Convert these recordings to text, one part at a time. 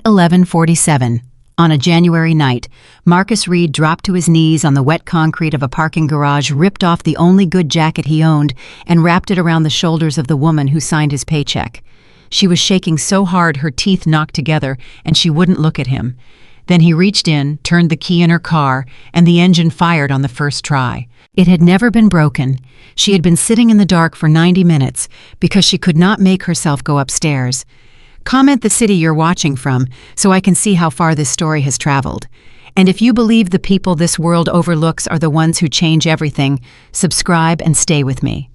11:47. On a January night, Marcus Reed dropped to his knees on the wet concrete of a parking garage, ripped off the only good jacket he owned, and wrapped it around the shoulders of the woman who signed his paycheck. She was shaking so hard her teeth knocked together, and she wouldn't look at him. Then he reached in, turned the key in her car, and the engine fired on the first try. It had never been broken. She had been sitting in the dark for 90 minutes because she could not make herself go upstairs. Comment the city you're watching from so I can see how far this story has traveled. And if you believe the people this world overlooks are the ones who change everything, subscribe and stay with me.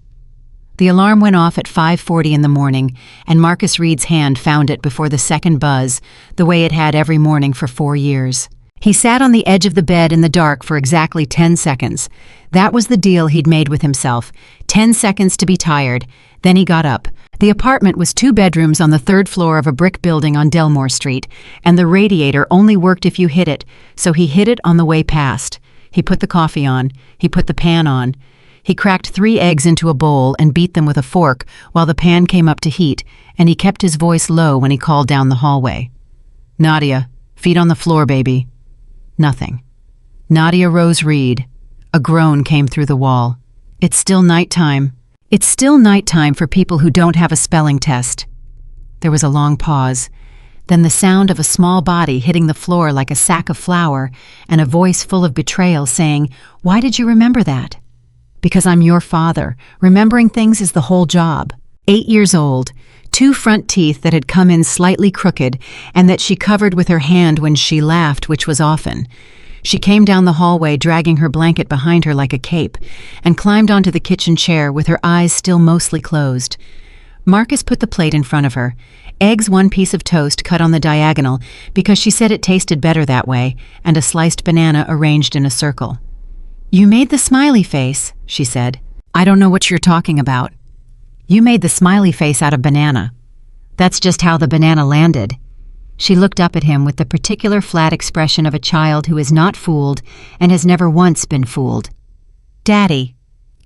The alarm went off at 5:40 in the morning, and Marcus Reed's hand found it before the second buzz, the way it had every morning for 4 years. He sat on the edge of the bed in the dark for exactly 10 seconds. That was the deal he'd made with himself. 10 seconds to be tired. Then he got up. The apartment was 2 bedrooms on the 3rd floor of a brick building on Delmore Street, and the radiator only worked if you hit it, so he hit it on the way past. He put the coffee on. He put the pan on. He cracked 3 eggs into a bowl and beat them with a fork while the pan came up to heat, and he kept his voice low when he called down the hallway. "Nadia, feet on the floor, baby." Nothing. Nadia Rose Reed. A groan came through the wall. "It's still nighttime. It's still nighttime for people who don't have a spelling test." There was a long pause, then the sound of a small body hitting the floor like a sack of flour, and a voice full of betrayal saying, "Why did you remember that?" "Because I'm your father. Remembering things is the whole job." 8 years old, 2 front teeth that had come in slightly crooked and that she covered with her hand when she laughed, which was often. She came down the hallway dragging her blanket behind her like a cape and climbed onto the kitchen chair with her eyes still mostly closed. Marcus put the plate in front of her. Eggs, 1 piece of toast cut on the diagonal because she said it tasted better that way, and a sliced banana arranged in a circle. "You made the smiley face," she said. "I don't know what you're talking about." "You made the smiley face out of banana. That's just how the banana landed." She looked up at him with the particular flat expression of a child who is not fooled and has never once been fooled. "Daddy,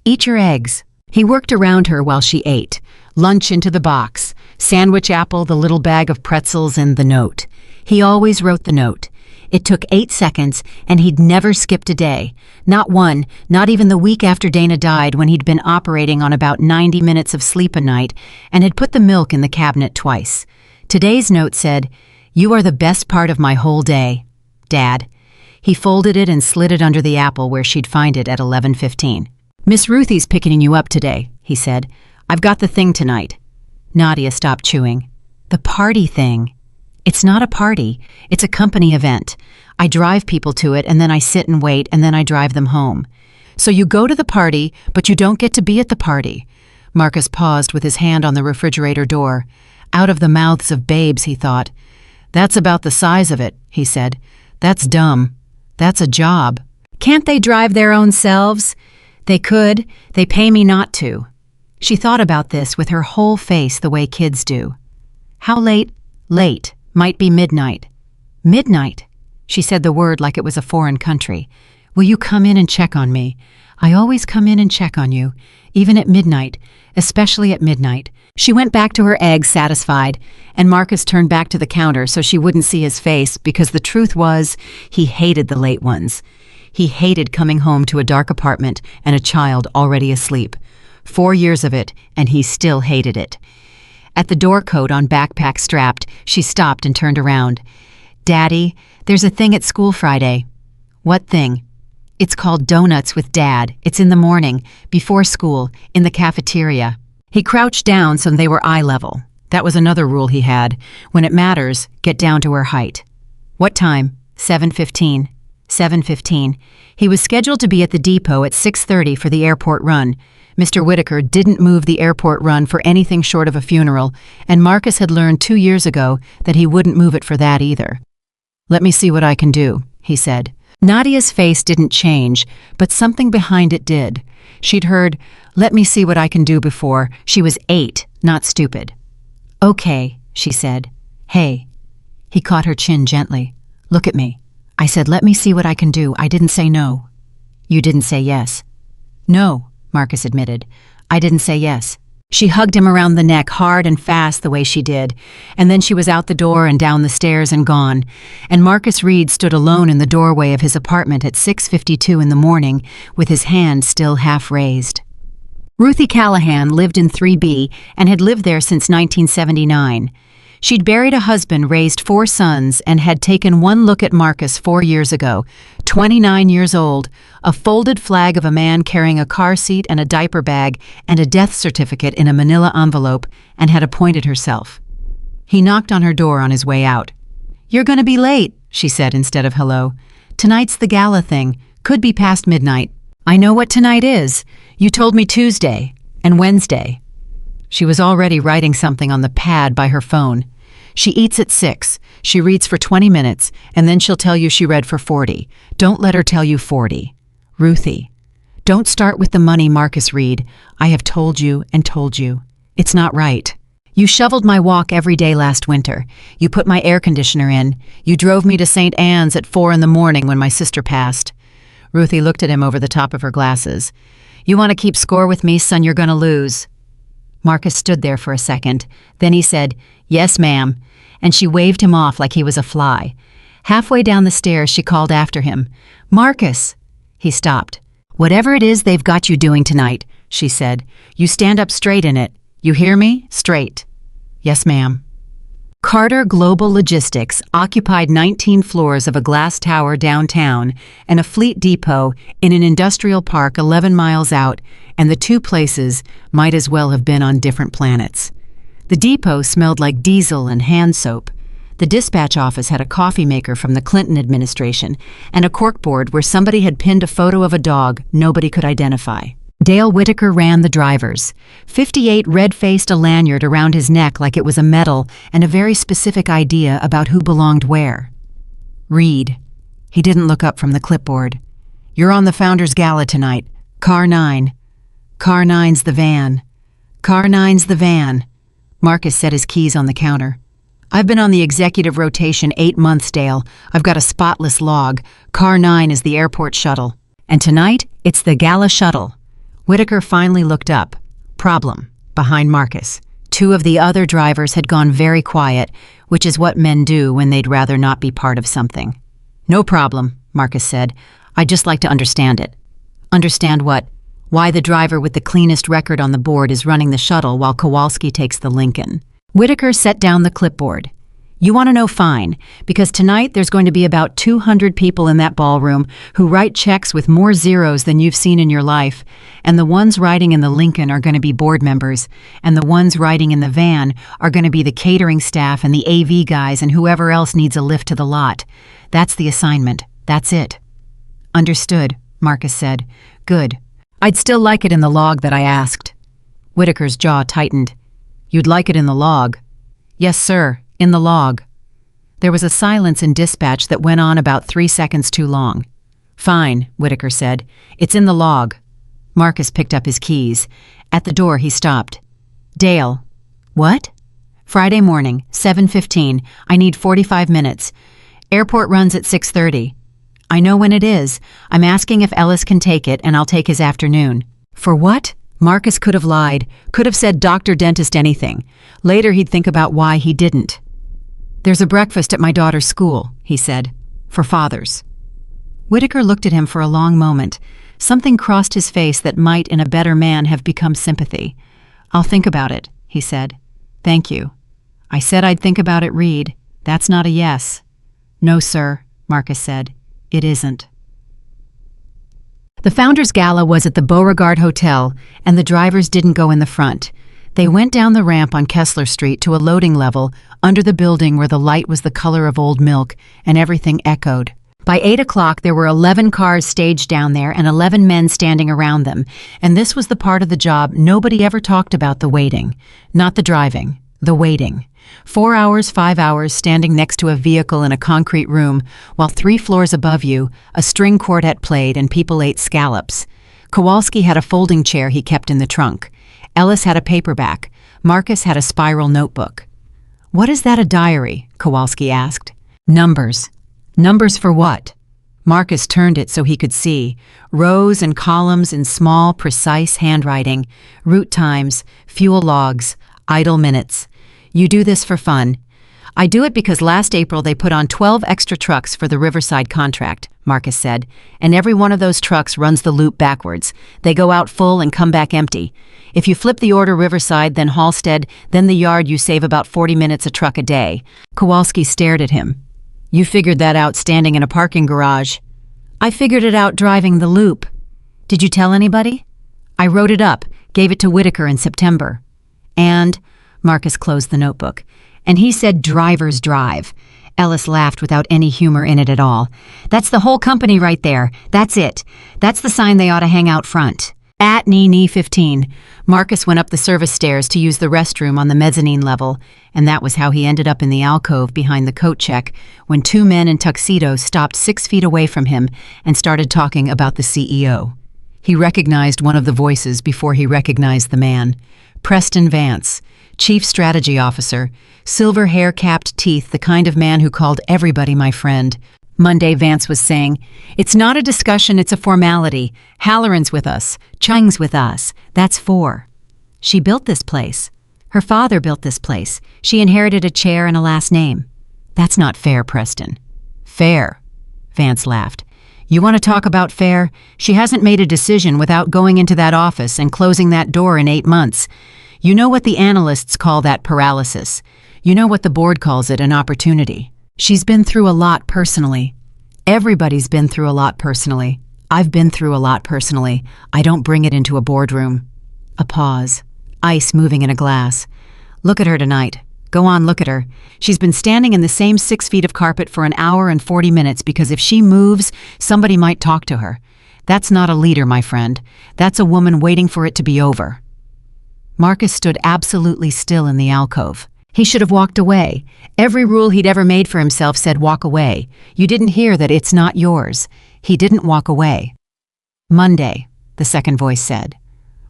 eat your eggs." He worked around her while she ate. Lunch into the box, sandwich apple, the little bag of pretzels, and the note. He always wrote the note. It took 8 seconds, and he'd never skipped a day. Not one, not even the week after Dana died, when he'd been operating on about 90 minutes of sleep a night and had put the milk in the cabinet twice. Today's note said, "You are the best part of my whole day, Dad." He folded it and slid it under the apple where she'd find it at 11:15. "Miss Ruthie's picking you up today," he said. "I've got the thing tonight." Nadia stopped chewing. "The party thing." "It's not a party. It's a company event. I drive people to it, and then I sit and wait, and then I drive them home." "So you go to the party, but you don't get to be at the party." Marcus paused with his hand on the refrigerator door. Out of the mouths of babes, he thought. "That's about the size of it," he said. "That's dumb. That's a job." "Can't they drive their own selves?" "They could. They pay me not to." She thought about this with her whole face the way kids do. "How late?" "Late. Might be midnight." "Midnight?" She said the word like it was a foreign country. "Will you come in and check on me? I always come in and check on you, even at midnight, especially at midnight." She went back to her eggs satisfied, and Marcus turned back to the counter so she wouldn't see his face, because the truth was, he hated the late ones. He hated coming home to a dark apartment and a child already asleep. 4 years of it, and he still hated it. At the door coat on backpack strapped, she stopped and turned around. "Daddy, there's a thing at school Friday." "What thing?" "It's called Donuts with Dad. It's in the morning, before school, in the cafeteria." He crouched down so they were eye level. That was another rule he had. When it matters, get down to her height. "What time?" 7:15. 7:15. He was scheduled to be at the depot at 6:30 for the airport run. Mr. Whitaker didn't move the airport run for anything short of a funeral, and Marcus had learned 2 years ago that he wouldn't move it for that either. "Let me see what I can do," he said. Nadia's face didn't change, but something behind it did. She'd heard, "Let me see what I can do" before. She was 8, not stupid. "Okay," she said. "Hey." He caught her chin gently. "Look at me. I said, let me see what I can do. I didn't say no." "You didn't say yes." "No," Marcus admitted. "I didn't say yes." She hugged him around the neck hard and fast the way she did, and then she was out the door and down the stairs and gone, and Marcus Reed stood alone in the doorway of his apartment at 6:52 in the morning with his hand still half raised. Ruthie Callahan lived in 3B and had lived there since 1979. She'd buried a husband, raised 4 sons, and had taken one look at Marcus 4 years ago, 29 years old, a folded flag of a man carrying a car seat and a diaper bag and a death certificate in a manila envelope, and had appointed herself. He knocked on her door on his way out. "You're going to be late," she said instead of hello. "Tonight's the gala thing. Could be past midnight." "I know what tonight is. You told me Tuesday and Wednesday." She was already writing something on the pad by her phone. "She eats at 6. She reads for 20 minutes, and then she'll tell you she read for 40. Don't let her tell you 40. Ruthie, don't start with the money, Marcus Reed. I have told you and told you. It's not right. You shoveled my walk every day last winter. You put my air conditioner in. You drove me to St. Anne's at 4 in the morning when my sister passed." Ruthie looked at him over the top of her glasses. "You want to keep score with me, son? You're going to lose." Marcus stood there for a second. Then he said, "Yes, ma'am," and she waved him off like he was a fly. Halfway down the stairs, she called after him, "Marcus!" He stopped. "Whatever it is they've got you doing tonight," she said, "you stand up straight in it. You hear me? Straight." "Yes, ma'am." Carter Global Logistics occupied 19 floors of a glass tower downtown and a fleet depot in an industrial park 11 miles out, and the two places might as well have been on different planets. The depot smelled like diesel and hand soap. The dispatch office had a coffee maker from the Clinton administration and a corkboard where somebody had pinned a photo of a dog nobody could identify. Dale Whitaker ran the drivers. 58 red-faced a lanyard around his neck like it was a medal and a very specific idea about who belonged where. "Reed." He didn't look up from the clipboard. "You're on the Founders Gala tonight. Car 9. Car 9's the van. Car 9's the van." Marcus set his keys on the counter. "I've been on the executive rotation 8 months, Dale. I've got a spotless log. Car 9 is the airport shuttle. And tonight, it's the gala shuttle." Whitaker finally looked up. Problem. Behind Marcus. 2 of the other drivers had gone very quiet, which is what men do when they'd rather not be part of something. "No problem," Marcus said. "I'd just like to understand it." "Understand what?" "Why the driver with the cleanest record on the board is running the shuttle while Kowalski takes the Lincoln." Whitaker set down the clipboard. "You want to know? Fine, because tonight there's going to be about 200 people in that ballroom who write checks with more zeros than you've seen in your life, and the ones riding in the Lincoln are going to be board members, and the ones riding in the van are going to be the catering staff and the AV guys and whoever else needs a lift to the lot. That's the assignment. That's it." "Understood," Marcus said. "Good. I'd still like it in the log that I asked." Whitaker's jaw tightened. "You'd like it in the log?" "Yes, sir. In the log." There was a silence in dispatch that went on about 3 seconds too long. "Fine," Whitaker said. "It's in the log." Marcus picked up his keys. At the door, he stopped. "Dale." "What?" "Friday morning, 7:15. I need 45 minutes. Airport runs at 6:30. "I know when it is. I'm asking if Ellis can take it, and I'll take his afternoon." "For what?" Marcus could have lied, could have said doctor, dentist, anything. Later he'd think about why he didn't. "There's a breakfast at my daughter's school," he said. "For fathers." Whitaker looked at him for a long moment. Something crossed his face that might, in a better man, have become sympathy. "I'll think about it," he said. "Thank you." "I said I'd think about it, Reed. That's not a yes." "No, sir," Marcus said. "It isn't." The Founders Gala was at the Beauregard Hotel, and the drivers didn't go in the front. They went down the ramp on Kessler Street to a loading level under the building where the light was the color of old milk and everything echoed. By 8 o'clock, there were 11 cars staged down there and 11 men standing around them, and this was the part of the job nobody ever talked about: the waiting. Not the driving, the waiting. 4 hours, 5 hours standing next to a vehicle in a concrete room, while 3 floors above you, a string quartet played and people ate scallops. Kowalski had a folding chair he kept in the trunk. Ellis had a paperback. Marcus had a spiral notebook. "What is that, a diary?" Kowalski asked. "Numbers." "Numbers for what?" Marcus turned it so he could see. Rows and columns in small, precise handwriting. Route times, fuel logs, idle minutes. You do this for fun. I do it because last April they put on 12 extra trucks for the Riverside contract, Marcus said, and every one of those trucks runs the loop backwards. They go out full and come back empty. If you flip the order Riverside, then Halstead, then the yard, you save about 40 minutes a truck a day. Kowalski stared at him. You figured that out standing in a parking garage. I figured it out driving the loop. Did you tell anybody? I wrote it up, gave it to Whitaker in September. And, Marcus closed the notebook, and he said drivers drive. Ellis laughed without any humor in it at all. That's the whole company right there. That's it. That's the sign they ought to hang out front. At knee 15. Marcus went up the service stairs to use the restroom on the mezzanine level, and that was how he ended up in the alcove behind the coat check when two men in tuxedos stopped 6 feet away from him and started talking about the CEO. He recognized one of the voices before he recognized the man. Preston Vance, Chief Strategy Officer, silver hair-capped teeth, the kind of man who called everybody my friend. Monday, Vance was saying, "It's not a discussion, it's a formality. Halloran's with us. Chung's with us. That's 4. She built this place. Her father built this place. She inherited a chair and a last name. That's not fair, Preston." "Fair," Vance laughed. "You want to talk about fair? She hasn't made a decision without going into that office and closing that door in 8 months. You know what the analysts call that paralysis. You know what the board calls it, an opportunity. She's been through a lot personally. Everybody's been through a lot personally. I've been through a lot personally. I don't bring it into a boardroom." A pause. Ice moving in a glass. "Look at her tonight. Go on, look at her. She's been standing in the same 6 feet of carpet for an hour and 40 minutes because if she moves, somebody might talk to her. That's not a leader, my friend. That's a woman waiting for it to be over." Marcus stood absolutely still in the alcove. He should have walked away. Every rule he'd ever made for himself said walk away. You didn't hear that it's not yours. He didn't walk away. "Monday," the second voice said.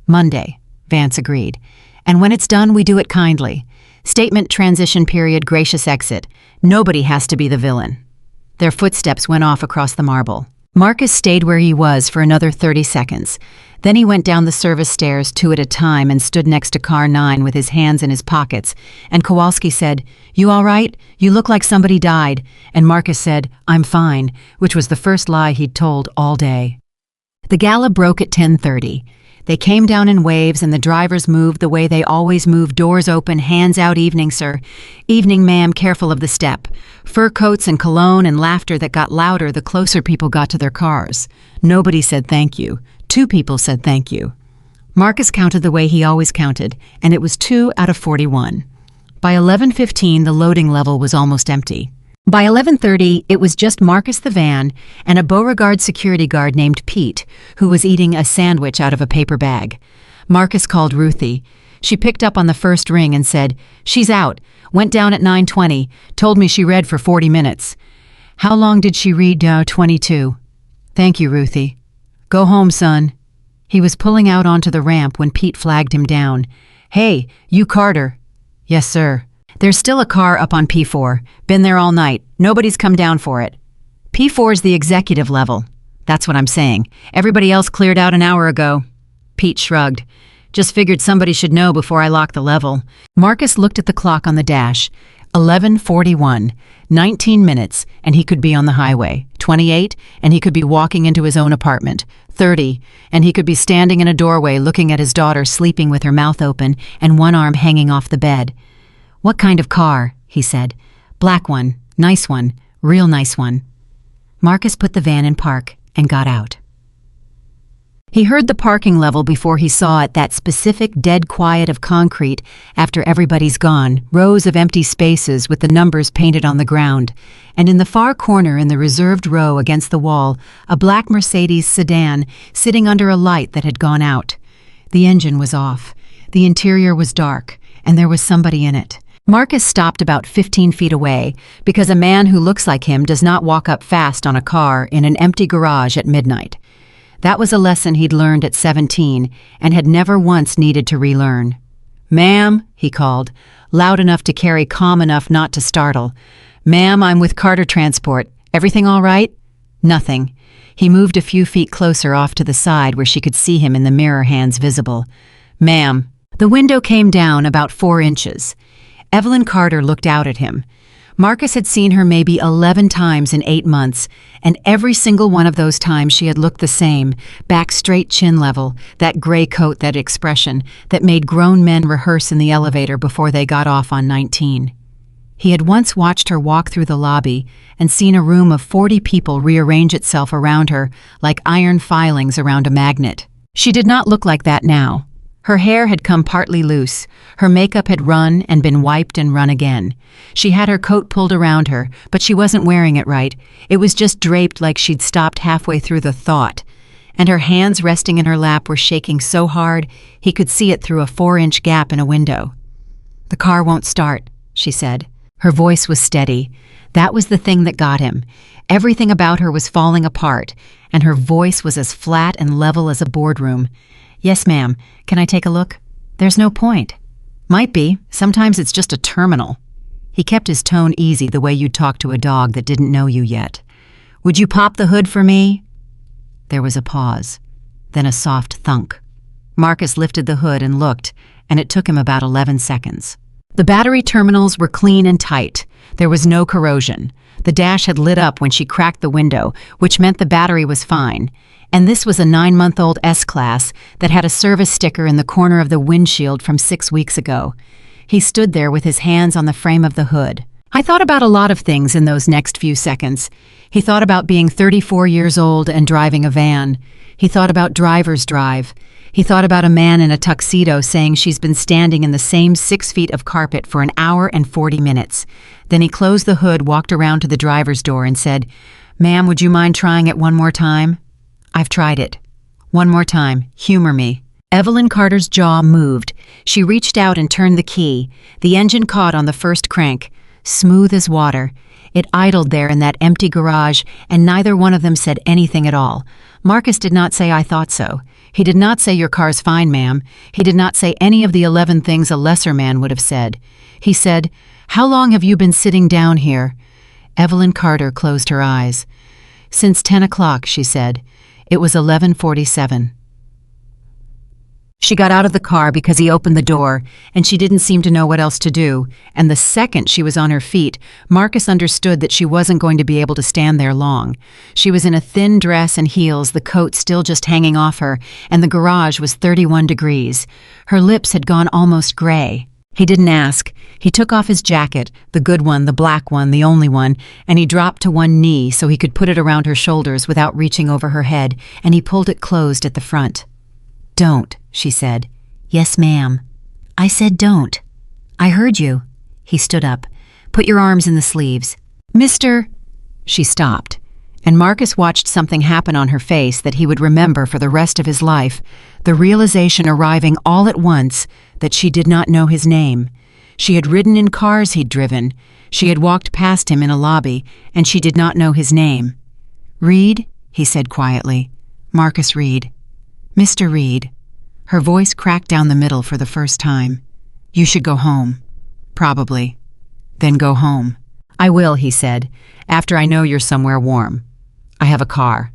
"Monday," Vance agreed. "And when it's done, we do it kindly. Statement, transition period, gracious exit. Nobody has to be the villain." Their footsteps went off across the marble. Marcus stayed where he was for another 30 seconds. Then he went down the service stairs 2 at a time and stood next to car 9 with his hands in his pockets. And Kowalski said, "You all right? You look like somebody died." And Marcus said, "I'm fine," which was the first lie he'd told all day. The gala broke at 10:30. They came down in waves and the drivers moved the way they always move, doors open, hands out. "Evening, sir." "Evening, ma'am," careful of the step. Fur coats and cologne and laughter that got louder the closer people got to their cars. Nobody said thank you. 2 people said thank you. Marcus counted the way he always counted, and it was 2 out of 41. By 11:15, the loading level was almost empty. By 11:30, it was just Marcus the van and a Beauregard security guard named Pete, who was eating a sandwich out of a paper bag. Marcus called Ruthie. She picked up on the first ring and said, "She's out. Went down at 9:20. Told me she read for 40 minutes. "How long did she read?" 22. "Thank you, Ruthie. Go home, son." He was pulling out onto the ramp when Pete flagged him down. "Hey, you Carter." "Yes, sir." "There's still a car up on P4. Been there all night. Nobody's come down for it." "P4's the executive level." "That's what I'm saying. Everybody else cleared out an hour ago." Pete shrugged. "Just figured somebody should know before I lock the level." Marcus looked at the clock on the dash. 11:41. 19 minutes, and he could be on the highway. 28, and he could be walking into his own apartment. 30, and he could be standing in a doorway looking at his daughter sleeping with her mouth open and one arm hanging off the bed. "What kind of car?" he said. "Black one. Nice one. Real nice one." Marcus put the van in park and got out. He heard the parking level before he saw it, that specific dead quiet of concrete after everybody's gone, rows of empty spaces with the numbers painted on the ground, and in the far corner in the reserved row against the wall, a black Mercedes sedan sitting under a light that had gone out. The engine was off, the interior was dark, and there was somebody in it. Marcus stopped about 15 feet away because a man who looks like him does not walk up fast on a car in an empty garage at midnight. That was a lesson he'd learned at 17 and had never once needed to relearn. "Ma'am," he called, loud enough to carry, calm enough not to startle. "Ma'am, I'm with Carter Transport. Everything all right?" Nothing. He moved a few feet closer off to the side where she could see him in the mirror, hands visible. "Ma'am." The window came down about 4 inches. Evelyn Carter looked out at him. Marcus had seen her maybe 11 times in 8 months, and every single one of those times she had looked the same, back straight, chin level, that gray coat, that expression that made grown men rehearse in the elevator before they got off on 19. He had once watched her walk through the lobby and seen a room of 40 people rearrange itself around her like iron filings around a magnet. She did not look like that now. Her hair had come partly loose, her makeup had run and been wiped and run again. She had her coat pulled around her, but she wasn't wearing it right. It was just draped like she'd stopped halfway through the thought. And her hands resting in her lap were shaking so hard he could see it through a 4-inch gap in a window. "The car won't start," she said. Her voice was steady. That was the thing that got him. Everything about her was falling apart, and her voice was as flat and level as a boardroom. "Yes, ma'am. Can I take a look?" "There's no point." "Might be. Sometimes it's just a terminal." He kept his tone easy, the way you'd talk to a dog that didn't know you yet. "Would you pop the hood for me?" There was a pause, then a soft thunk. Marcus lifted the hood and looked, and it took him about 11 seconds. The battery terminals were clean and tight. There was no corrosion. The dash had lit up when she cracked the window, which meant the battery was fine. And this was a 9-month-old S-Class that had a service sticker in the corner of the windshield from 6 weeks ago. He stood there with his hands on the frame of the hood. I thought about a lot of things in those next few seconds. He thought about being 34 years old and driving a van. He thought about driver's drive. He thought about a man in a tuxedo saying she's been standing in the same 6 feet of carpet for 1 hour and 40 minutes. Then he closed the hood, walked around to the driver's door and said, "Ma'am, would you mind trying it one more time?" "I've tried it." "One more time. Humor me." Evelyn Carter's jaw moved. She reached out and turned the key. The engine caught on the first crank. Smooth as water. It idled there in that empty garage, and neither one of them said anything at all. Marcus did not say, "I thought so." He did not say, "Your car's fine, ma'am." He did not say any of the 11 things a lesser man would have said. He said, "How long have you been sitting down here?" Evelyn Carter closed her eyes. "Since 10 o'clock, she said. It was 11:47. She got out of the car because he opened the door, and she didn't seem to know what else to do, and the second she was on her feet, Marcus understood that she wasn't going to be able to stand there long. She was in a thin dress and heels, the coat still just hanging off her, and the garage was 31 degrees. Her lips had gone almost gray. He didn't ask. He took off his jacket, the good one, the black one, the only one, and he dropped to one knee so he could put it around her shoulders without reaching over her head, and he pulled it closed at the front. "Don't," she said. "Yes, ma'am." "I said don't." "I heard you." He stood up. "Put your arms in the sleeves." "Mr." She stopped, and Marcus watched something happen on her face that he would remember for the rest of his life, the realization arriving all at once that she did not know his name. She had ridden in cars he'd driven. She had walked past him in a lobby, and she did not know his name. "Reed," he said quietly. "Marcus Reed." "Mr. Reed." Her voice cracked down the middle for the first time. "You should go home." "Probably." "Then go home." "I will," he said, "after I know you're somewhere warm. I have a car."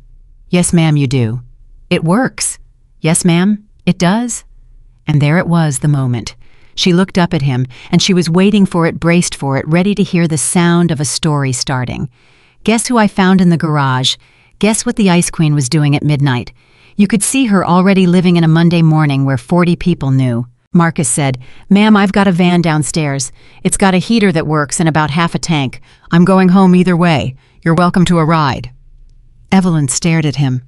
"Yes, ma'am, you do." "It works." "Yes, ma'am, it does." And there it was, the moment. She looked up at him, and she was waiting for it, braced for it, ready to hear the sound of a story starting. "Guess who I found in the garage? Guess what the Ice Queen was doing at midnight?" You could see her already living in a Monday morning where 40 people knew. Marcus said, "Ma'am, I've got a van downstairs. It's got a heater that works and about half a tank. I'm going home either way. You're welcome to a ride." Evelyn stared at him.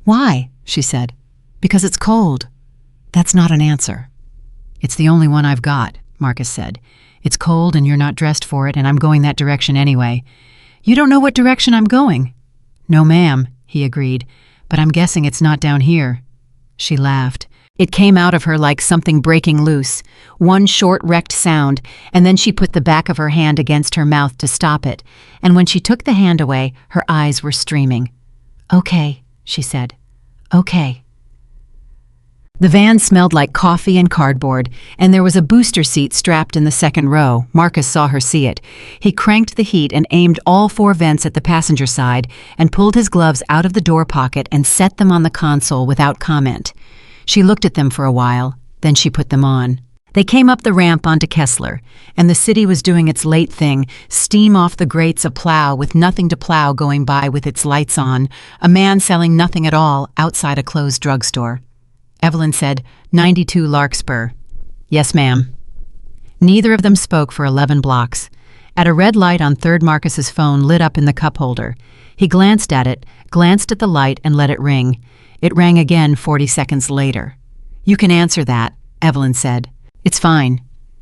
"Why?" she said. "Because it's cold." "That's not an answer." "It's the only one I've got," Marcus said. "It's cold and you're not dressed for it, and I'm going that direction anyway." "You don't know what direction I'm going." "No, ma'am," he agreed. "But I'm guessing it's not down here." She laughed. It came out of her like something breaking loose, one short wrecked sound, and then she put the back of her hand against her mouth to stop it, and when she took the hand away, her eyes were streaming. "Okay," she said. "Okay." The van smelled like coffee and cardboard, and there was a booster seat strapped in the second row. Marcus saw her see it. He cranked the heat and aimed all 4 vents at the passenger side and pulled his gloves out of the door pocket and set them on the console without comment. She looked at them for a while, then she put them on. They came up the ramp onto Kessler, and the city was doing its late thing, steam off the grates a plow with nothing to plow going by with its lights on, a man selling nothing at all outside a closed drugstore. Evelyn said, 92 Larkspur. Yes, ma'am. Neither of them spoke for 11 blocks. At a red light on 3rd, Marcus's phone lit up in the cup holder. He glanced at it, glanced at the light, and let it ring. It rang again 40 seconds later. You can answer that, Evelyn said. It's fine.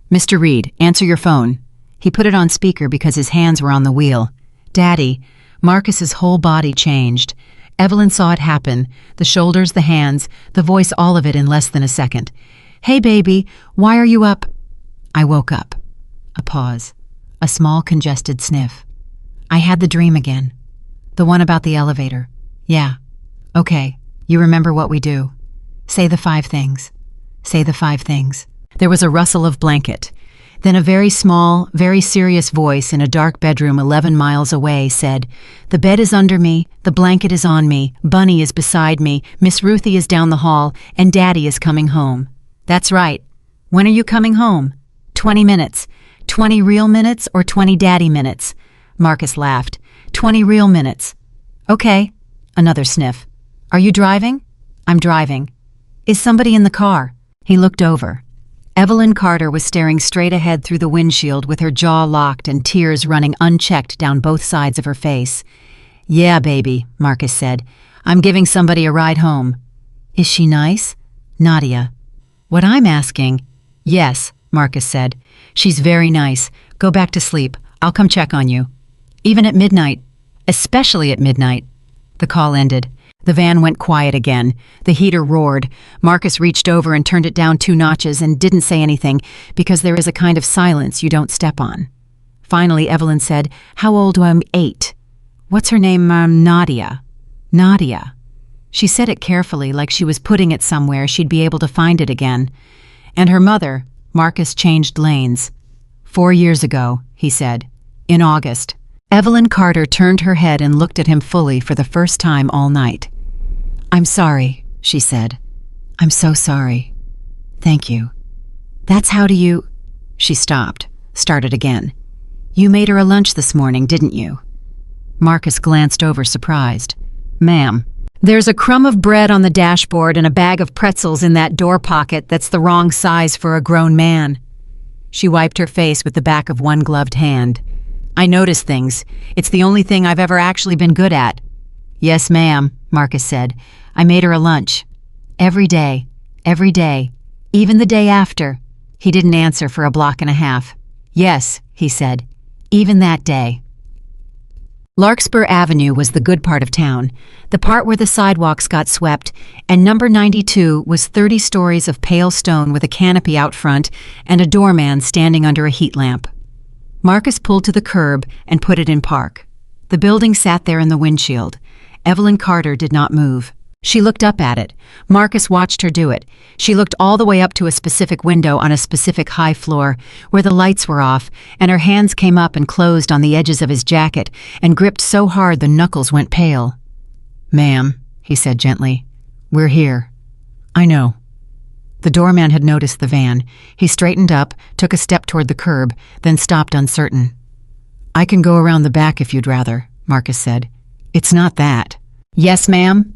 Mr. Reed, answer your phone. He put it on speaker because his hands were on the wheel. Daddy. Marcus's whole body changed. Evelyn saw it happen, the shoulders, the hands, the voice, all of it in less than a second. Hey, baby, why are you up? I woke up. A pause. A small, congested sniff. I had the dream again. The one about the elevator. Yeah. Okay, you remember what we do. Say the 5 things. Say the 5 things. There was a rustle of blanket. Then a very small, very serious voice in a dark bedroom 11 miles away said, The bed is under me, the blanket is on me, Bunny is beside me, Miss Ruthie is down the hall, and Daddy is coming home. That's right. When are you coming home? 20 minutes. 20 real minutes or 20 daddy minutes? Marcus laughed. 20 real minutes. Okay. Another sniff. Are you driving? I'm driving. Is somebody in the car? He looked over. Evelyn Carter was staring straight ahead through the windshield with her jaw locked and tears running unchecked down both sides of her face. Yeah, baby, Marcus said. I'm giving somebody a ride home. Is she nice? Nadia. What I'm asking? Yes, Marcus said. She's very nice. Go back to sleep. I'll come check on you. Even at midnight. Especially at midnight. The call ended. The van went quiet again. The heater roared. Marcus reached over and turned it down 2 notches and didn't say anything because there is a kind of silence you don't step on. Finally, Evelyn said, How old am I? 8. What's her name? Nadia. Nadia. She said it carefully, like she was putting it somewhere she'd be able to find it again. And her mother, Marcus changed lanes. 4 years ago, he said. In August. Evelyn Carter turned her head and looked at him fully for the first time all night. I'm sorry, she said. I'm so sorry. Thank you. That's how do you... She stopped, started again. You made her a lunch this morning, didn't you? Marcus glanced over, surprised. Ma'am, there's a crumb of bread on the dashboard and a bag of pretzels in that door pocket that's the wrong size for a grown man. She wiped her face with the back of one gloved hand. I notice things. It's the only thing I've ever actually been good at. Yes, ma'am, Marcus said. I made her a lunch. Every day, even the day after. He didn't answer for a block and a half. Yes, he said, even that day. Larkspur Avenue was the good part of town, the part where the sidewalks got swept, and number 92 was 30 stories of pale stone with a canopy out front and a doorman standing under a heat lamp. Marcus pulled to the curb and put it in park. The building sat there in the windshield. Evelyn Carter did not move. She looked up at it. Marcus watched her do it. She looked all the way up to a specific window on a specific high floor where the lights were off, and her hands came up and closed on the edges of his jacket and gripped so hard the knuckles went pale. Ma'am, he said gently, we're here. I know. The doorman had noticed the van. He straightened up, took a step toward the curb, then stopped uncertain. I can go around the back if you'd rather, Marcus said. It's not that. Yes, ma'am?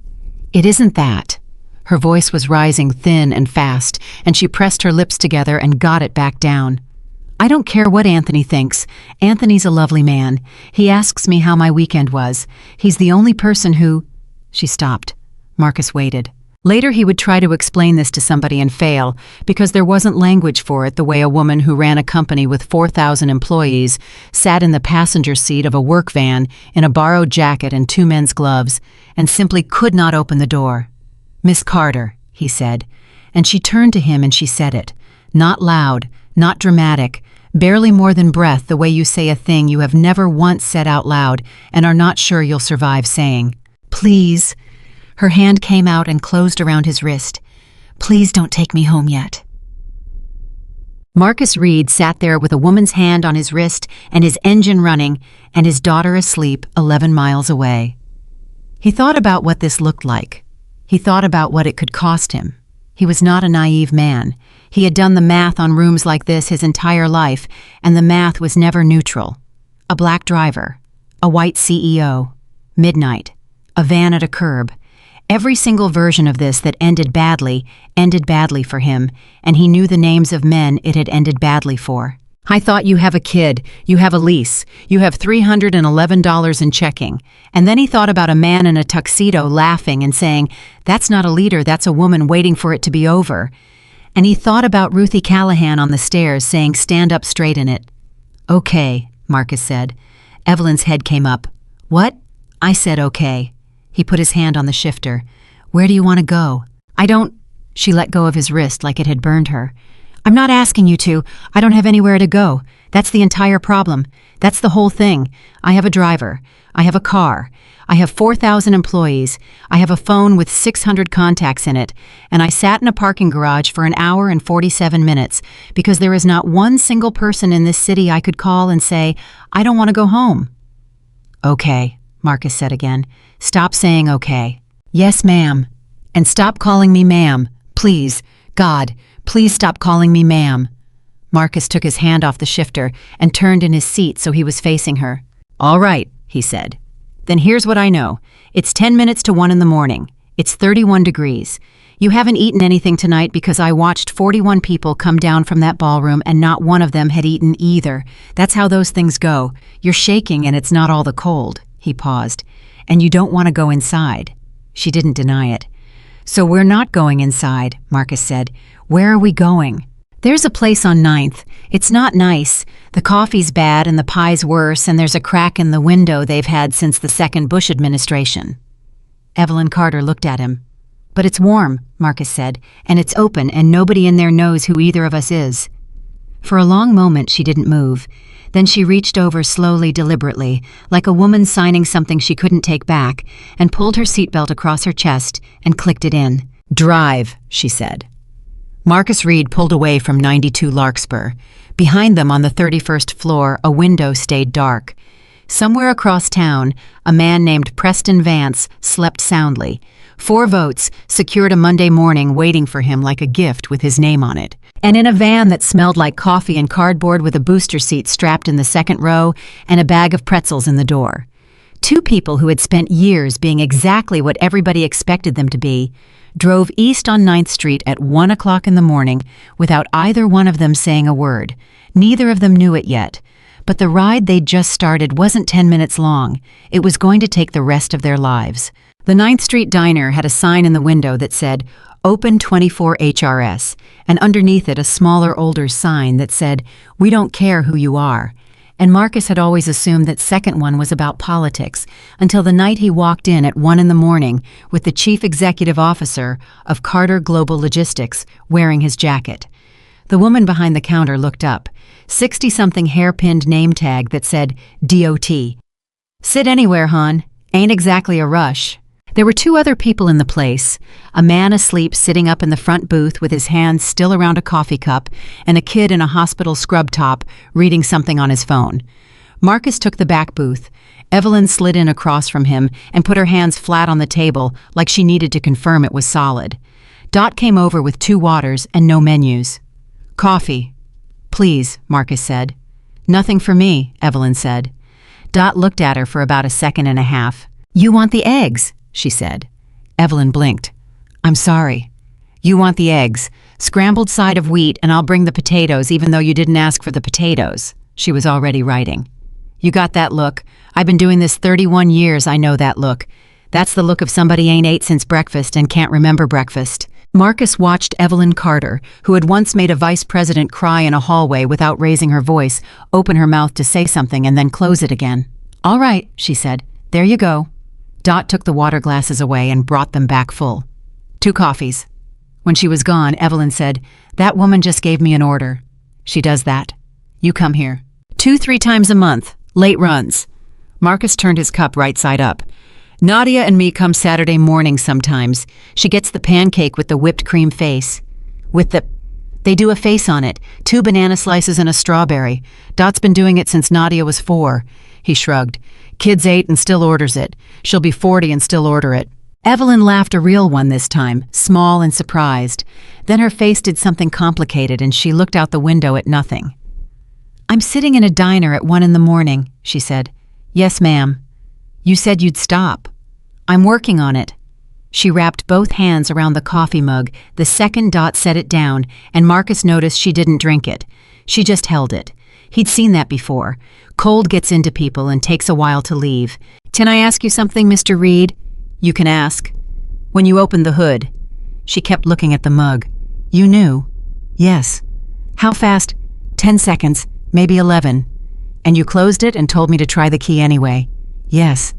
It isn't that. Her voice was rising thin and fast, and she pressed her lips together and got it back down. I don't care what Anthony thinks. Anthony's a lovely man. He asks me how my weekend was. He's the only person who... She stopped. Marcus waited. Later he would try to explain this to somebody and fail, because there wasn't language for it the way a woman who ran a company with 4,000 employees sat in the passenger seat of a work van in a borrowed jacket and 2 men's gloves, and simply could not open the door. Miss Carter, he said, and she turned to him and she said it, not loud, not dramatic, barely more than breath, the way you say a thing you have never once said out loud and are not sure you'll survive saying. Please. Her hand came out and closed around his wrist. Please don't take me home yet." Marcus Reed sat there with a woman's hand on his wrist and his engine running and his daughter asleep 11 miles away. He thought about what this looked like. He thought about what it could cost him. He was not a naive man. He had done the math on rooms like this his entire life, and the math was never neutral. A black driver, a white CEO, midnight, a van at a curb. Every single version of this that ended badly for him, and he knew the names of men it had ended badly for. "I thought you have a kid, you have a lease, you have $311 in checking." And then he thought about a man in a tuxedo laughing and saying, "That's not a leader, that's a woman waiting for it to be over." And he thought about Ruthie Callahan on the stairs saying, "Stand up straight in it." "Okay," Marcus said. Evelyn's head came up. "What?" "I said okay." He put his hand on the shifter. "Where do you want to go?" "I don't—" She let go of his wrist like it had burned her. "I'm not asking you to. I don't have anywhere to go. That's the entire problem. That's the whole thing. I have a driver. I have a car. I have 4,000 employees. I have a phone with 600 contacts in it. And I sat in a parking garage for an hour and 47 minutes because there is not one single person in this city I could call and say, I don't want to go home." "Okay," Marcus said again. "Stop saying okay." "Yes, ma'am." "And stop calling me ma'am. Please. God, please stop calling me ma'am." Marcus took his hand off the shifter and turned in his seat so he was facing her. "All right," he said. "Then here's what I know. It's 10 minutes to 1 in the morning. It's 31 degrees. You haven't eaten anything tonight because I watched 41 people come down from that ballroom and not one of them had eaten either. That's how those things go. You're shaking and it's not all the cold." He paused. "And you don't want to go inside." She didn't deny it. "So we're not going inside," Marcus said. "Where are we going?" "There's a place on 9th. It's not nice. The coffee's bad and the pie's worse, and there's a crack in the window they've had since the second Bush administration." Evelyn Carter looked at him. "But it's warm," Marcus said, "and it's open, and nobody in there knows who either of us is." For a long moment she didn't move. Then she reached over slowly, deliberately, like a woman signing something she couldn't take back, and pulled her seatbelt across her chest and clicked it in. "Drive," she said. Marcus Reed pulled away from 92 Larkspur. Behind them on the 31st floor, a window stayed dark. Somewhere across town, a man named Preston Vance slept soundly. 4 votes secured a Monday morning waiting for him like a gift with his name on it. And in a van that smelled like coffee and cardboard with a booster seat strapped in the second row and a bag of pretzels in the door. 2 people who had spent years being exactly what everybody expected them to be drove east on 9th Street at 1 o'clock in the morning without either one of them saying a word. Neither of them knew it yet. But the ride they'd just started wasn't 10 minutes long. It was going to take the rest of their lives. The 9th Street Diner had a sign in the window that said, "Open 24 HRS," and underneath it a smaller, older sign that said, "We don't care who you are." And Marcus had always assumed that second one was about politics, until the night he walked in at 1 in the morning with the chief executive officer of Carter Global Logistics wearing his jacket. The woman behind the counter looked up, 60-something hair-pinned name tag that said DOT. "Sit anywhere, hon. Ain't exactly a rush." There were 2 other people in the place, a man asleep sitting up in the front booth with his hands still around a coffee cup, and a kid in a hospital scrub top reading something on his phone. Marcus took the back booth. Evelyn slid in across from him and put her hands flat on the table like she needed to confirm it was solid. Dot came over with 2 waters and no menus. "Coffee." "Please," Marcus said. "Nothing for me," Evelyn said. Dot looked at her for about a second and a half. "You want the eggs," she said. Evelyn blinked. "I'm sorry." "You want the eggs. Scrambled side of wheat, and I'll bring the potatoes even though you didn't ask for the potatoes." She was already writing. "You got that look. I've been doing this 31 years, I know that look. That's the look of somebody ain't ate since breakfast and can't remember breakfast." Marcus watched Evelyn Carter, who had once made a vice president cry in a hallway without raising her voice, open her mouth to say something and then close it again. "All right," she said. "There you go." Dot took the water glasses away and brought them back full. 2 coffees. When she was gone, Evelyn said, "That woman just gave me an order." "She does that. You come here. 2-3 times a month. Late runs." Marcus turned his cup right side up. Nadia and me come Saturday morning sometimes. She gets the pancake with the whipped cream face. They do a face on it, 2 banana slices and a strawberry. Dot's been doing it since Nadia was 4. He shrugged. Kid's 8 and still orders it. She'll be 40 and still order it. Evelyn laughed, a real one this time, small and surprised. Then her face did something complicated and she looked out the window at nothing. I'm sitting in a diner at 1 in the morning, she said. Yes, ma'am. You said you'd stop. I'm working on it. She wrapped both hands around the coffee mug the second Dot set it down, and Marcus noticed she didn't drink it. She just held it. He'd seen that before. Cold gets into people and takes a while to leave. Can I ask you something, Mr. Reed? You can ask. When you opened the hood. She kept looking at the mug. You knew? Yes. How fast? 10 seconds, maybe 11. And you closed it and told me to try the key anyway. Yes.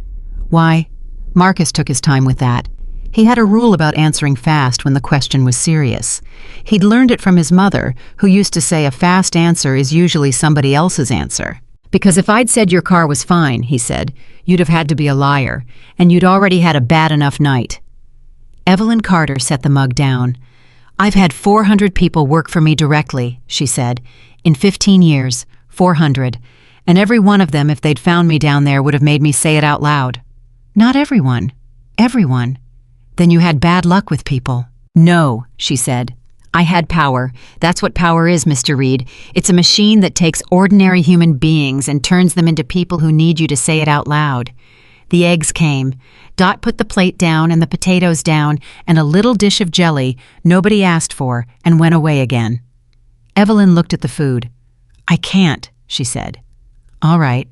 Why? Marcus took his time with that. He had a rule about answering fast when the question was serious. He'd learned it from his mother, who used to say a fast answer is usually somebody else's answer. Because if I'd said your car was fine, he said, you'd have had to be a liar, and you'd already had a bad enough night. Evelyn Carter set the mug down. I've had 400 people work for me directly, she said. In 15 years, 400. And every one of them, if they'd found me down there, would have made me say it out loud. Not everyone. Everyone. Then you had bad luck with people. No, she said. I had power. That's what power is, Mr. Reed. It's a machine that takes ordinary human beings and turns them into people who need you to say it out loud. The eggs came. Dot put the plate down and the potatoes down and a little dish of jelly nobody asked for and went away again. Evelyn looked at the food. I can't, she said. All right.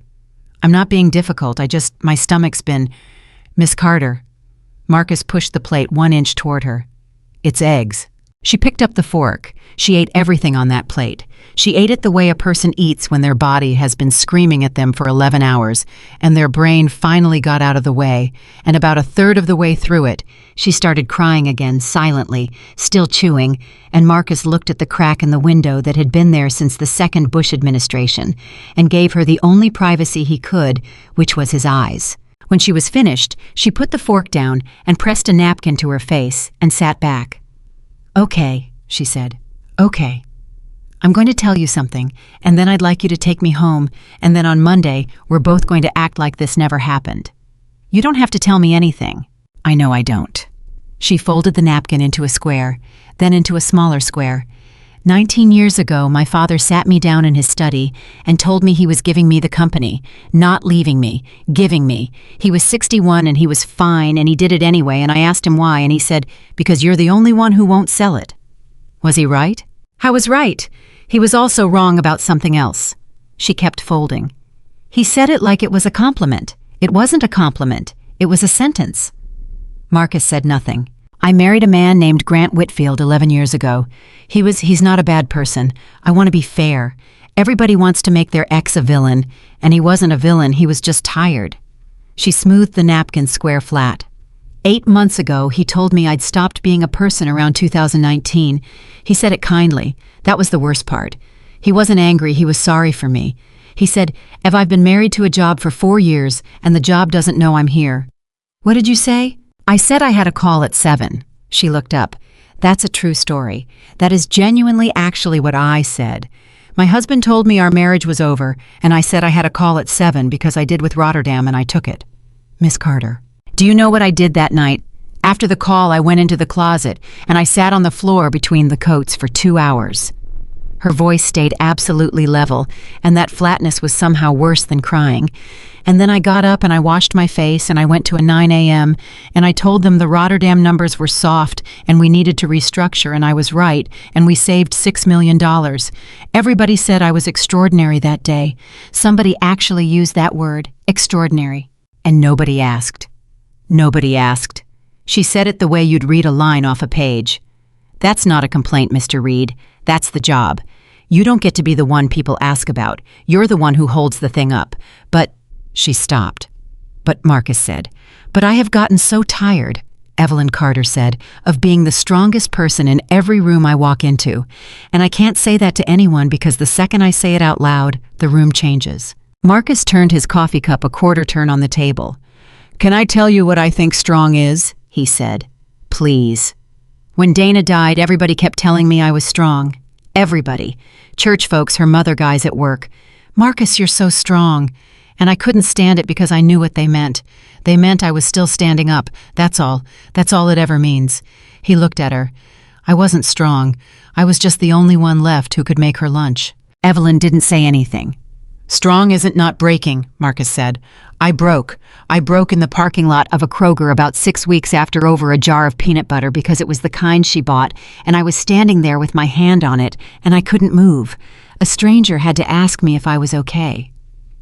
I'm not being difficult. My stomach's been... Miss Carter. Marcus pushed the plate 1 inch toward her. It's eggs. She picked up the fork. She ate everything on that plate. She ate it the way a person eats when their body has been screaming at them for 11 hours, and their brain finally got out of the way, and about 1/3 of the way through it, she started crying again, silently, still chewing, and Marcus looked at the crack in the window that had been there since the second Bush administration, and gave her the only privacy he could, which was his eyes. When she was finished, she put the fork down and pressed a napkin to her face and sat back. Okay, she said. Okay. I'm going to tell you something, and then I'd like you to take me home, and then on Monday, we're both going to act like this never happened. You don't have to tell me anything. I know I don't. She folded the napkin into a square, then into a smaller square. 19 years ago, my father sat me down in his study and told me he was giving me the company, not leaving me, giving me. He was 61 and he was fine and he did it anyway, and I asked him why, and he said, because you're the only one who won't sell it. Was he right? I was right. He was also wrong about something else. She kept folding. He said it like it was a compliment. It wasn't a compliment. It was a sentence. Marcus said nothing. I married a man named Grant Whitfield 11 years ago. He's not a bad person. I want to be fair. Everybody wants to make their ex a villain, and he wasn't a villain, he was just tired. She smoothed the napkin square flat. 8 months ago, he told me I'd stopped being a person around 2019. He said it kindly. That was the worst part. He wasn't angry, he was sorry for me. He said, if I've been married to a job for 4 years, and the job doesn't know I'm here. What did you say? I said I had a call at 7. She looked up. That's a true story. That is genuinely actually what I said. My husband told me our marriage was over, and I said I had a call at 7 because I did with Rotterdam and I took it. Miss Carter. Do you know what I did that night? After the call, I went into the closet, and I sat on the floor between the coats for 2 hours. Her voice stayed absolutely level, and that flatness was somehow worse than crying. And then I got up and I washed my face and I went to a 9 a.m. and I told them the Rotterdam numbers were soft and we needed to restructure, and I was right, and we saved $6 million. Everybody said I was extraordinary that day. Somebody actually used that word, extraordinary. And nobody asked. Nobody asked. She said it the way you'd read a line off a page. That's not a complaint, Mr. Reed. That's the job. You don't get to be the one people ask about. You're the one who holds the thing up. But... She stopped. But Marcus said, but I have gotten so tired, Evelyn Carter said, of being the strongest person in every room I walk into. And I can't say that to anyone because the second I say it out loud, the room changes. Marcus turned his coffee cup a quarter turn on the table. "Can I tell you what I think strong is?" he said. "Please." When Dana died, everybody kept telling me I was strong. Everybody. Church folks, her mother guys at work. "Marcus, you're so strong." And I couldn't stand it because I knew what they meant. They meant I was still standing up. That's all. That's all it ever means. He looked at her. I wasn't strong. I was just the only one left who could make her lunch. Evelyn didn't say anything. "Strong isn't not breaking," Marcus said. I broke. I broke in the parking lot of a Kroger about 6 weeks after over a jar of peanut butter because it was the kind she bought, and I was standing there with my hand on it, and I couldn't move. A stranger had to ask me if I was okay.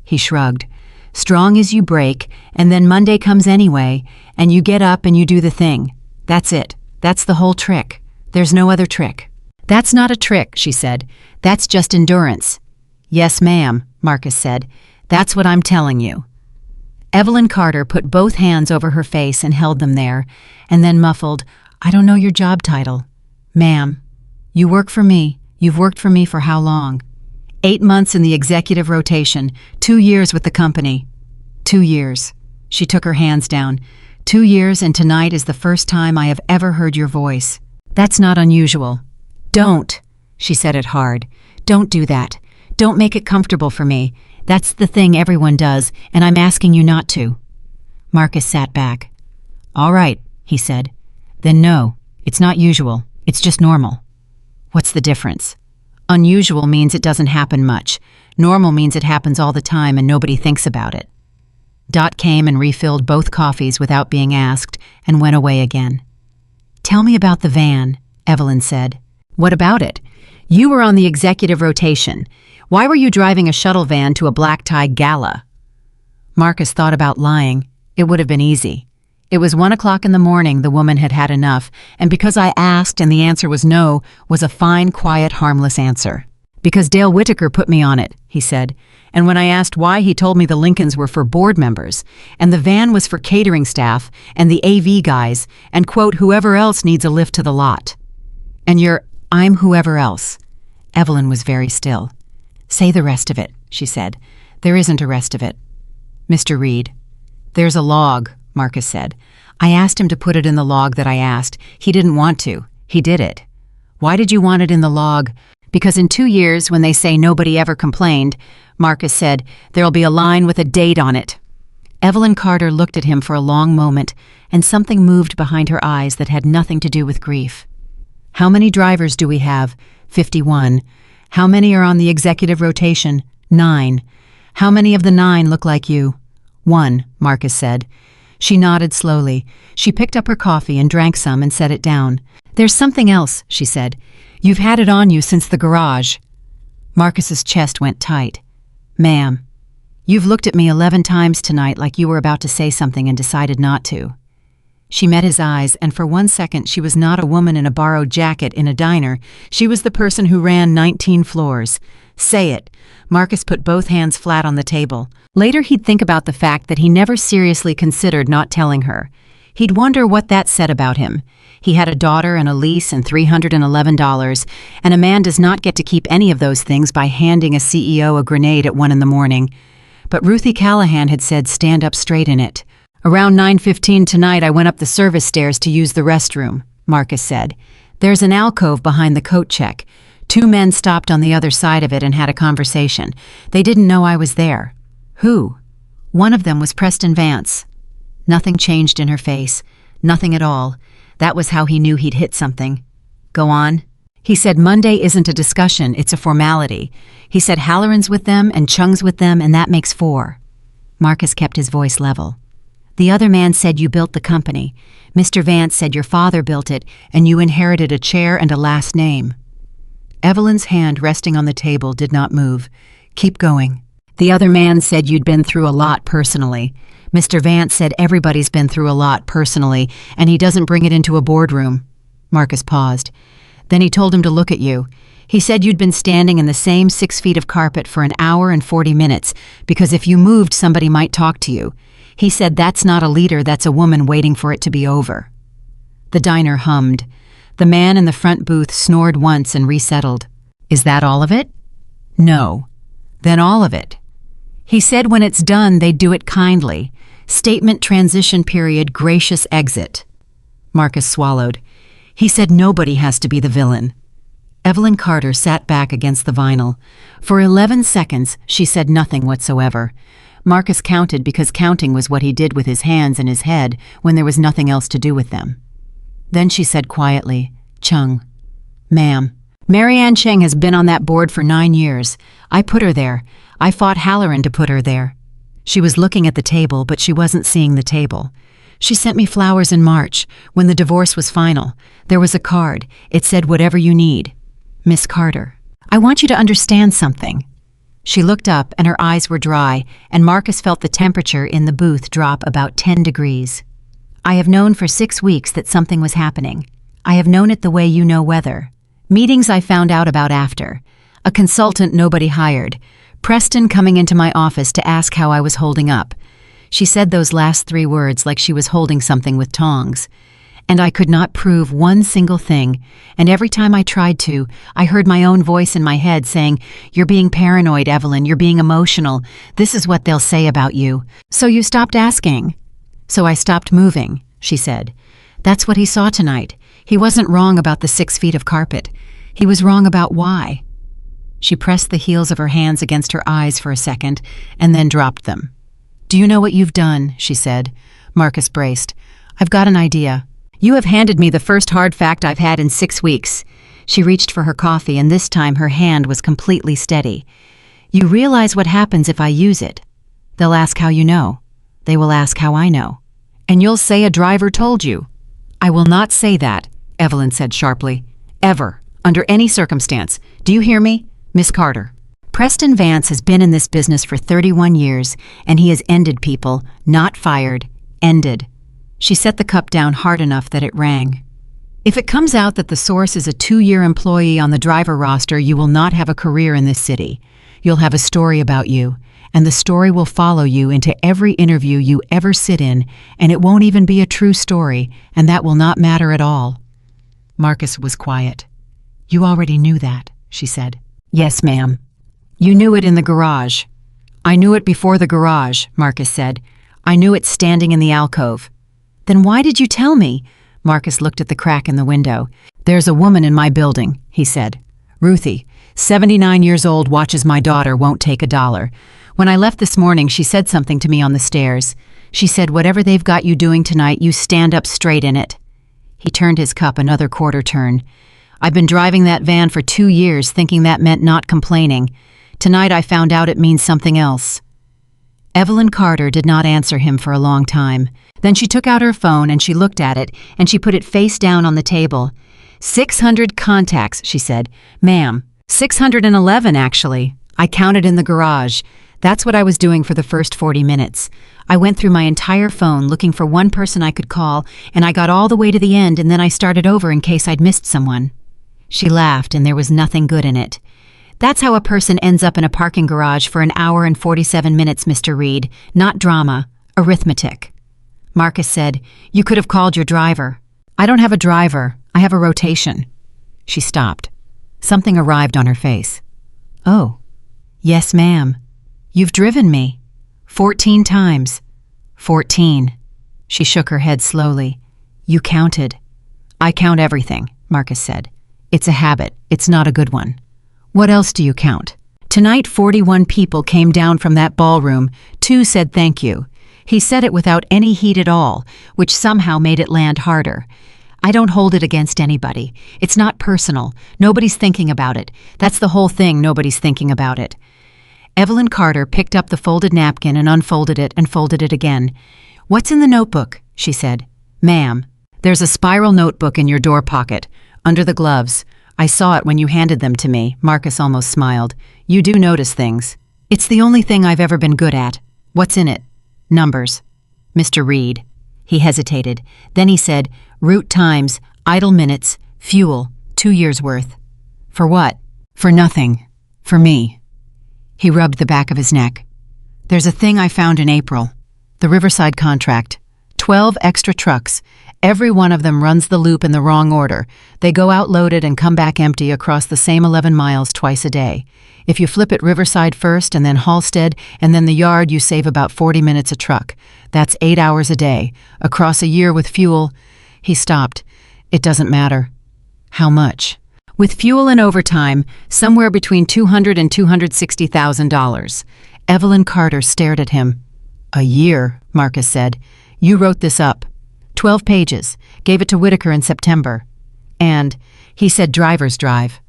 He shrugged. "Strong as you break, and then Monday comes anyway, and you get up and you do the thing. That's it. That's the whole trick. There's no other trick." "That's not a trick," she said. "That's just endurance." "Yes, ma'am," Marcus said. "That's what I'm telling you." Evelyn Carter put both hands over her face and held them there, and then muffled, "I don't know your job title." "Ma'am, you work for me. You've worked for me for how long?" 8 months in the executive rotation, 2 years with the company. 2 years. She took her hands down. 2 years, and tonight is the first time I have ever heard your voice. That's not unusual. Don't, she said it hard. Don't do that. Don't make it comfortable for me. That's the thing everyone does, and I'm asking you not to. Marcus sat back. "All right," he said. "Then no, it's not usual. It's just normal." "What's the difference?" "Unusual means it doesn't happen much. Normal means it happens all the time and nobody thinks about it." Dot came and refilled both coffees without being asked and went away again. "Tell me about the van," Evelyn said. "What about it? You were on the executive rotation. Why were you driving a shuttle van to a black-tie gala?" Marcus thought about lying. It would have been easy. It was 1 o'clock in the morning. The woman had had enough, and because I asked and the answer was no, was a fine, quiet, harmless answer. "Because Dale Whitaker put me on it," he said, and when I asked why, he told me the Lincolns were for board members, and the van was for catering staff and the AV guys, and, quote, whoever else needs a lift to the lot. "And I'm whoever else." Evelyn was very still. "Say the rest of it," she said. "There isn't a rest of it." "Mr. Reed." "There's a log," Marcus said. "I asked him to put it in the log that I asked. He didn't want to. He did it." "Why did you want it in the log?" "Because in 2 years, when they say nobody ever complained," Marcus said, "there'll be a line with a date on it." Evelyn Carter looked at him for a long moment, and something moved behind her eyes that had nothing to do with grief. "How many drivers do we have?" 51. "How many are on the executive rotation?" 9. "How many of the 9 look like you?" 1, Marcus said. She nodded slowly. She picked up her coffee and drank some and set it down. "There's something else," she said. "You've had it on you since the garage." Marcus's chest went tight. "Ma'am, you've looked at me 11 times tonight like you were about to say something and decided not to." She met his eyes, and for 1 second she was not a woman in a borrowed jacket in a diner. She was the person who ran 19 floors. "Say it." Marcus put both hands flat on the table. Later he'd think about the fact that he never seriously considered not telling her. He'd wonder what that said about him. He had a daughter and a lease and $311, and a man does not get to keep any of those things by handing a CEO a grenade at 1 in the morning. But Ruthie Callahan had said stand up straight in it. "Around 9:15 tonight I went up the service stairs to use the restroom," Marcus said. "There's an alcove behind the coat check. 2 men stopped on the other side of it and had a conversation. They didn't know I was there." "Who?" "One of them was Preston Vance." Nothing changed in her face. Nothing at all. That was how he knew he'd hit something. "Go on." He said Monday isn't a discussion, it's a formality. He said Halloran's with them and Chung's with them, and that makes 4. Marcus kept his voice level. "The other man said you built the company. Mr. Vance said your father built it, and you inherited a chair and a last name." Evelyn's hand resting on the table did not move. "Keep going." "The other man said you'd been through a lot personally. Mr. Vance said everybody's been through a lot personally, and he doesn't bring it into a boardroom." Marcus paused. "Then he told him to look at you. He said you'd been standing in the same 6 feet of carpet for an hour and 40 minutes, because if you moved, somebody might talk to you. He said that's not a leader, that's a woman waiting for it to be over." The diner hummed. The man in the front booth snored once and resettled. "Is that all of it?" "No." "Then all of it." "He said when it's done, they'd do it kindly. Statement transition period gracious exit. Marcus swallowed. He said nobody has to be the villain. Evelyn Carter sat back against the vinyl. For 11 seconds, she said nothing whatsoever. Marcus counted because counting was what he did with his hands and his head when there was nothing else to do with them. Then she said quietly, "Chung." "Ma'am, Marianne Cheng has been on that board for 9 years. I put her there. I fought Halloran to put her there." She was looking at the table, but she wasn't seeing the table. "She sent me flowers in March, when the divorce was final. There was a card. It said, 'Whatever you need.' Miss Carter, I want you to understand something." She looked up and her eyes were dry, and Marcus felt the temperature in the booth drop about 10 degrees. "I have known for 6 weeks that something was happening. I have known it the way you know weather. Meetings I found out about after. A consultant nobody hired. Preston coming into my office to ask how I was holding up." She said those last 3 words like she was holding something with tongs. "And I could not prove one single thing, and every time I tried to, I heard my own voice in my head saying, 'You're being paranoid, Evelyn, you're being emotional. This is what they'll say about you.' So you stopped asking." "So I stopped moving," she said. "That's what he saw tonight. He wasn't wrong about the 6 feet of carpet. He was wrong about why." She pressed the heels of her hands against her eyes for a second, and then dropped them. "Do you know what you've done?" she said. Marcus braced. "I've got an idea. You have handed me the first hard fact I've had in 6 weeks." She reached for her coffee, and this time her hand was completely steady. "You realize what happens if I use it? They'll ask how you know. They will ask how I know. And you'll say a driver told you." "I will not say that," Evelyn said sharply. "Ever. Under any circumstance. Do you hear me? Miss Carter." Preston Vance has been in this business for 31 years, and he has ended people, not fired, ended. She set the cup down hard enough that it rang. "If it comes out that the source is a 2-year employee on the driver roster, you will not have a career in this city. You'll have a story about you, and the story will follow you into every interview you ever sit in, and it won't even be a true story, and that will not matter at all." Marcus was quiet. "You already knew that," she said. "Yes, ma'am." "You knew it in the garage." "I knew it before the garage," Marcus said. "I knew it standing in the alcove." "Then why did you tell me?" Marcus looked at the crack in the window. "There's a woman in my building," he said. "Ruthie, 79 years old, watches my daughter, won't take $1. When I left this morning, she said something to me on the stairs. She said, 'Whatever they've got you doing tonight, you stand up straight in it.'" He turned his cup another quarter turn. "I've been driving that van for 2 years thinking that meant not complaining. Tonight I found out it means something else." Evelyn Carter did not answer him for a long time. Then she took out her phone and she looked at it, and she put it face down on the table. 600 contacts, she said. "Ma'am, 611 actually. I counted in the garage. That's what I was doing for the first 40 minutes. I went through my entire phone looking for one person I could call, and I got all the way to the end, and then I started over in case I'd missed someone." She laughed, and there was nothing good in it. "That's how a person ends up in a parking garage for an hour and 47 minutes, Mr. Reed. Not drama. Arithmetic." Marcus said, "You could have called your driver." "I don't have a driver. I have a rotation." She stopped. Something arrived on her face. "Oh, yes, ma'am. You've driven me. 14 times. 14. She shook her head slowly. "You counted." "I count everything," Marcus said. "It's a habit. It's not a good one." "What else do you count?" "Tonight 41 people came down from that ballroom. 2 said thank you." He said it without any heat at all, which somehow made it land harder. "I don't hold it against anybody. It's not personal. Nobody's thinking about it. That's the whole thing, nobody's thinking about it." Evelyn Carter picked up the folded napkin and unfolded it and folded it again. "What's in the notebook?" she said. "Ma'am, there's a spiral notebook in your door pocket, under the gloves. I saw it when you handed them to me." Marcus almost smiled. "You do notice things." "It's the only thing I've ever been good at." "What's in it?" "Numbers." "Mr. Reed." He hesitated. Then he said, "Route times, idle minutes, fuel, 2 years' worth." "For what?" "For nothing. For me." He rubbed the back of his neck. "There's a thing I found in April. The Riverside contract. 12 extra trucks. Every one of them runs the loop in the wrong order. They go out loaded and come back empty across the same 11 miles twice a day. If you flip at Riverside first and then Halstead and then the yard, you save about 40 minutes a truck. That's 8 hours a day. Across a year with fuel. He stopped. It doesn't matter. How much? With fuel and overtime, somewhere between $200,000 and $260,000. Evelyn Carter stared at him. A year, Marcus said. You wrote this up. 12 pages. Gave it to Whitaker in September. And he said driver's drive.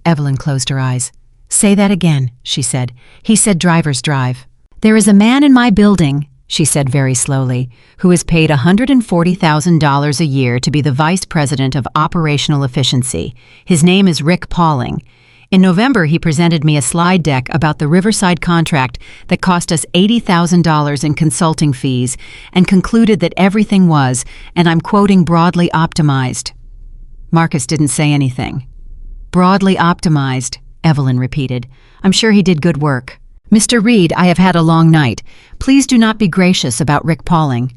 Evelyn closed her eyes. Say that again, she said. He said driver's drive. There is a man in my building, she said very slowly, who is paid $140,000 a year to be the vice president of operational efficiency. His name is Rick Pauling. In November, he presented me a slide deck about the Riverside contract that cost us $80,000 in consulting fees and concluded that everything was, and I'm quoting, broadly optimized. Marcus didn't say anything. Broadly optimized, Evelyn repeated. I'm sure he did good work. Mr. Reed, I have had a long night. Please do not be gracious about Rick Pauling.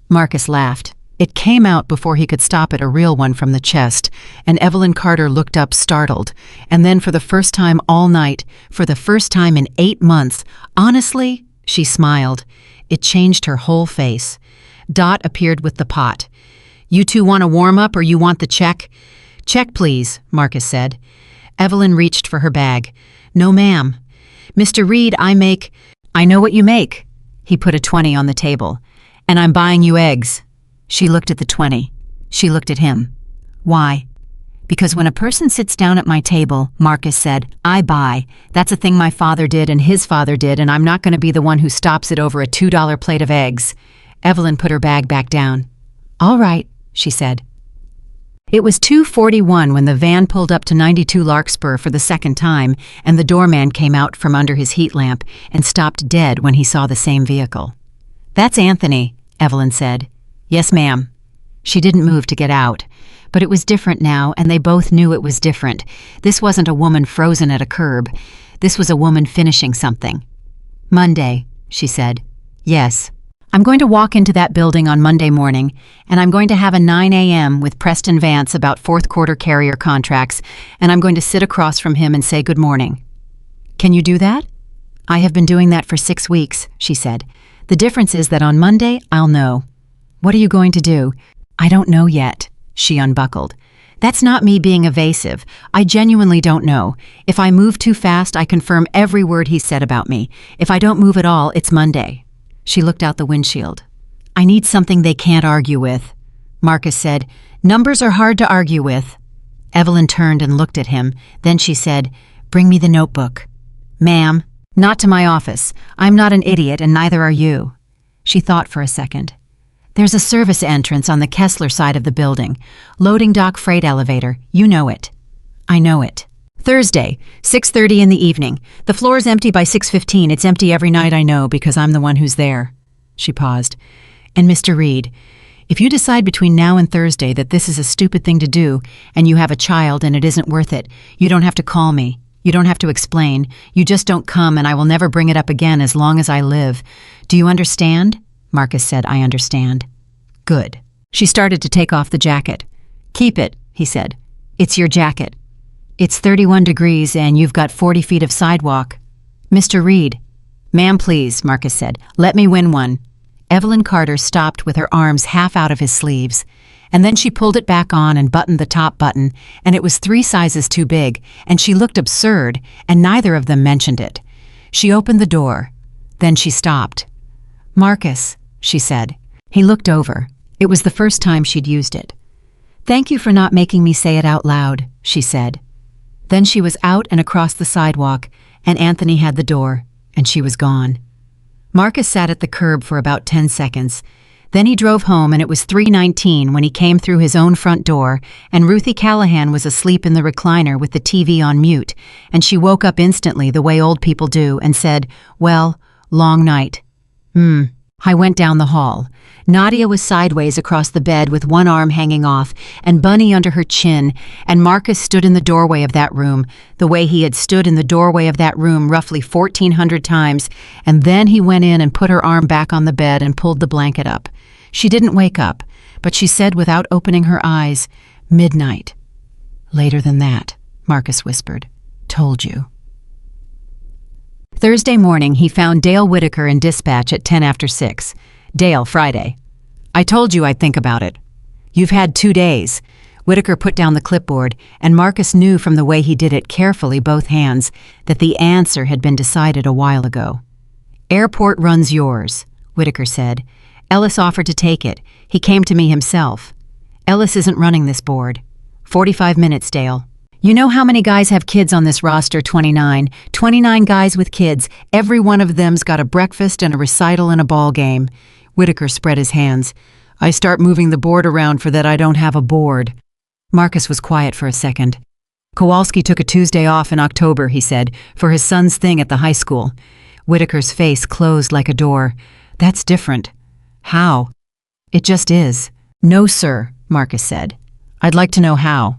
Marcus laughed. It came out before he could stop it, a real one from the chest, and Evelyn Carter looked up startled. And then for the first time all night, for the first time in 8 months, honestly, she smiled. It changed her whole face. Dot appeared with the pot. You two want a warm-up or you want the check? Check, please, Marcus said. Evelyn reached for her bag. No, ma'am. Mr. Reed, I know what you make. He put a 20 on the table. And I'm buying you eggs. She looked at the 20. She looked at him. Why? Because when a person sits down at my table, Marcus said, I buy. That's a thing my father did and his father did, and I'm not going to be the one who stops it over a $2 plate of eggs. Evelyn put her bag back down. All right, she said. It was 2:41 when the van pulled up to 92 Larkspur for the second time, and the doorman came out from under his heat lamp and stopped dead when he saw the same vehicle. That's Anthony, Evelyn said. Yes, ma'am. She didn't move to get out. But it was different now, and they both knew it was different. This wasn't a woman frozen at a curb. This was a woman finishing something. Monday, she said. Yes. I'm going to walk into that building on Monday morning, and I'm going to have a 9 a.m. with Preston Vance about fourth quarter carrier contracts, and I'm going to sit across from him and say good morning. Can you do that? I have been doing that for 6 weeks, she said. The difference is that on Monday, I'll know. What are you going to do? I don't know yet, she unbuckled. That's not me being evasive. I genuinely don't know. If I move too fast, I confirm every word he said about me. If I don't move at all, it's Monday. She looked out the windshield. I need something they can't argue with. Marcus said, Numbers are hard to argue with. Evelyn turned and looked at him. Then she said, Bring me the notebook. Ma'am, not to my office. I'm not an idiot, and neither are you. She thought for a second. There's a service entrance on the Kessler side of the building. Loading dock freight elevator. You know it. I know it. Thursday, 6:30 in the evening. The floor's empty by 6:15. It's empty every night, I know, because I'm the one who's there. She paused. And Mr. Reed, if you decide between now and Thursday that this is a stupid thing to do, and you have a child and it isn't worth it, you don't have to call me. You don't have to explain. You just don't come, and I will never bring it up again as long as I live. Do you understand? Marcus said, I understand. Good. She started to take off the jacket. Keep it, he said. It's your jacket. It's 31 degrees and you've got 40 feet of sidewalk. Mr. Reed. Ma'am, please, Marcus said. Let me win one. Evelyn Carter stopped with her arms half out of his sleeves, and then she pulled it back on and buttoned the top button, and it was 3 sizes too big, and she looked absurd, and neither of them mentioned it. She opened the door. Then she stopped. Marcus, she said. He looked over. It was the first time she'd used it. Thank you for not making me say it out loud, she said. Then she was out and across the sidewalk, and Anthony had the door, and she was gone. Marcus sat at the curb for about 10 seconds. Then he drove home, and it was 3:19 when he came through his own front door, and Ruthie Callahan was asleep in the recliner with the TV on mute, and she woke up instantly the way old people do and said, Well, long night. I went down the hall. Nadia was sideways across the bed with one arm hanging off and Bunny under her chin, and Marcus stood in the doorway of that room, the way he had stood in the doorway of that room roughly 1,400 times, and then he went in and put her arm back on the bed and pulled the blanket up. She didn't wake up, but she said without opening her eyes, "Midnight." "Later than that," Marcus whispered. "Told you." Thursday morning, he found Dale Whitaker in dispatch at 10 after 6. "Dale, Friday. I told you I'd think about it." "You've had 2 days." Whitaker put down the clipboard, and Marcus knew from the way he did it carefully, both hands, that the answer had been decided a while ago. "Airport runs yours," Whitaker said. "Ellis offered to take it. He came to me himself." "Ellis isn't running this board." 45 minutes, Dale. "You know how many guys have kids on this roster? 29. 29 guys with kids. Every one of them's got a breakfast and a recital and a ball game." Whitaker spread his hands. "I start moving the board around for that I don't have a board." Marcus was quiet for a second. "Kowalski took a Tuesday off in October," he said, "for his son's thing at the high school." Whitaker's face closed like a door. "That's different." "How?" "It just is." "No, sir," Marcus said. "I'd like to know how."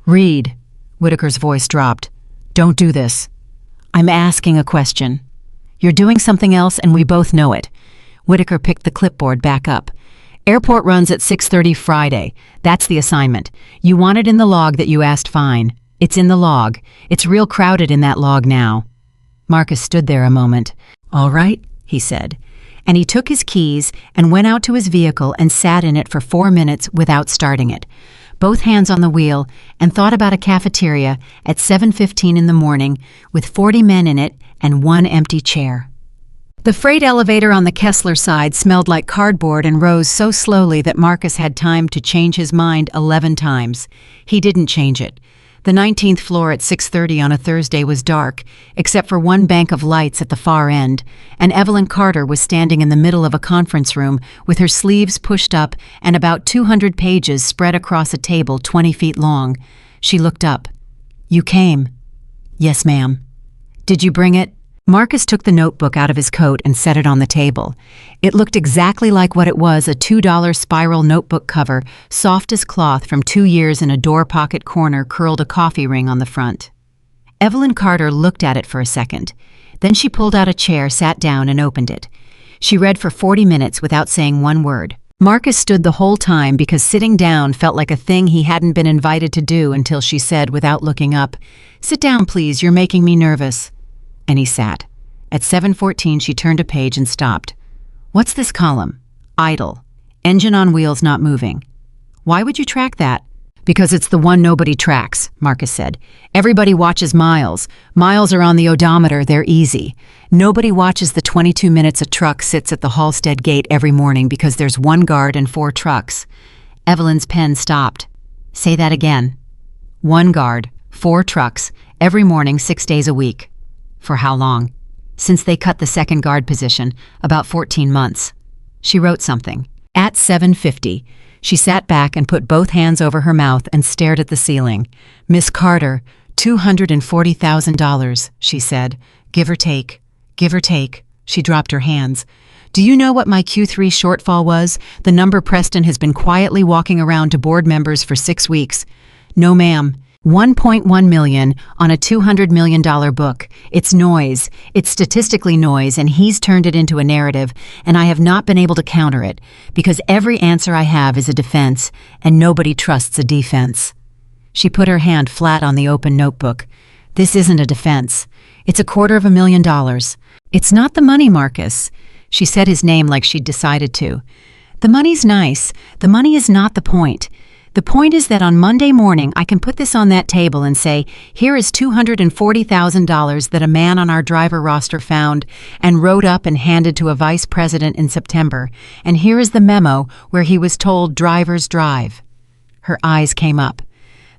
"Read." Whitaker's voice dropped. "Don't do this." "I'm asking a question." "You're doing something else and we both know it." Whitaker picked the clipboard back up. "Airport runs at 6:30 Friday. That's the assignment. You want it in the log that you asked, fine. It's in the log. It's real crowded in that log now." Marcus stood there a moment. "All right," he said. And he took his keys and went out to his vehicle and sat in it for 4 minutes without starting it, both hands on the wheel, and thought about a cafeteria at 7:15 in the morning with 40 men in it and 1 empty chair. The freight elevator on the Kessler side smelled like cardboard and rose so slowly that Marcus had time to change his mind 11 times. He didn't change it. The 19th floor at 6:30 on a Thursday was dark, except for one bank of lights at the far end, and Evelyn Carter was standing in the middle of a conference room with her sleeves pushed up and about 200 pages spread across a table 20 feet long. She looked up. "You came." "Yes, ma'am." "Did you bring it?" Marcus took the notebook out of his coat and set it on the table. It looked exactly like what it was, a $2 spiral notebook cover, soft as cloth from 2 years in a door pocket corner curled a coffee ring on the front. Evelyn Carter looked at it for a second. Then she pulled out a chair, sat down, and opened it. She read for 40 minutes without saying one word. Marcus stood the whole time because sitting down felt like a thing he hadn't been invited to do until she said, without looking up, "Sit down, please, you're making me nervous." And he sat. At 7:14, she turned a page and stopped. "What's this column?" "Idle. Engine on wheels not moving." "Why would you track that?" "Because it's the one nobody tracks," Marcus said. "Everybody watches miles. Miles are on the odometer, they're easy. Nobody watches the 22 minutes a truck sits at the Halstead gate every morning because there's 1 guard and 4 trucks." Evelyn's pen stopped. "Say that again." 1 guard, 4 trucks, every morning 6 days a week." "For how long?" "Since they cut the second guard position, about 14 months. She wrote something. At 7:50, she sat back and put both hands over her mouth and stared at the ceiling. "Miss Carter, $240,000, she said. "Give or take. Give or take." She dropped her hands. "Do you know what my Q3 shortfall was? The number Preston has been quietly walking around to board members for 6 weeks. "No, ma'am. 1.1 million on a $200 million book. It's noise. It's statistically noise, and he's turned it into a narrative, and I have not been able to counter it, because every answer I have is a defense, and nobody trusts a defense." She put her hand flat on the open notebook. "This isn't a defense. It's $250,000. It's not the money, Marcus." She said his name like she'd decided to. "The money's nice. The money is not the point. The point is that on Monday morning I can put this on that table and say, here is $240,000 that a man on our driver roster found and wrote up and handed to a vice president in September, and here is the memo where he was told drivers drive." Her eyes came up.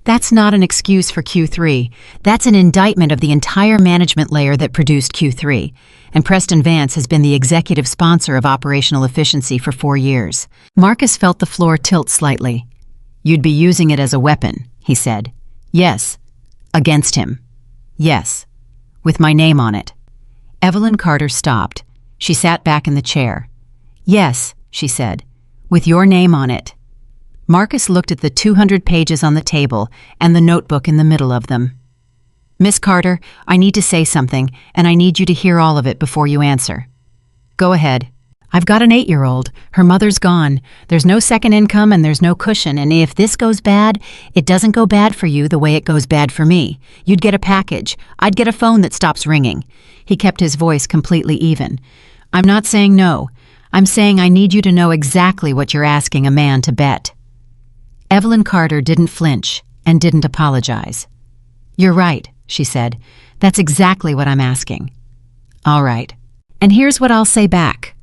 "That's not an excuse for Q3. That's an indictment of the entire management layer that produced Q3. And Preston Vance has been the executive sponsor of operational efficiency for 4 years." Marcus felt the floor tilt slightly. "You'd be using it as a weapon," he said. "Yes." "Against him." "Yes." "With my name on it." Evelyn Carter stopped. She sat back in the chair. "Yes," she said. "With your name on it." Marcus looked at the 200 pages on the table and the notebook in the middle of them. "Miss Carter, I need to say something, and I need you to hear all of it before you answer." "Go ahead." I've got an 8-year-old. Her mother's gone. There's no second income and there's no cushion, and if this goes bad, it doesn't go bad for you the way it goes bad for me. You'd get a package. I'd get a phone that stops ringing." He kept his voice completely even. "I'm not saying no. I'm saying I need you to know exactly what you're asking a man to bet." Evelyn Carter didn't flinch and didn't apologize. "You're right," she said. "That's exactly what I'm asking." "All right. And here's what I'll say back."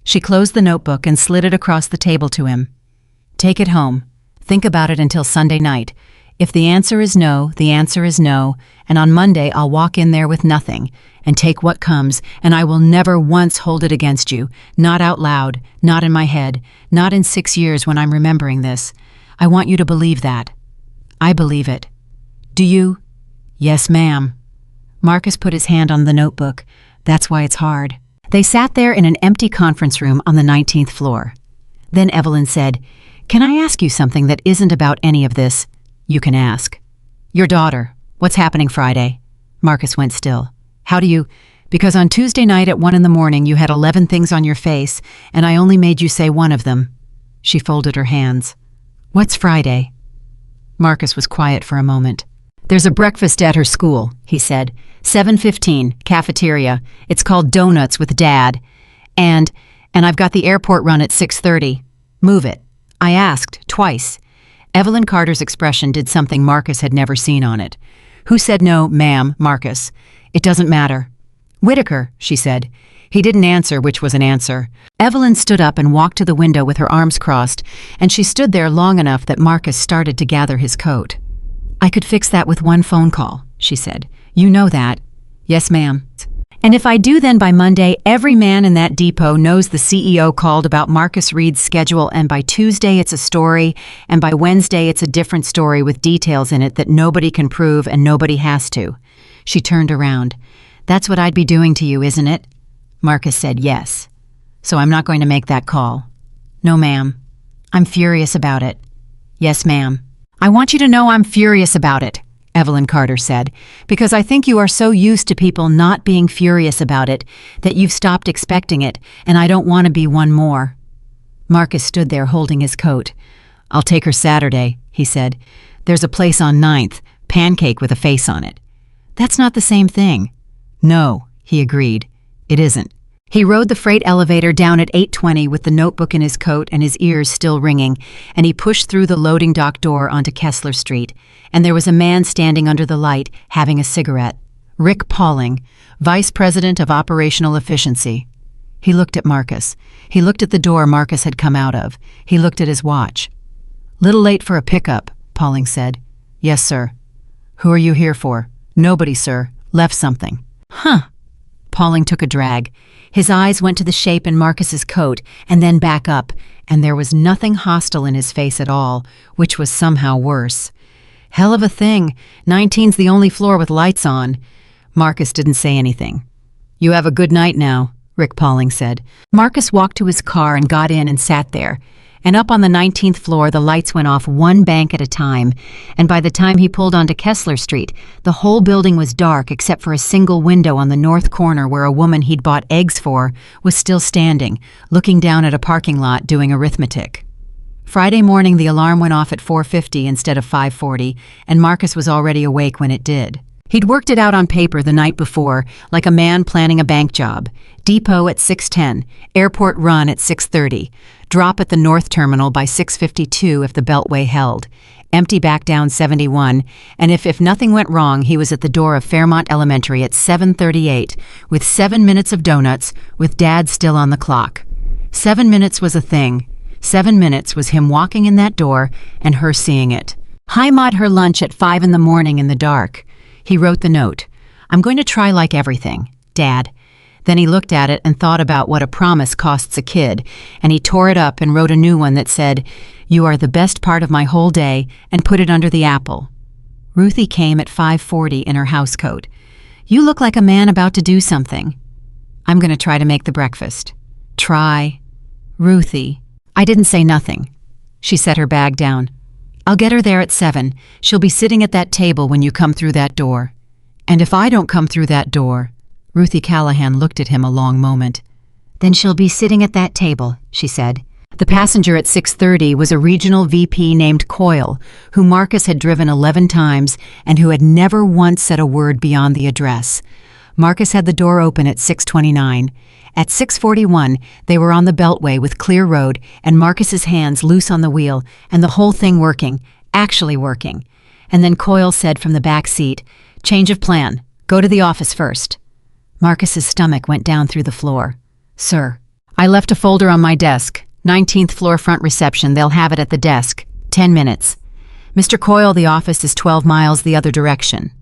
She closed the notebook and slid it across the table to him. "Take it home. Think about it until Sunday night. If the answer is no, the answer is no, and on Monday I'll walk in there with nothing and take what comes, and I will never once hold it against you, not out loud, not in my head, not in 6 years when I'm remembering this. I want you to believe that." "I believe it." "Do you?" "Yes, ma'am." Marcus put his hand on the notebook. "That's why it's hard." They sat there in an empty conference room on the 19th floor. Then Evelyn said, "Can I ask you something that isn't about any of this?" "You can ask." "Your daughter. What's happening Friday?" Marcus went still. "How do you—" "Because on Tuesday night at 1 in the morning you had 11 things on your face, and I only made you say one of them." She folded her hands. "What's Friday?" Marcus was quiet for a moment. "There's a breakfast at her school," he said. 7:15, cafeteria. It's called Donuts with Dad. And I've got the airport run at 6:30. Move it." I asked, twice. Evelyn Carter's expression did something Marcus had never seen on it. "Who said no, ma'am, Marcus?" "It doesn't matter." "Whitaker," she said. He didn't answer, which was an answer. Evelyn stood up and walked to the window with her arms crossed, and she stood there long enough that Marcus started to gather his coat. "I could fix that with one phone call," she said. "You know that." "Yes, ma'am." "And if I do, then by Monday, every man in that depot knows the CEO called about Marcus Reed's schedule, and by Tuesday it's a story, and by Wednesday it's a different story with details in it that nobody can prove and nobody has to." She turned around. "That's what I'd be doing to you, isn't it?" Marcus said yes. "So I'm not going to make that call." "No, ma'am." "I'm furious about it." "Yes, ma'am." "I want you to know I'm furious about it," Evelyn Carter said, "because I think you are so used to people not being furious about it that you've stopped expecting it, and I don't want to be one more." Marcus stood there holding his coat. "I'll take her Saturday," he said. "There's a place on 9th, pancake with a face on it." "That's not the same thing." "No," he agreed. "It isn't." He rode the freight elevator down at 8:20 with the notebook in his coat and his ears still ringing, and he pushed through the loading dock door onto Kessler Street, and there was a man standing under the light having a cigarette. Rick Pauling, Vice President of Operational Efficiency. He looked at Marcus. He looked at the door Marcus had come out of. He looked at his watch. "Little late for a pickup," Pauling said. "Yes, sir." "Who are you here for?" "Nobody, sir. Left something." "Huh." Pauling took a drag. His eyes went to the shape in Marcus's coat and then back up, and there was nothing hostile in his face at all, which was somehow worse. "Hell of a thing. 19's the only floor with lights on." Marcus didn't say anything. "You have a good night now," Rick Pauling said. Marcus walked to his car and got in and sat there. And up on the 19th floor, the lights went off one bank at a time, and by the time he pulled onto Kessler Street, the whole building was dark except for a single window on the north corner where a woman he'd bought eggs for was still standing, looking down at a parking lot doing arithmetic. Friday morning, the alarm went off at 4:50 instead of 5:40, and Marcus was already awake when it did. He'd worked it out on paper the night before, like a man planning a bank job. Depot at 6:10, airport run at 6:30, drop at the north terminal by 6:52 if the beltway held, empty back down 71, and if nothing went wrong, he was at the door of Fairmont Elementary at 7:38, with 7 minutes of donuts, with Dad still on the clock. 7 minutes was a thing. 7 minutes was him walking in that door and her seeing it. Haimad her lunch at 5 in the morning in the dark. He wrote the note. "I'm going to try like everything, Dad." Then he looked at it and thought about what a promise costs a kid, and he tore it up and wrote a new one that said, "You are the best part of my whole day," and put it under the apple. Ruthie came at 5:40 in her housecoat. "You look like a man about to do something." "I'm going to try to make the breakfast." "Try." "Ruthie." I didn't say nothing. She set her bag down. "I'll get her there at 7. She'll be sitting at that table when you come through that door." "And if I don't come through that door?" Ruthie Callahan looked at him a long moment. Then she'll be sitting at that table, she said. The passenger at 6:30 was a regional VP named Coyle, who Marcus had driven 11 times and who had never once said a word beyond the address. Marcus had the door open at 6:29. At 6:41, they were on the Beltway with clear road and Marcus's hands loose on the wheel and the whole thing working, actually working. And then Coyle said from the back seat, "Change of plan. Go to the office first." Marcus's stomach went down through the floor. "Sir, I left a folder on my desk. 19th floor front reception. They'll have it at the desk. 10 minutes. Mr. Coyle, the office is 12 miles the other direction.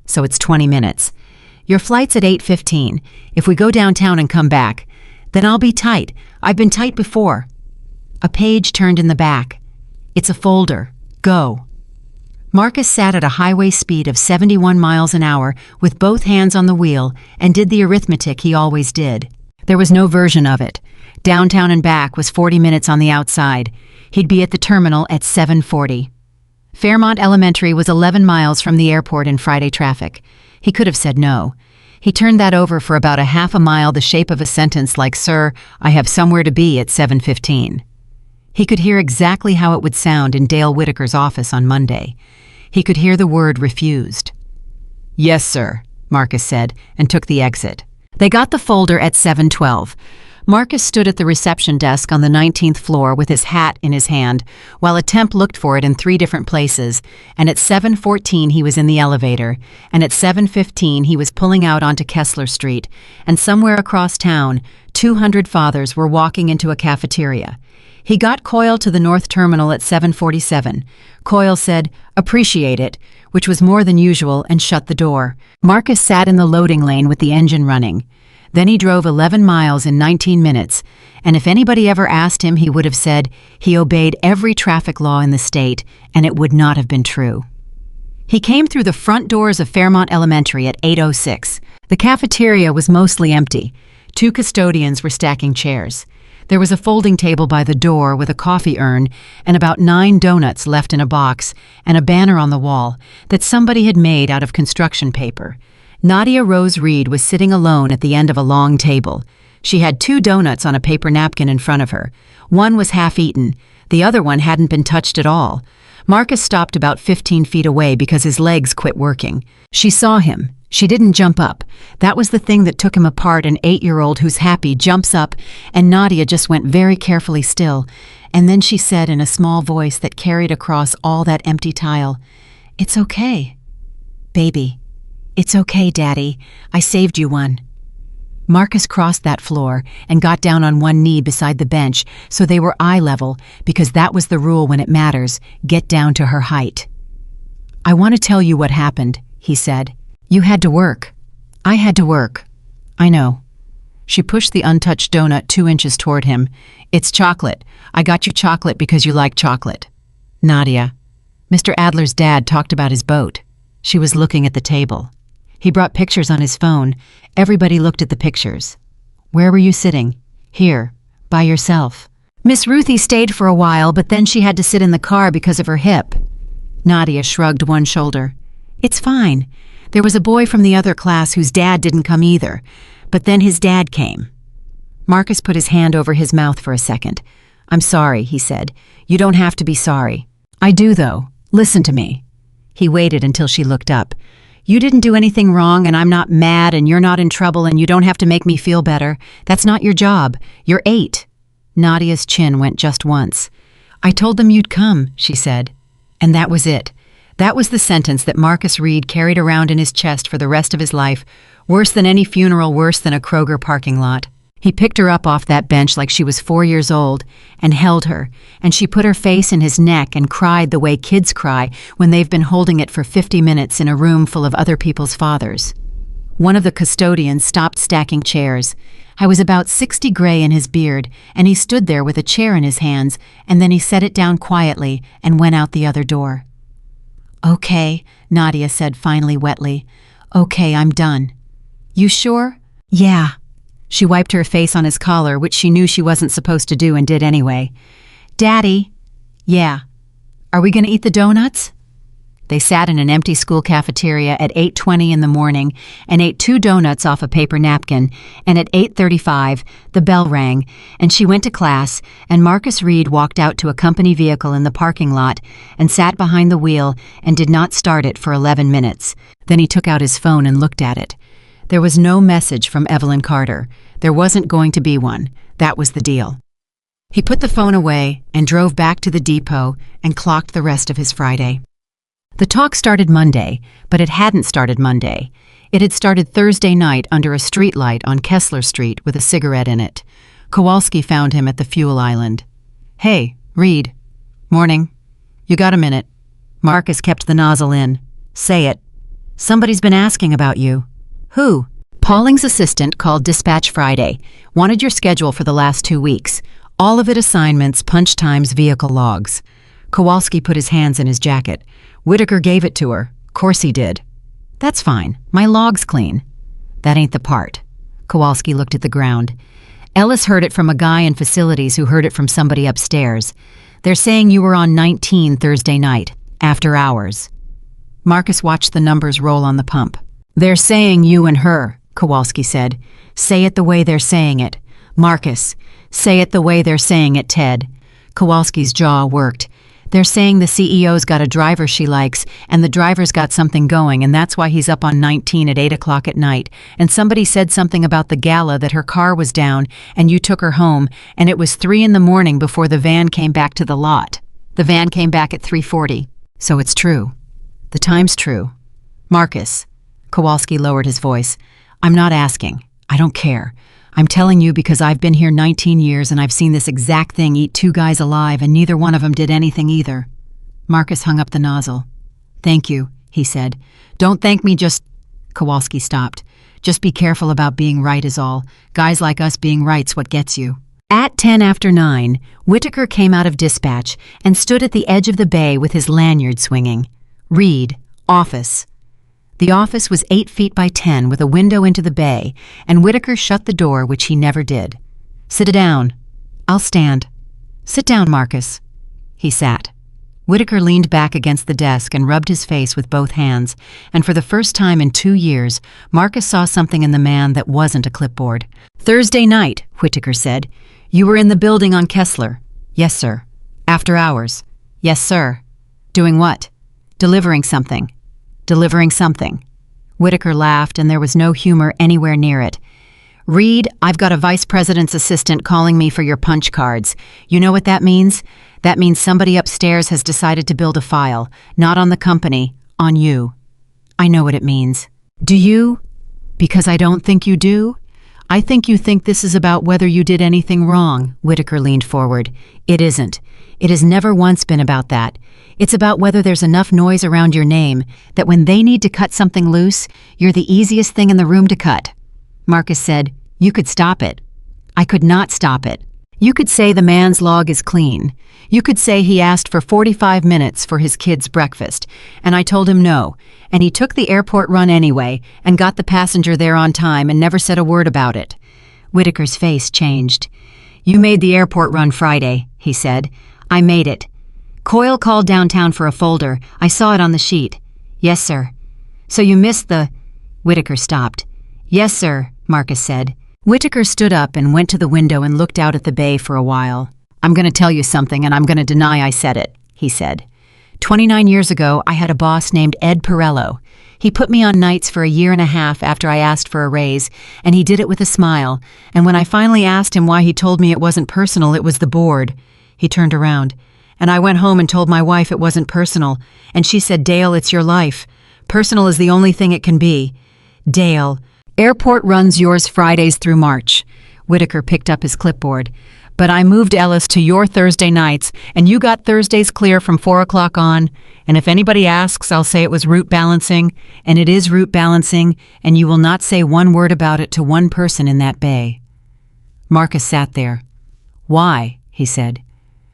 So it's 20 minutes. Your flight's at 8:15. If we go downtown and come back, then I'll be tight. I've been tight before." A page turned in the back. "It's a folder. Go." Marcus sat at a highway speed of 71 miles an hour with both hands on the wheel and did the arithmetic he always did. There was no version of it. Downtown and back was 40 minutes on the outside. He'd be at the terminal at 7:40. Fairmont Elementary was 11 miles from the airport in Friday traffic. He could have said no. He turned that over for about a half a mile, the shape of a sentence like, "Sir, I have somewhere to be at 7:15. He could hear exactly how it would sound in Dale Whitaker's office on Monday. He could hear the word refused. "Yes, sir," Marcus said, and took the exit. They got the folder at 7:12. Marcus stood at the reception desk on the 19th floor with his hat in his hand, while a temp looked for it in 3 different places, and at 7:14 he was in the elevator, and at 7:15 he was pulling out onto Kessler Street, and somewhere across town, 200 fathers were walking into a cafeteria. He got Coyle to the North Terminal at 7:47. Coyle said, "Appreciate it," which was more than usual, and shut the door. Marcus sat in the loading lane with the engine running. Then he drove 11 miles in 19 minutes, and if anybody ever asked him, he would have said he obeyed every traffic law in the state, and it would not have been true. He came through the front doors of Fairmont Elementary at 8:06. The cafeteria was mostly empty. 2 custodians were stacking chairs. There was a folding table by the door with a coffee urn and about 9 donuts left in a box and a banner on the wall that somebody had made out of construction paper. Nadia Rose Reed was sitting alone at the end of a long table. She had 2 donuts on a paper napkin in front of her. One was half-eaten. The other one hadn't been touched at all. Marcus stopped about 15 feet away because his legs quit working. She saw him. She didn't jump up. That was the thing that took him apart, an 8-year-old who's happy jumps up, and Nadia just went very carefully still. And then she said in a small voice that carried across all that empty tile, "It's okay. Baby. It's okay, Daddy. I saved you one." Marcus crossed that floor and got down on one knee beside the bench so they were eye level, because that was the rule when it matters, get down to her height. "I want to tell you what happened," he said. "You had to work. I had to work. I know." She pushed the untouched donut 2 inches toward him. "It's chocolate. I got you chocolate because you like chocolate." "Nadia." Mr. Adler's dad talked about his boat. She was looking at the table. He brought pictures on his phone. Everybody looked at the pictures. "Where were you sitting?" "Here, by yourself." "Miss Ruthie stayed for a while, but then she had to sit in the car because of her hip." Nadia shrugged one shoulder. "It's fine. There was a boy from the other class whose dad didn't come either, but then his dad came." Marcus put his hand over his mouth for a second. "I'm sorry," he said. "You don't have to be sorry." "I do, though. Listen to me." He waited until she looked up. "You didn't do anything wrong, and I'm not mad, and you're not in trouble, and you don't have to make me feel better. That's not your job. You're 8. Nadia's chin went just once. "I told them you'd come," she said. And that was it. That was the sentence that Marcus Reed carried around in his chest for the rest of his life, worse than any funeral, worse than a Kroger parking lot. He picked her up off that bench like she was 4 years old and held her, and she put her face in his neck and cried the way kids cry when they've been holding it for 50 minutes in a room full of other people's fathers. One of the custodians stopped stacking chairs. I was about 60 gray in his beard, and he stood there with a chair in his hands, and then he set it down quietly and went out the other door. "Okay," Nadia said finally wetly. "Okay, I'm done." "You sure?" "Yeah." She wiped her face on his collar, which she knew she wasn't supposed to do and did anyway. "Daddy?" "Yeah." "Are we going to eat the donuts?" They sat in an empty school cafeteria at 8:20 in the morning and ate 2 donuts off a paper napkin, and at 8:35, the bell rang, and she went to class, and Marcus Reed walked out to a company vehicle in the parking lot and sat behind the wheel and did not start it for 11 minutes. Then he took out his phone and looked at it. There was no message from Evelyn Carter. There wasn't going to be one. That was the deal. He put the phone away and drove back to the depot and clocked the rest of his Friday. The talk started Monday, but it hadn't started Monday. It had started Thursday night under a streetlight on Kessler Street with a cigarette in it. Kowalski found him at the fuel island. "Hey, Reed." "Morning. You got a minute?" Marcus kept the nozzle in. "Say it." "Somebody's been asking about you." "Who?" "Pauling's assistant called Dispatch Friday. Wanted your schedule for the last 2 weeks. All of it assignments, punch times, vehicle logs." Kowalski put his hands in his jacket. "Whitaker gave it to her. Course he did." "That's fine. My log's clean." "That ain't the part." Kowalski looked at the ground. "Ellis heard it from a guy in facilities who heard it from somebody upstairs. They're saying you were on 19 Thursday night, after hours." Marcus watched the numbers roll on the pump. "They're saying you and her," Kowalski said. "Say it the way they're saying it. Marcus, say it the way they're saying it, Ted." Kowalski's jaw worked. "They're saying the CEO's got a driver she likes, and the driver's got something going, and that's why he's up on 19 at 8 o'clock at night. And somebody said something about the gala, that her car was down, and you took her home, and it was 3 in the morning before the van came back to the lot. The van came back at 3:40. So it's true. The time's true. Marcus," Kowalski lowered his voice, "I'm not asking. I don't care. I'm telling you because I've been here 19 years and I've seen this exact thing eat 2 guys alive, and neither one of them did anything either." Marcus hung up the nozzle. "Thank you," he said. "Don't thank me, just—" Kowalski stopped. "Just be careful about being right is all. Guys like us being right's what gets you." At 10 after 9, Whitaker came out of dispatch and stood at the edge of the bay with his lanyard swinging. "Reed, office." The office was 8 feet by 10 with a window into the bay, and Whitaker shut the door, which he never did. "Sit down." "I'll stand." "Sit down, Marcus." He sat. Whitaker leaned back against the desk and rubbed his face with both hands, and for the first time in 2 years, Marcus saw something in the man that wasn't a clipboard. "Thursday night," Whitaker said. "You were in the building on Kessler." "Yes, sir." "After hours." "Yes, sir." "Doing what?" "Delivering something." "Delivering something." Whitaker laughed, and there was no humor anywhere near it. "Reed, I've got a vice president's assistant calling me for your punch cards. You know what that means? That means somebody upstairs has decided to build a file, not on the company, on you." "I know what it means." "Do you?" "Because I don't think you do. I think you think this is about whether you did anything wrong." Whitaker leaned forward. "It isn't. It has never once been about that. It's about whether there's enough noise around your name that when they need to cut something loose, you're the easiest thing in the room to cut." Marcus said, "You could stop it." "I could not stop it. You could say the man's log is clean. You could say he asked for 45 minutes for his kid's breakfast, and I told him no, and he took the airport run anyway and got the passenger there on time and never said a word about it." Whitaker's face changed. "You made the airport run Friday," he said. "I made it. Coyle called downtown for a folder. I saw it on the sheet." "Yes, sir." "So you missed the—" Whitaker stopped. "Yes, sir," Marcus said. Whitaker stood up and went to the window and looked out at the bay for a while. "I'm going to tell you something, and I'm going to deny I said it," he said. 29 years ago, I had a boss named Ed Perello. He put me on nights for a year and a half after I asked for a raise, and he did it with a smile. And when I finally asked him why he told me it wasn't personal, it was the board. He turned around. And I went home and told my wife it wasn't personal, and she said, "Dale, it's your life. Personal is the only thing it can be." "Dale, airport runs yours Fridays through March." Whitaker picked up his clipboard. "But I moved Ellis to your Thursday nights, and you got Thursdays clear from 4 o'clock on, and if anybody asks, I'll say it was route balancing, and it is route balancing, and you will not say one word about it to one person in that bay." Marcus sat there. "Why?" he said.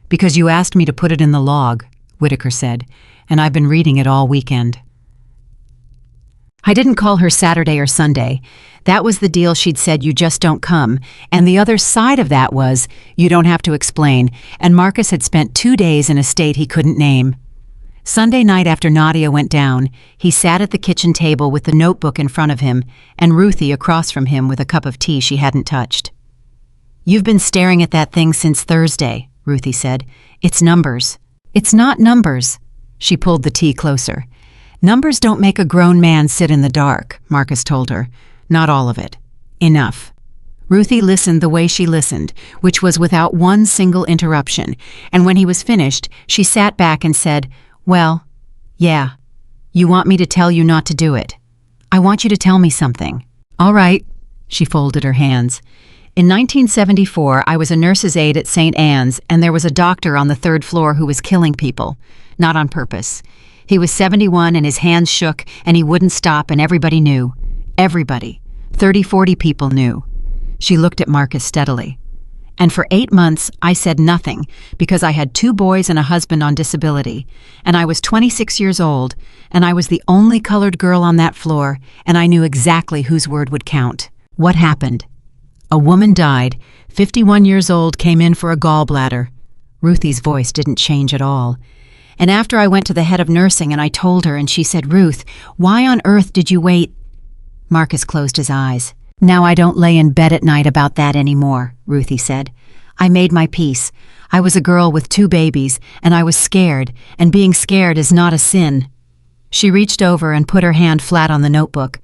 "Because you asked me to put it in the log," Whitaker said, "and I've been reading it all weekend." I didn't call her Saturday or Sunday. That was the deal. She'd said, "You just don't come." And the other side of that was, "You don't have to explain." And Marcus had spent 2 days in a state he couldn't name. Sunday night after Nadia went down, he sat at the kitchen table with the notebook in front of him and Ruthie across from him with a cup of tea she hadn't touched. "You've been staring at that thing since Thursday," Ruthie said. "It's numbers." "It's not numbers." She pulled the tea closer. "Numbers don't make a grown man sit in the dark," Marcus told her. "Not all of it. Enough." Ruthie listened the way she listened, which was without one single interruption, and when he was finished, she sat back and said, "Well, yeah. You want me to tell you not to do it. I want you to tell me something." "All right." She folded her hands. "In 1974, I was a nurse's aide at St. Anne's, and there was a doctor on the 3rd floor who was killing people, not on purpose. He was 71 and his hands shook and he wouldn't stop, and everybody knew. Everybody. 30-40 people knew." She looked at Marcus steadily. "And for 8 months, I said nothing because I had 2 boys and a husband on disability, and I was 26 years old, and I was the only colored girl on that floor, and I knew exactly whose word would count." "What happened?" "A woman died, 51 years old, came in for a gallbladder." Ruthie's voice didn't change at all. "And after I went to the head of nursing and I told her, and she said, 'Ruth, why on earth did you wait?'" Marcus closed his eyes. "Now I don't lay in bed at night about that anymore," Ruthie said. "I made my peace. I was a girl with 2 babies, and I was scared, and being scared is not a sin." She reached over and put her hand flat on the notebook.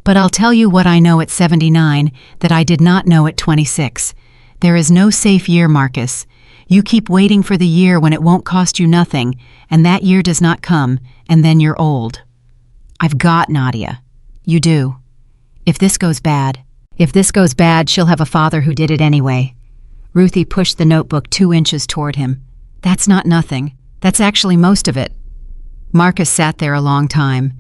"But I'll tell you what I know at 79 that I did not know at 26. There is no safe year, Marcus. You keep waiting for the year when it won't cost you nothing, and that year does not come, and then you're old. I've got Nadia. You do. If this goes bad, she'll have a father who did it anyway." Ruthie pushed the notebook 2 inches toward him. "That's not nothing. That's actually most of it." Marcus sat there a long time.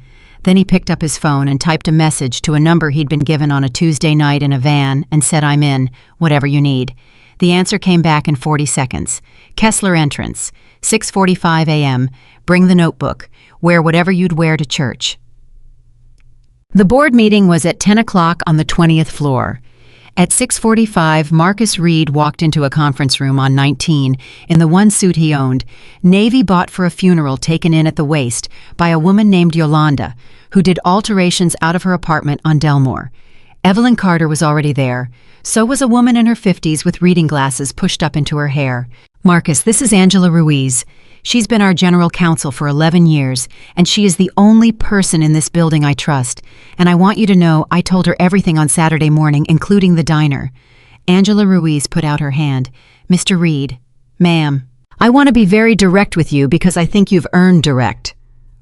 Then he picked up his phone and typed a message to a number he'd been given on a Tuesday night in a van and said, "I'm in, whatever you need." The answer came back in 40 seconds. "Kessler entrance, 6:45 a.m. Bring the notebook. Wear whatever you'd wear to church." The board meeting was at 10 o'clock on the 20th floor. At 6:45, Marcus Reed walked into a conference room on 19 in the one suit he owned, navy bought for a funeral taken in at the waist by a woman named Yolanda, who did alterations out of her apartment on Delmore. Evelyn Carter was already there. So was a woman in her 50s with reading glasses pushed up into her hair. "Marcus, this is Angela Ruiz. She's been our general counsel for 11 years, and she is the only person in this building I trust. And I want you to know I told her everything on Saturday morning, including the diner." Angela Ruiz put out her hand. "Mr. Reed." "Ma'am, I want to be very direct with you because I think you've earned direct."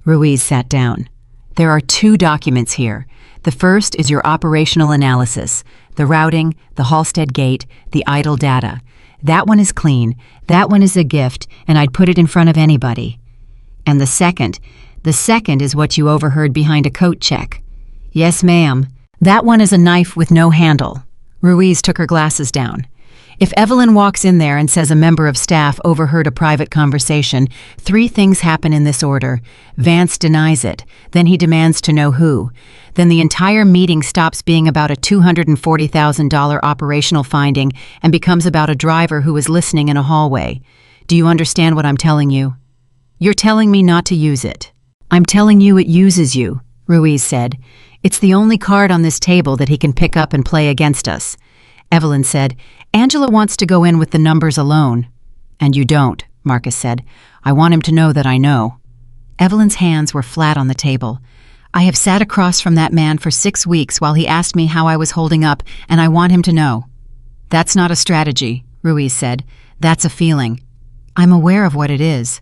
Ruiz sat down. "There are 2 documents here. The first is your operational analysis, the routing, the Halstead gate, the idle data. That one is clean, that one is a gift, and I'd put it in front of anybody. And the second is what you overheard behind a coat check." "Yes, ma'am. That one is a knife with no handle." Ruiz took her glasses down. "If Evelyn walks in there and says a member of staff overheard a private conversation, 3 things happen in this order. Vance denies it, then he demands to know who. Then the entire meeting stops being about a $240,000 operational finding and becomes about a driver who was listening in a hallway. Do you understand what I'm telling you?" "You're telling me not to use it." "I'm telling you it uses you," Ruiz said. "It's the only card on this table that he can pick up and play against us." Evelyn said, "Angela wants to go in with the numbers alone." "And you don't," Marcus said. "I want him to know that I know." Evelyn's hands were flat on the table. "I have sat across from that man for 6 weeks while he asked me how I was holding up, and I want him to know." "That's not a strategy," Ruiz said. "That's a feeling." "I'm aware of what it is."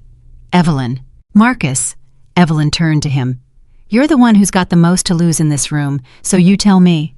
"Evelyn." "Marcus." Evelyn turned to him. "You're the one who's got the most to lose in this room, so you tell me."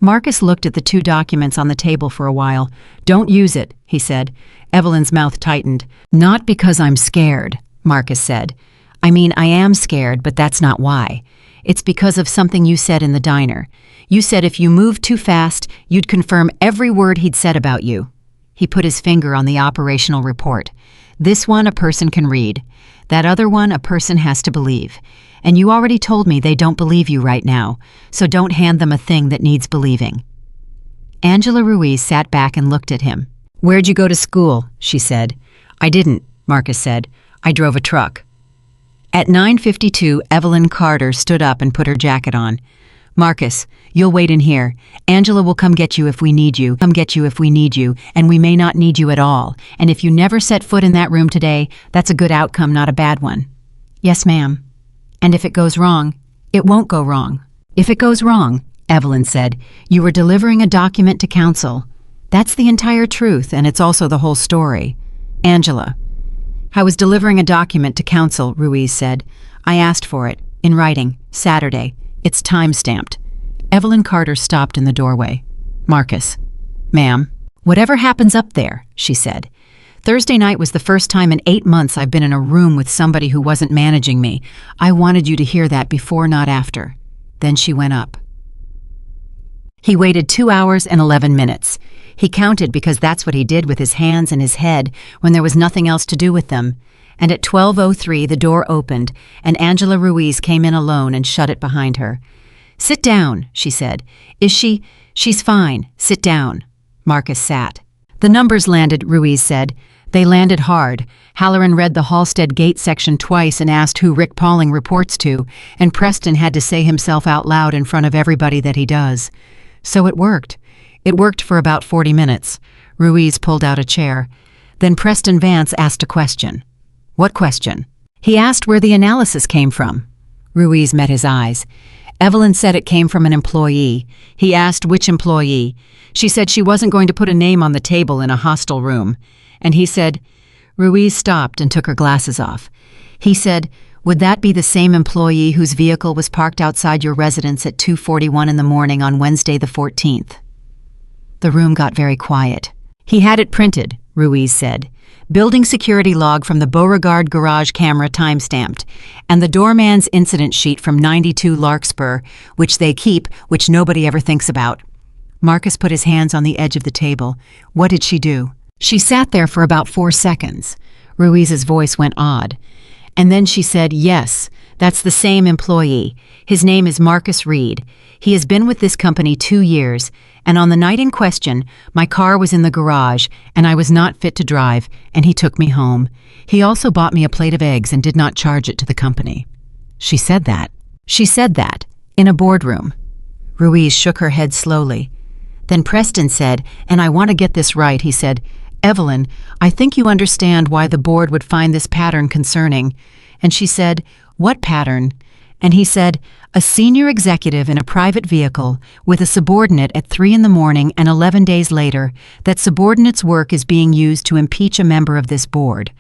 Marcus looked at the 2 documents on the table for a while. "Don't use it," he said. Evelyn's mouth tightened. "Not because I'm scared," Marcus said. "I mean, I am scared, but that's not why. It's because of something you said in the diner. You said if you moved too fast, you'd confirm every word he'd said about you." He put his finger on the operational report. "This one a person can read. That other one a person has to believe. And you already told me they don't believe you right now, so don't hand them a thing that needs believing." Angela Ruiz sat back and looked at him. "Where'd you go to school?" she said. "I didn't," Marcus said. "I drove a truck." At 9:52, Evelyn Carter stood up and put her jacket on. "Marcus, you'll wait in here. Angela will come get you if we need you, and we may not need you at all. And if you never set foot in that room today, that's a good outcome, not a bad one." "Yes, ma'am." "And if it goes wrong, it won't go wrong." "If it goes wrong," Evelyn said, "you were delivering a document to counsel. That's the entire truth, and it's also the whole story." "Angela." "I was delivering a document to counsel," Ruiz said. "I asked for it, in writing, Saturday. It's time-stamped." Evelyn Carter stopped in the doorway. "Marcus." "Ma'am." "Whatever happens up there," she said. "Thursday night was the first time in 8 months I've been in a room with somebody who wasn't managing me. I wanted you to hear that before, not after." Then she went up. He waited 2 hours and 11 minutes. He counted because that's what he did with his hands and his head when there was nothing else to do with them. And at 12:03 the door opened, and Angela Ruiz came in alone and shut it behind her. "Sit down," she said. She's fine. Sit down." Marcus sat. "The numbers landed," Ruiz said. "They landed hard." Halloran read the Halstead Gate section twice and asked who Rick Pauling reports to, and Preston had to say himself out loud in front of everybody that he does. So it worked. It worked for about 40 minutes. Ruiz pulled out a chair. Then Preston Vance asked a question. "What question?" "He asked where the analysis came from." Ruiz met his eyes. Evelyn said it came from an employee. He asked which employee. She said she wasn't going to put a name on the table in a hostile room. And he said, Ruiz stopped and took her glasses off. He said, "Would that be the same employee whose vehicle was parked outside your residence at 2:41 in the morning on Wednesday the 14th? The room got very quiet. "He had it printed," Ruiz said. "Building security log from the Beauregard garage camera time-stamped, and the doorman's incident sheet from 92 Larkspur, which they keep, which nobody ever thinks about." Marcus put his hands on the edge of the table. "What did she do?" "She sat there for about 4 seconds. Ruiz's voice went odd. "And then she said, yes, that's the same employee. His name is Marcus Reed. He has been with this company 2 years, and on the night in question, my car was in the garage, and I was not fit to drive, and he took me home. He also bought me a plate of eggs and did not charge it to the company." She said that. She said that, in a boardroom. Ruiz shook her head slowly. Then Preston said, "And I want to get this right," he said. "Evelyn, I think you understand why the board would find this pattern concerning." And she said, "What pattern?" And he said, "A senior executive in a private vehicle with a subordinate at 3 in the morning and 11 days later, that subordinate's work is being used to impeach a member of this board.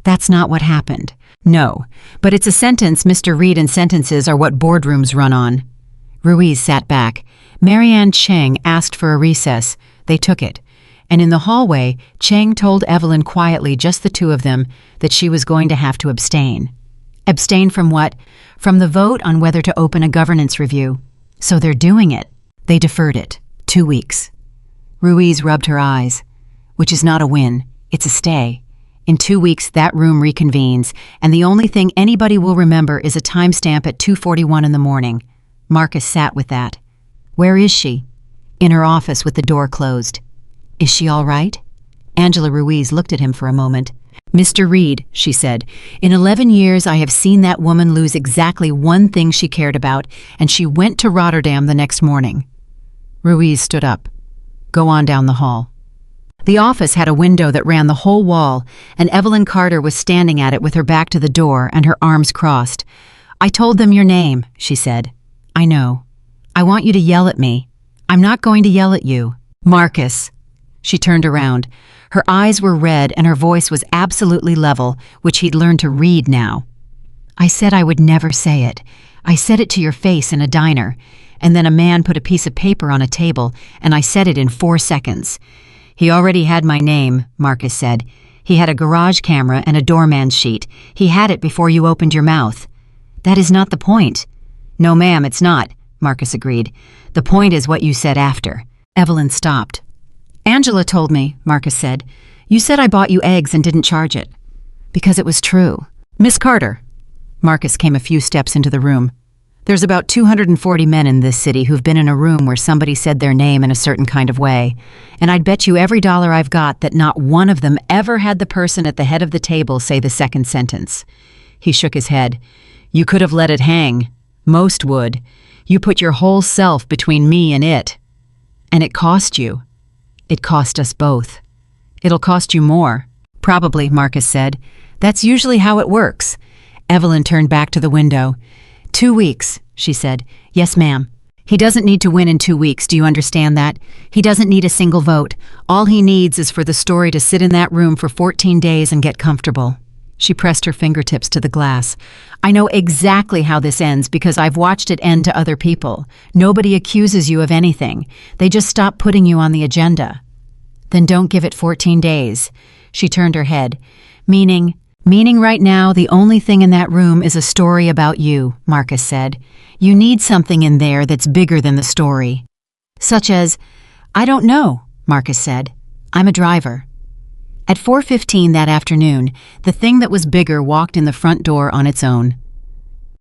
That's not what happened." "No, but it's a sentence, Mr. Reed, and sentences are what boardrooms run on." Ruiz sat back. Marianne Cheng asked for a recess. They took it. And in the hallway, Cheng told Evelyn quietly, just the two of them, that she was going to have to abstain. Abstain from what? From the vote on whether to open a governance review. So they're doing it. They deferred it. 2 weeks. Ruiz rubbed her eyes. "Which is not a win. It's a stay. In 2 weeks, that room reconvenes, and the only thing anybody will remember is a timestamp at 2:41 in the morning." Marcus sat with that. "Where is she?" "In her office with the door closed." "Is she all right?" Angela Ruiz looked at him for a moment. "Mr. Reed," she said, "in 11 years I have seen that woman lose exactly one thing she cared about, and she went to Rotterdam the next morning." Ruiz stood up. "Go on down the hall." The office had a window that ran the whole wall, and Evelyn Carter was standing at it with her back to the door and her arms crossed. "I told them your name," she said. "I know. I want you to yell at me." "I'm not going to yell at you." "Marcus." She turned around. Her eyes were red and her voice was absolutely level, which he'd learned to read now. "I said I would never say it. I said it to your face in a diner, and then a man put a piece of paper on a table, and I said it in 4 seconds. He already had my name," Marcus said. "He had a garage camera and a doorman's sheet. He had it before you opened your mouth." "That is not the point." "No, ma'am, it's not," Marcus agreed. "The point is what you said after." Evelyn stopped. "Angela told me," Marcus said. "You said I bought you eggs and didn't charge it." "Because it was true." "Miss Carter." Marcus came a few steps into the room. "There's about 240 men in this city who've been in a room where somebody said their name in a certain kind of way, and I'd bet you every dollar I've got that not one of them ever had the person at the head of the table say the second sentence. He shook his head. You could have let it hang. Most would. You put your whole self between me and it. And it cost you. It cost us both. It'll cost you more. Probably, Marcus said. That's usually how it works. Evelyn turned back to the window. 2 weeks, she said. Yes, ma'am. He doesn't need to win in 2 weeks, do you understand that? He doesn't need a single vote. All he needs is for the story to sit in that room for 14 days and get comfortable. She pressed her fingertips to the glass. I know exactly how this ends because I've watched it end to other people. Nobody accuses you of anything. They just stop putting you on the agenda. Then don't give it 14 days. She turned her head. Meaning right now the only thing in that room is a story about you, Marcus said. You need something in there that's bigger than the story. Such as, I don't know, Marcus said. I'm a driver. At 4:15 that afternoon, the thing that was bigger walked in the front door on its own.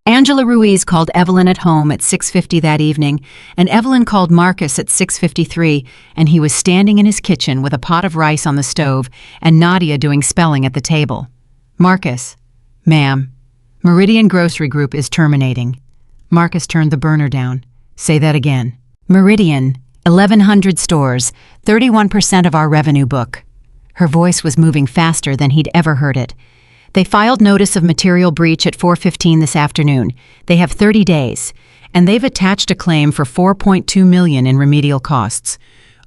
Angela Ruiz called Evelyn at home at 6:50 that evening, and Evelyn called Marcus at 6:53, and he was standing in his kitchen with a pot of rice on the stove and Nadia doing spelling at the table. Marcus, ma'am, Meridian Grocery Group is terminating. Marcus turned the burner down. Say that again. Meridian, 1,100 stores, 31% of our revenue book. Her voice was moving faster than he'd ever heard it. They filed notice of material breach at 4:15 this afternoon. They have 30 days, and they've attached a claim for $4.2 million in remedial costs.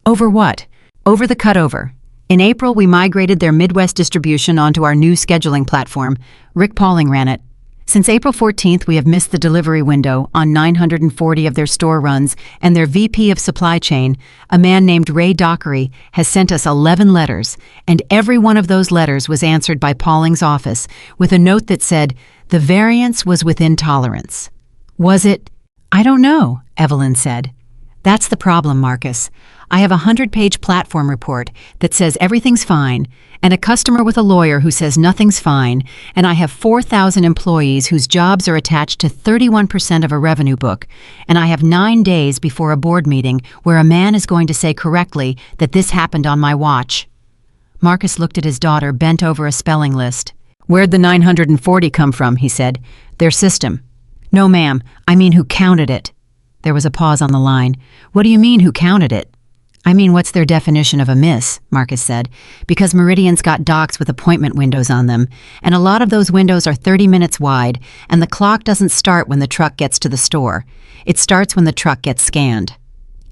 Over what? Over the cutover. In April, we migrated their Midwest distribution onto our new scheduling platform. Rick Pauling ran it. Since April 14th, we have missed the delivery window on 940 of their store runs, and their VP of Supply Chain, a man named Ray Dockery, has sent us 11 letters, and every one of those letters was answered by Pauling's office with a note that said, the variance was within tolerance. Was it? I don't know, Evelyn said. That's the problem, Marcus. I have a 100-page platform report that says everything's fine, and a customer with a lawyer who says nothing's fine, and I have 4,000 employees whose jobs are attached to 31% of a revenue book, and I have 9 days before a board meeting where a man is going to say correctly that this happened on my watch. Marcus looked at his daughter, bent over a spelling list. Where'd the 940 come from, he said. Their system. No, ma'am, I mean who counted it. There was a pause on the line. What do you mean, who counted it? I mean, what's their definition of a miss, Marcus said, because Meridian's got docks with appointment windows on them, and a lot of those windows are 30 minutes wide, and the clock doesn't start when the truck gets to the store. It starts when the truck gets scanned.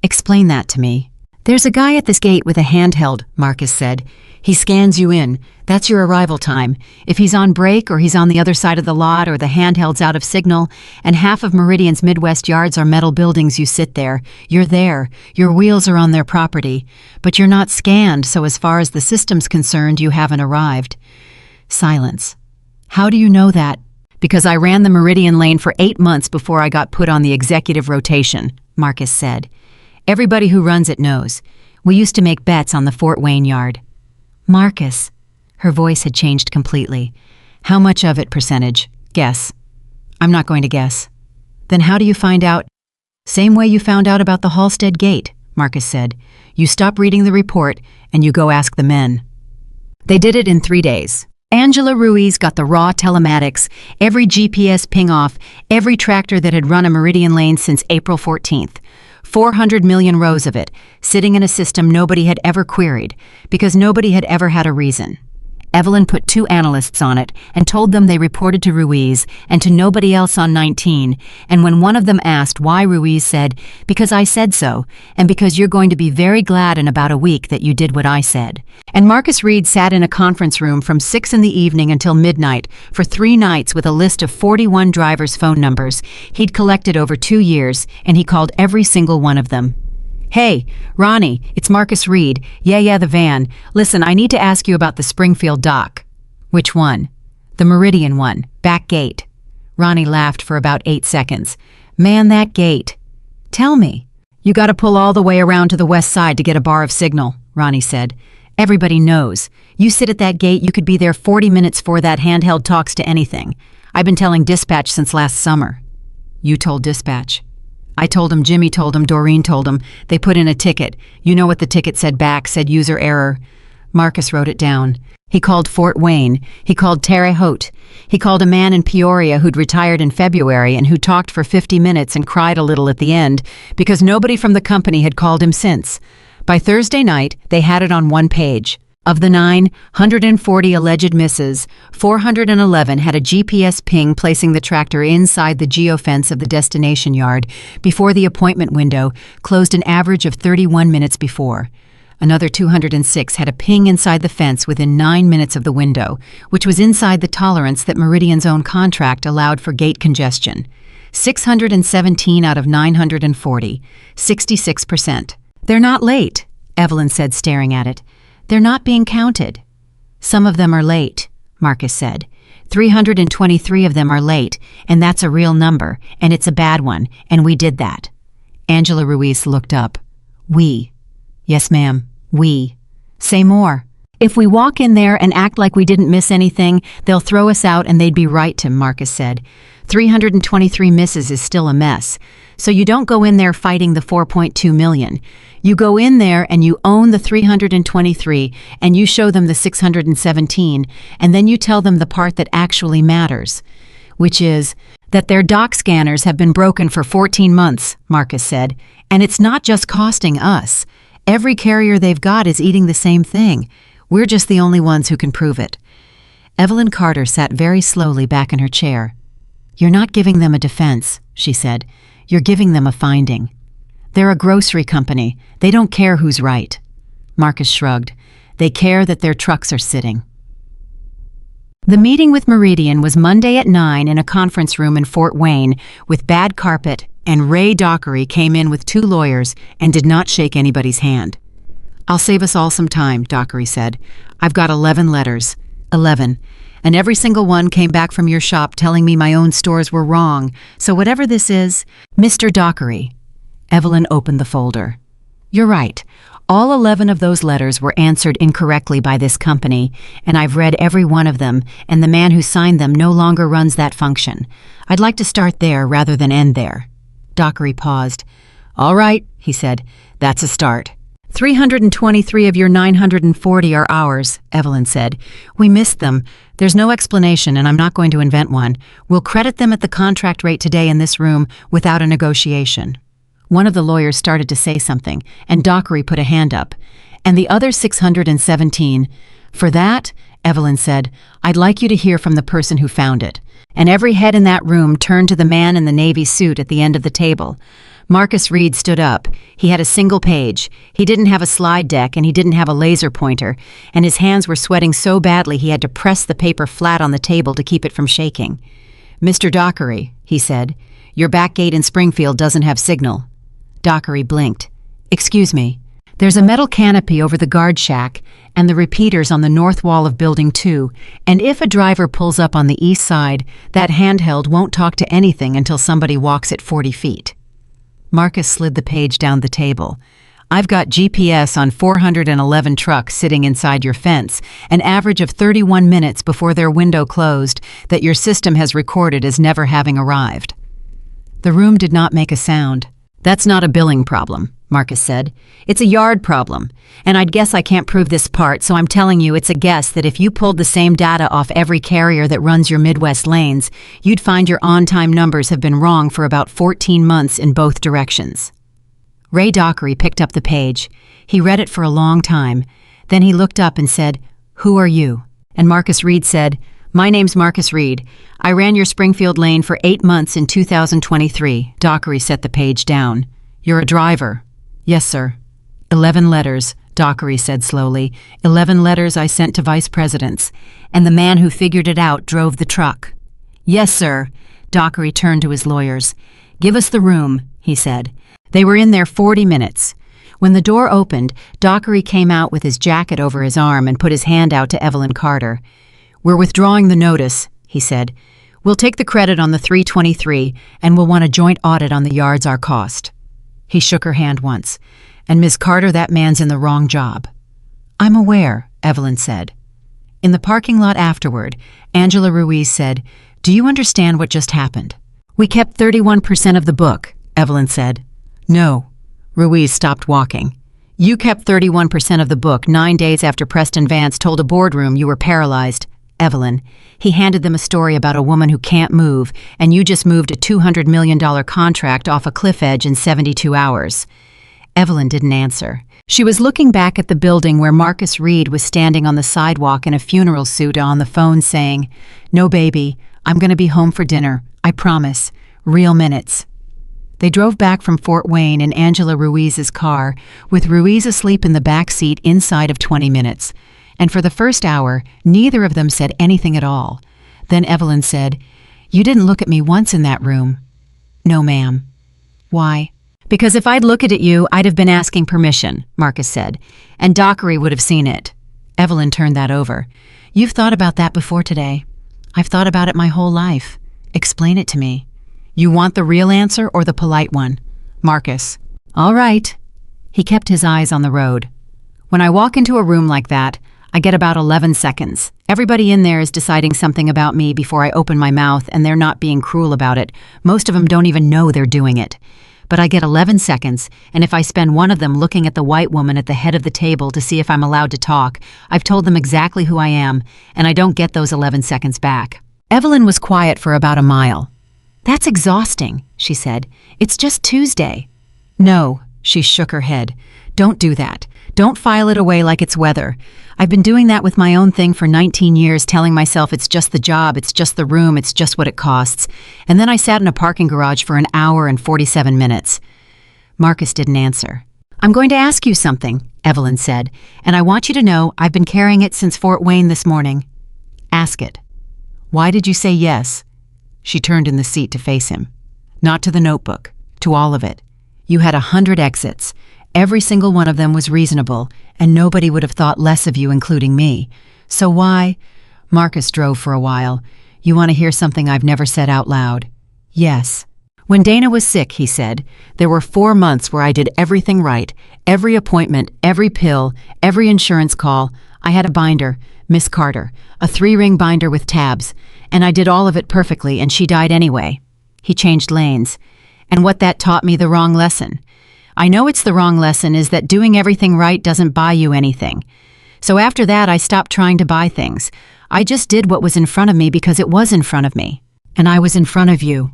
Explain that to me. There's a guy at this gate with a handheld, Marcus said. He scans you in. That's your arrival time. If he's on break or he's on the other side of the lot or the handheld's out of signal, and half of Meridian's Midwest yards are metal buildings, you sit there. You're there. Your wheels are on their property. But you're not scanned, so as far as the system's concerned, you haven't arrived. Silence. How do you know that? Because I ran the Meridian lane for 8 months before I got put on the executive rotation, Marcus said. Everybody who runs it knows. We used to make bets on the Fort Wayne yard. Marcus. Her voice had changed completely. How much of it percentage? Guess. I'm not going to guess. Then how do you find out? Same way you found out about the Halstead Gate, Marcus said. You stop reading the report and you go ask the men. They did it in 3 days. Angela Ruiz got the raw telematics, every GPS ping-off, every tractor that had run a Meridian lane since April 14th. 400 million rows of it, sitting in a system nobody had ever queried, because nobody had ever had a reason. Evelyn put 2 analysts on it and told them they reported to Ruiz and to nobody else on 19, and when one of them asked why, Ruiz said, because I said so, and because you're going to be very glad in about a week that you did what I said. And Marcus Reed sat in a conference room from 6 in the evening until midnight for 3 nights with a list of 41 drivers' phone numbers he'd collected over 2 years, and he called every single one of them. Hey, Ronnie, it's Marcus Reed. Yeah, the van. Listen, I need to ask you about the Springfield dock. Which one? The Meridian one, back gate. Ronnie laughed for about 8 seconds. Man, that gate. Tell me. You gotta pull all the way around to the west side to get a bar of signal, Ronnie said. Everybody knows. You sit at that gate, you could be there 40 minutes before that handheld talks to anything. I've been telling dispatch since last summer. You told dispatch. I told him, Jimmy told him, Doreen told him. They put in a ticket. You know what the ticket said back, said user error. Marcus wrote it down. He called Fort Wayne. He called Terre Haute. He called a man in Peoria who'd retired in February and who talked for 50 minutes and cried a little at the end because nobody from the company had called him since. By Thursday night, they had it on one page. Of the 940 alleged misses, 411 had a GPS ping placing the tractor inside the geofence of the destination yard before the appointment window closed an average of 31 minutes before. Another 206 had a ping inside the fence within 9 minutes of the window, which was inside the tolerance that Meridian's own contract allowed for gate congestion. 617 out of 940, 66%. They're not late, Evelyn said, staring at it. They're not being counted. Some of them are late, Marcus said. 323 of them are late, and that's a real number, and it's a bad one, and we did that. Angela Ruiz looked up. We. Yes, ma'am. We. Say more. If we walk in there and act like we didn't miss anything, they'll throw us out and they'd be right, Tim, Marcus said. 323 misses is still a mess. So you don't go in there fighting the 4.2 million. You go in there and you own the 323 and you show them the 617, and then you tell them the part that actually matters, which is that their dock scanners have been broken for 14 months, Marcus said, and it's not just costing us. Every carrier they've got is eating the same thing. We're just the only ones who can prove it. Evelyn Carter sat very slowly back in her chair. You're not giving them a defense, she said. You're giving them a finding. They're a grocery company. They don't care who's right. Marcus shrugged. They care that their trucks are sitting. The meeting with Meridian was Monday at 9 in a conference room in Fort Wayne with bad carpet, and Ray Dockery came in with 2 lawyers and did not shake anybody's hand. I'll save us all some time, Dockery said. I've got 11 letters. 11. And every single one came back from your shop telling me my own stores were wrong. So whatever this is, Mr. Dockery. Evelyn opened the folder. You're right. All 11 of those letters were answered incorrectly by this company, and I've read every one of them, and the man who signed them no longer runs that function. I'd like to start there rather than end there. Dockery paused. All right, he said. That's a start. 323 of your 940 are ours, Evelyn said. We missed them. There's no explanation, and I'm not going to invent one. We'll credit them at the contract rate today in this room without a negotiation. One of the lawyers started to say something, and Dockery put a hand up. And the other 617. For that, Evelyn said, I'd like you to hear from the person who found it. And every head in that room turned to the man in the navy suit at the end of the table. Marcus Reed stood up. He had a single page. He didn't have a slide deck, and he didn't have a laser pointer, and his hands were sweating so badly he had to press the paper flat on the table to keep it from shaking. Mr. Dockery, he said, your back gate in Springfield doesn't have signal. Dockery blinked. Excuse me. There's a metal canopy over the guard shack and the repeaters on the north wall of Building 2, and if a driver pulls up on the east side, that handheld won't talk to anything until somebody walks it 40 feet. Marcus slid the page down the table. I've got GPS on 411 trucks sitting inside your fence, an average of 31 minutes before their window closed that your system has recorded as never having arrived. The room did not make a sound. That's not a billing problem, Marcus said. It's a yard problem, and I'd guess I can't prove this part, so I'm telling you it's a guess that if you pulled the same data off every carrier that runs your Midwest lanes, you'd find your on-time numbers have been wrong for about 14 months in both directions. Ray Dockery picked up the page. He read it for a long time. Then he looked up and said, Who are you? And Marcus Reed said, My name's Marcus Reed. I ran your Springfield lane for 8 months in 2023. Dockery set the page down. You're a driver. Yes, sir. 11 letters, Dockery said slowly. 11 letters I sent to vice presidents. And the man who figured it out drove the truck. Yes, sir. Dockery turned to his lawyers. Give us the room, he said. They were in there 40 minutes. When the door opened, Dockery came out with his jacket over his arm and put his hand out to Evelyn Carter. We're withdrawing the notice, he said. We'll take the credit on the 323, and we'll want a joint audit on the yards our cost. He shook her hand once. And Miss Carter, that man's in the wrong job. I'm aware, Evelyn said. In the parking lot afterward, Angela Ruiz said, Do you understand what just happened? We kept 31% of the book, Evelyn said. No. Ruiz stopped walking. You kept 31% of the book 9 days after Preston Vance told a boardroom you were paralyzed. Evelyn, he handed them a story about a woman who can't move, and you just moved a $200 million contract off a cliff edge in 72 hours. Evelyn didn't answer. She was looking back at the building where Marcus Reed was standing on the sidewalk in a funeral suit on the phone saying, "No, baby, I'm going to be home for dinner. I promise. Real minutes." They drove back from Fort Wayne in Angela Ruiz's car, with Ruiz asleep in the back seat inside of 20 minutes. And for the first hour, neither of them said anything at all. Then Evelyn said, "You didn't look at me once in that room." "No, ma'am." "Why?" "Because if I'd looked at you, I'd have been asking permission," Marcus said, "and Dockery would have seen it." Evelyn turned that over. "You've thought about that before today." "I've thought about it my whole life." "Explain it to me." "You want the real answer or the polite one?" "Marcus." "All right." He kept his eyes on the road. "When I walk into a room like that, I get about 11 seconds. Everybody in there is deciding something about me before I open my mouth, and they're not being cruel about it. Most of them don't even know they're doing it. But I get 11 seconds, and if I spend one of them looking at the white woman at the head of the table to see if I'm allowed to talk, I've told them exactly who I am, and I don't get those 11 seconds back." Evelyn was quiet for about a mile. "That's exhausting," she said. "It's just Tuesday." "No," she shook her head. "Don't do that. Don't file it away like it's weather. I've been doing that with my own thing for 19 years, telling myself it's just the job, it's just the room, it's just what it costs. And then I sat in a parking garage for an hour and 47 minutes. Marcus didn't answer. "I'm going to ask you something," Evelyn said, "and I want you to know I've been carrying it since Fort Wayne this morning." "Ask it." "Why did you say yes?" She turned in the seat to face him. "Not to the notebook, to all of it. You had 100 exits. Every single one of them was reasonable, and nobody would have thought less of you, including me. So why?" Marcus drove for a while. "You want to hear something I've never said out loud?" "Yes." "When Dana was sick," he said, "there were 4 months where I did everything right. Every appointment, every pill, every insurance call. I had a binder, Miss Carter, a 3-ring binder with tabs, and I did all of it perfectly, and she died anyway." He changed lanes. "And what that taught me, the wrong lesson. I know it's the wrong lesson, is that doing everything right doesn't buy you anything. So after that, I stopped trying to buy things. I just did what was in front of me because it was in front of me. And I was in front of you."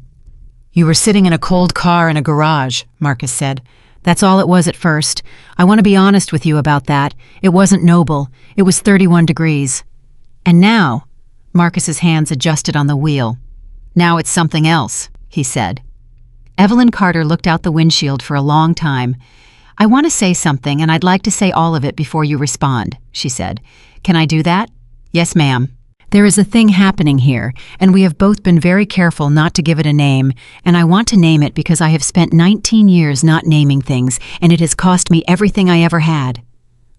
"You were sitting in a cold car in a garage," Marcus said. "That's all it was at first. I want to be honest with you about that. It wasn't noble. It was 31 degrees. And now," Marcus's hands adjusted on the wheel. "Now it's something else," he said. Evelyn Carter looked out the windshield for a long time. "I want to say something, and I'd like to say all of it before you respond," she said. "Can I do that?" "Yes, ma'am." "There is a thing happening here, and we have both been very careful not to give it a name, and I want to name it because I have spent 19 years not naming things, and it has cost me everything I ever had."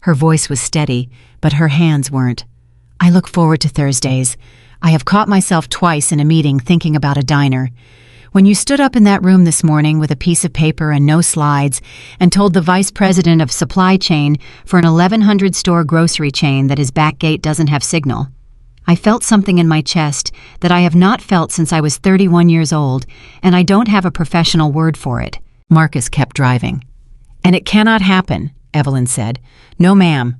Her voice was steady, but her hands weren't. "I look forward to Thursdays. I have caught myself twice in a meeting thinking about a diner. When you stood up in that room this morning with a piece of paper and no slides and told the vice president of supply chain for an 1,100-store grocery chain that his back gate doesn't have signal, I felt something in my chest that I have not felt since I was 31 years old, and I don't have a professional word for it." Marcus kept driving. "And it cannot happen," Evelyn said. "No, ma'am."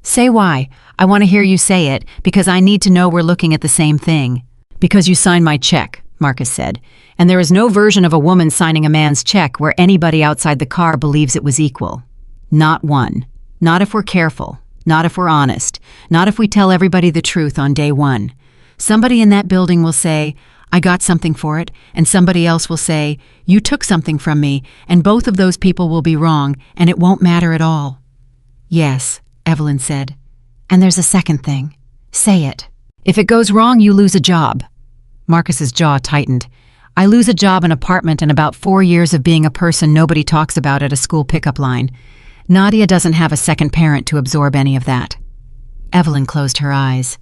"Say why. I want to hear you say it, because I need to know we're looking at the same thing." "Because you signed my check," Marcus said, "and there is no version of a woman signing a man's check where anybody outside the car believes it was equal. Not one. Not if we're careful. Not if we're honest. Not if we tell everybody the truth on day one. Somebody in that building will say, 'I got something for it,' and somebody else will say, 'You took something from me,' and both of those people will be wrong, and it won't matter at all." "Yes," Evelyn said. "And there's a second thing. Say it. If it goes wrong, you lose a job." Marcus's jaw tightened. "I lose a job, an apartment, and about 4 years of being a person nobody talks about at a school pickup line. Nadia doesn't have a second parent to absorb any of that." Evelyn closed her eyes.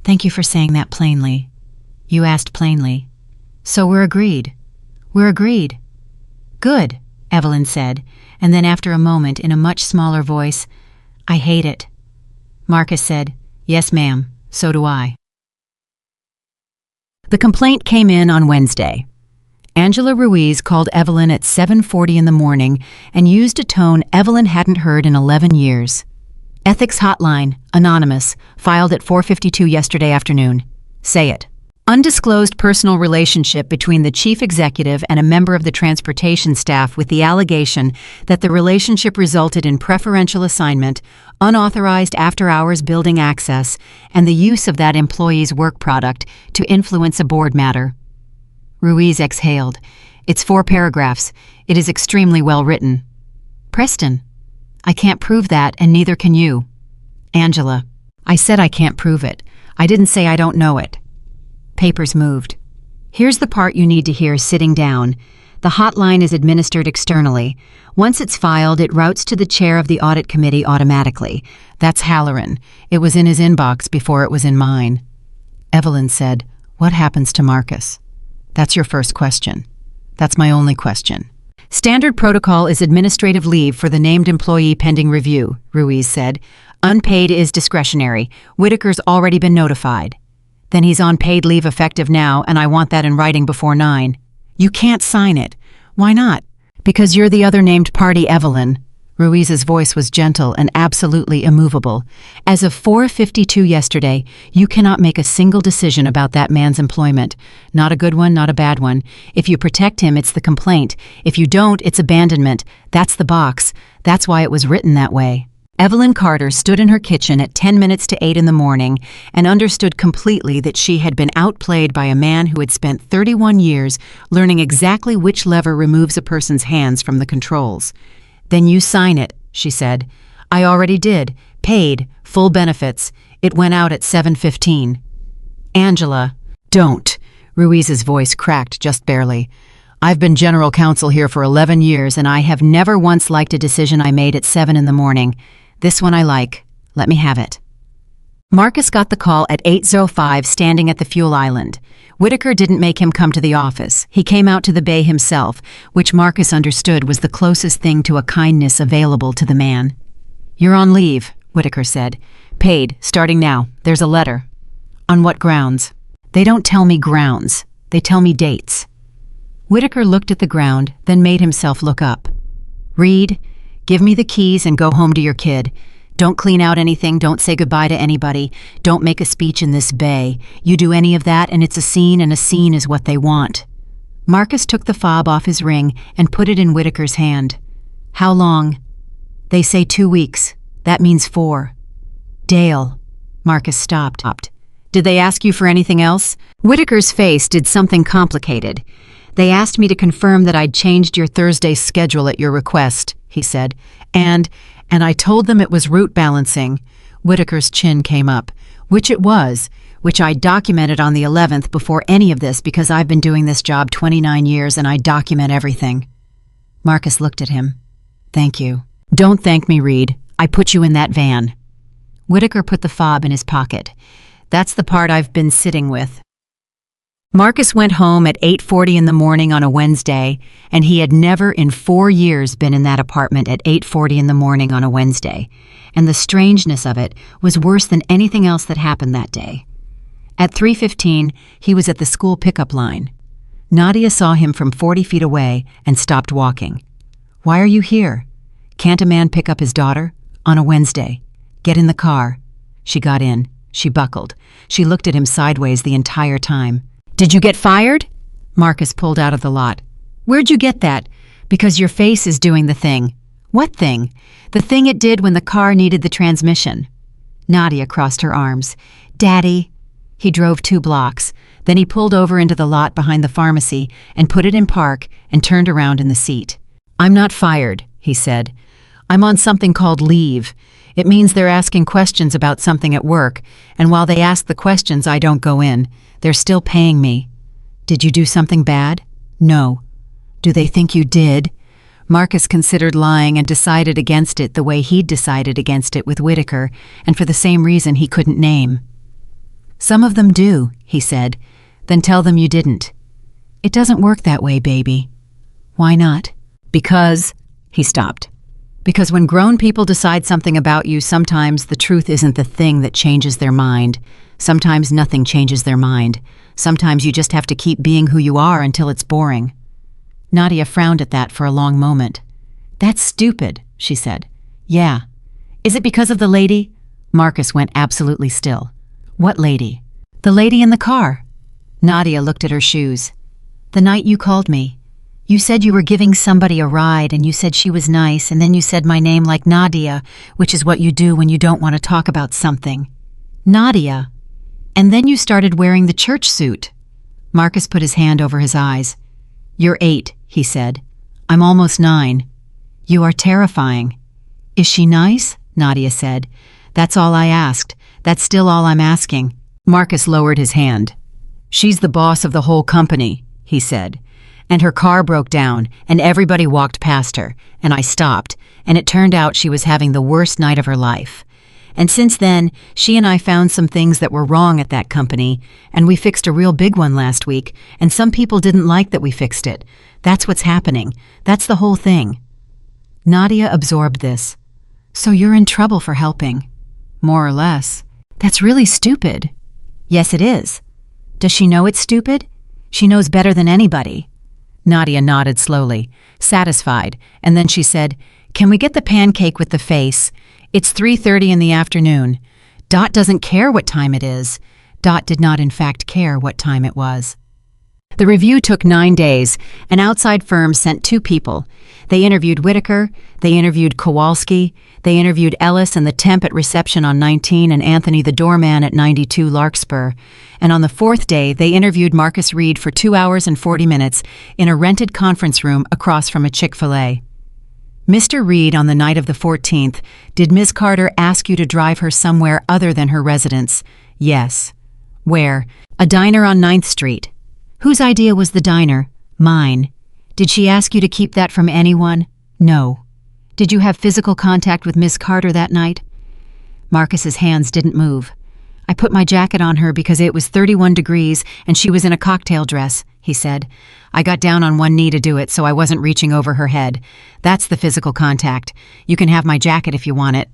"Thank you for saying that plainly. You asked plainly. So we're agreed. We're agreed." "Good," Evelyn said, and then after a moment in a much smaller voice, "I hate it." Marcus said, "Yes, ma'am, so do I." The complaint came in on Wednesday. Angela Ruiz called Evelyn at 7:40 in the morning and used a tone Evelyn hadn't heard in 11 years. Ethics hotline, anonymous, filed at 4:52 yesterday afternoon. Say it. Undisclosed personal relationship between the chief executive and a member of the transportation staff with the allegation that the relationship resulted in preferential assignment, unauthorized after-hours building access, and the use of that employee's work product to influence a board matter. Ruiz exhaled. It's 4 paragraphs. It is extremely well written. Preston, I can't prove that, and neither can you. Angela, I said I can't prove it. I didn't say I don't know it. Papers moved. Here's the part you need to hear sitting down. The hotline is administered externally. Once it's filed, it routes to the chair of the audit committee automatically. That's Halloran. It was in his inbox before it was in mine. Evelyn said, What happens to Marcus? That's your first question. That's my only question. Standard protocol is administrative leave for the named employee pending review, Ruiz said. Unpaid is discretionary. Whitaker's already been notified. Then he's on paid leave effective now, and I want that in writing before 9. You can't sign it. Why not? Because you're the other named party, Evelyn. Ruiz's voice was gentle and absolutely immovable. As of 4:52 yesterday, you cannot make a single decision about that man's employment. Not a good one, not a bad one. If you protect him, it's the complaint. If you don't, it's abandonment. That's the box. That's why it was written that way. Evelyn Carter stood in her kitchen at 10 minutes to 8 in the morning and understood completely that she had been outplayed by a man who had spent 31 years learning exactly which lever removes a person's hands from the controls. Then you sign it, she said. I already did. Paid. Full benefits. It went out at 7:15. Angela, don't. Ruiz's voice cracked just barely. I've been general counsel here for 11 years, and I have never once liked a decision I made at 7 in the morning. This one I like. Let me have it. Marcus got the call at 8:05 standing at the fuel island. Whitaker didn't make him come to the office. He came out to the bay himself, which Marcus understood was the closest thing to a kindness available to the man. You're on leave, Whitaker said. Paid, starting now. There's a letter. On what grounds? They don't tell me grounds. They tell me dates. Whitaker looked at the ground, then made himself look up. Read. Give me the keys and go home to your kid. Don't clean out anything, don't say goodbye to anybody, don't make a speech in this bay. You do any of that and it's a scene, and a scene is what they want. Marcus took the fob off his ring and put it in Whitaker's hand. How long? They say 2 weeks. That means 4. Dale. Marcus stopped. Did they ask you for anything else? Whitaker's face did something complicated. They asked me to confirm that I'd changed your Thursday schedule at your request, he said. And I told them it was route balancing. Whitaker's chin came up. Which it was, which I documented on the 11th before any of this because I've been doing this job 29 years and I document everything. Marcus looked at him. Thank you. Don't thank me, Reed. I put you in that van. Whitaker put the fob in his pocket. That's the part I've been sitting with. Marcus went home at 8:40 in the morning on a Wednesday, and he had never in 4 years been in that apartment at 8:40 in the morning on a Wednesday, and the strangeness of it was worse than anything else that happened that day. At 3:15, he was at the school pickup line. Nadia saw him from 40 feet away and stopped walking. Why are you here? Can't a man pick up his daughter? On a Wednesday. Get in the car. She got in. She buckled. She looked at him sideways the entire time. Did you get fired? Marcus pulled out of the lot. Where'd you get that? Because your face is doing the thing. What thing? The thing it did when the car needed the transmission. Nadia crossed her arms. Daddy. He drove 2 blocks. Then he pulled over into the lot behind the pharmacy and put it in park and turned around in the seat. I'm not fired, he said. I'm on something called leave. It means they're asking questions about something at work, and while they ask the questions, I don't go in. They're still paying me. Did you do something bad? No. Do they think you did? Marcus considered lying and decided against it the way he'd decided against it with Whitaker, and for the same reason he couldn't name. Some of them do, he said. Then tell them you didn't. It doesn't work that way, baby. Why not? Because... He stopped. Because when grown people decide something about you, sometimes the truth isn't the thing that changes their mind. Sometimes nothing changes their mind. Sometimes you just have to keep being who you are until it's boring. Nadia frowned at that for a long moment. "That's stupid," she said. "Yeah. Is it because of the lady?" Marcus went absolutely still. "What lady?" "The lady in the car." Nadia looked at her shoes. "The night you called me. You said you were giving somebody a ride, and you said she was nice, and then you said my name like Nadia, which is what you do when you don't want to talk about something. Nadia. And then you started wearing the church suit." Marcus put his hand over his eyes. "You're 8, he said. "I'm almost 9. You are terrifying." "Is she nice?" Nadia said. "That's all I asked. That's still all I'm asking." Marcus lowered his hand. "She's the boss of the whole company," he said. "And her car broke down, and everybody walked past her, and I stopped, and it turned out she was having the worst night of her life. And since then, she and I found some things that were wrong at that company, and we fixed a real big one last week, and some people didn't like that we fixed it. That's what's happening. That's the whole thing." Nadia absorbed this. "So you're in trouble for helping?" "More or less." "That's really stupid." "Yes, it is." "Does she know it's stupid?" "She knows better than anybody." Nadia nodded slowly, satisfied, and then she said, "Can we get the pancake with the face? It's 3:30 in the afternoon. Dot doesn't care what time it is." Dot did not in fact care what time it was. The review took 9 days. An outside firm sent 2 people. They interviewed Whitaker, they interviewed Kowalski, they interviewed Ellis and the temp at reception on 19 and Anthony the doorman at 92 Larkspur. And on the 4th day, they interviewed Marcus Reed for 2 hours and 40 minutes in a rented conference room across from a Chick-fil-A. "Mr. Reed, on the night of the 14th, did Ms. Carter ask you to drive her somewhere other than her residence?" "Yes." "Where?" "A diner on 9th Street." "Whose idea was the diner?" "Mine." "Did she ask you to keep that from anyone?" "No." "Did you have physical contact with Miss Carter that night?" Marcus's hands didn't move. "I put my jacket on her because it was 31 degrees and she was in a cocktail dress," he said. "I got down on one knee to do it, so I wasn't reaching over her head. That's the physical contact. You can have my jacket if you want it."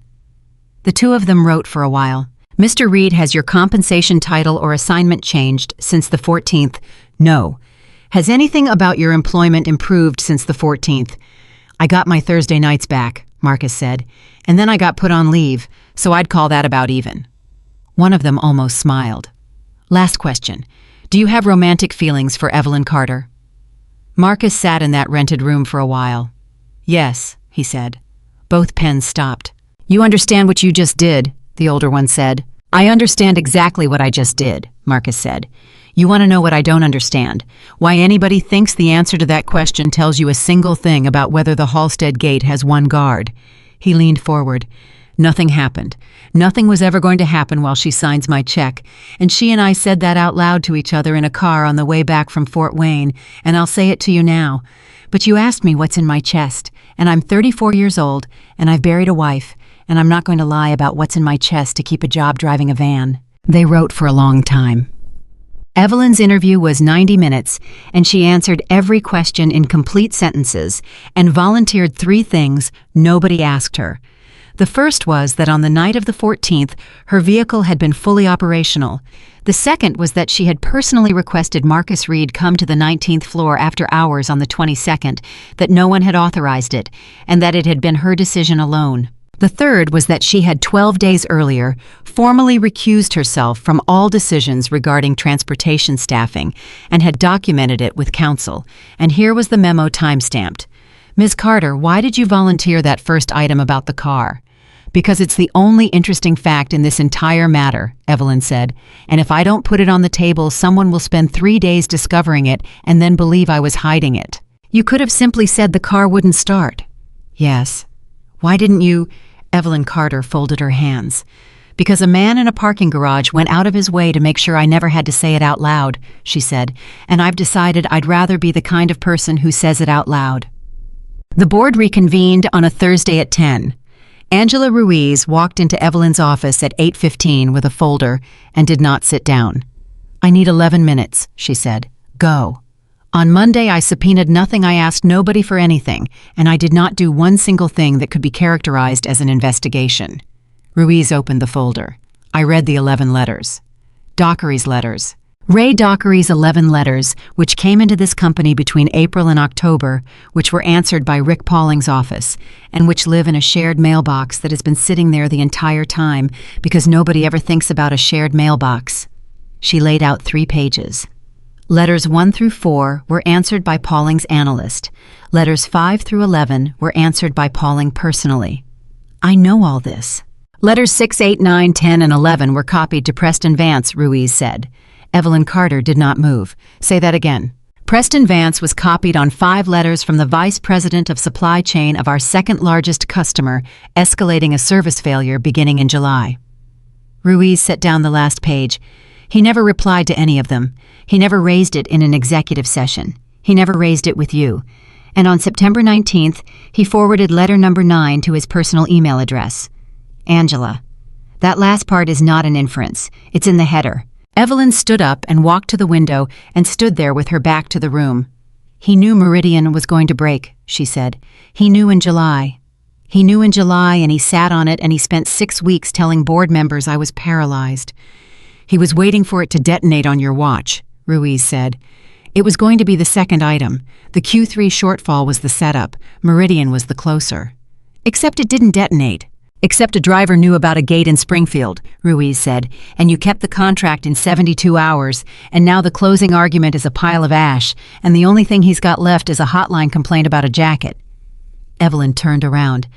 The 2 of them wrote for a while. "Mr. Reed, has your compensation title or assignment changed since the 14th? No. Has anything about your employment improved since the 14th? "I got my Thursday nights back," Marcus said, "and then I got put on leave, so I'd call that about even." One of them almost smiled. "Last question. Do you have romantic feelings for Evelyn Carter?" Marcus sat in that rented room for a while. "Yes," he said. Both pens stopped. "You understand what you just did," the older one said. "I understand exactly what I just did," Marcus said. "You want to know what I don't understand? Why anybody thinks the answer to that question tells you a single thing about whether the Halstead gate has 1 guard." He leaned forward. "Nothing happened. Nothing was ever going to happen while she signs my check, and she and I said that out loud to each other in a car on the way back from Fort Wayne, and I'll say it to you now. But you asked me what's in my chest, and I'm 34 years old, and I've buried a wife, and I'm not going to lie about what's in my chest to keep a job driving a van." They wrote for a long time. Evelyn's interview was 90 minutes, and she answered every question in complete sentences and volunteered 3 things nobody asked her. The first was that on the night of the 14th, her vehicle had been fully operational. The second was that she had personally requested Marcus Reed come to the 19th floor after hours on the 22nd, that no one had authorized it, and that it had been her decision alone. The third was that she had 12 days earlier formally recused herself from all decisions regarding transportation staffing and had documented it with counsel. And here was the memo timestamped. "Ms. Carter, why did you volunteer that first item about the car?" "Because it's the only interesting fact in this entire matter," Evelyn said. "And if I don't put it on the table, someone will spend 3 days discovering it and then believe I was hiding it." "You could have simply said the car wouldn't start." "Yes." "Why didn't you—" Evelyn Carter folded her hands. "Because a man in a parking garage went out of his way to make sure I never had to say it out loud," she said, "and I've decided I'd rather be the kind of person who says it out loud." The board reconvened on a Thursday at 10. Angela Ruiz walked into Evelyn's office at 8:15 with a folder and did not sit down. "I need 11 minutes, she said. "Go." "On Monday, I subpoenaed nothing. I asked nobody for anything, and I did not do one single thing that could be characterized as an investigation." Ruiz opened the folder. I read the 11 letters. Dockery's letters. Ray Dockery's 11 letters, which came into this company between April and October, which were answered by Rick Pauling's office, and which live in a shared mailbox that has been sitting there the entire time because nobody ever thinks about a shared mailbox. She laid out 3 pages. Letters 1 through 4 were answered by Pauling's analyst. Letters 5 through 11 were answered by Pauling personally. I know all this. Letters 6, 8, 9, 10, and 11 were copied to Preston Vance, Ruiz said. Evelyn Carter did not move. Say that again. Preston Vance was copied on 5 letters from the vice president of supply chain of our second largest customer, escalating a service failure beginning in July. Ruiz set down the last page. He never replied to any of them. He never raised it in an executive session. He never raised it with you. And on September 19th, he forwarded letter number 9 to his personal email address. Angela. That last part is not an inference. It's in the header. Evelyn stood up and walked to the window and stood there with her back to the room. He knew Meridian was going to break, she said. He knew in July. He knew in July, and he sat on it, and he spent 6 weeks telling board members I was paralyzed. He was waiting for it to detonate on your watch, Ruiz said. It was going to be the second item. The Q3 shortfall was the setup. Meridian was the closer. Except it didn't detonate. Except a driver knew about a gate in Springfield, Ruiz said, and you kept the contract in 72 hours, and now the closing argument is a pile of ash, and the only thing he's got left is a hotline complaint about a jacket. Evelyn turned around.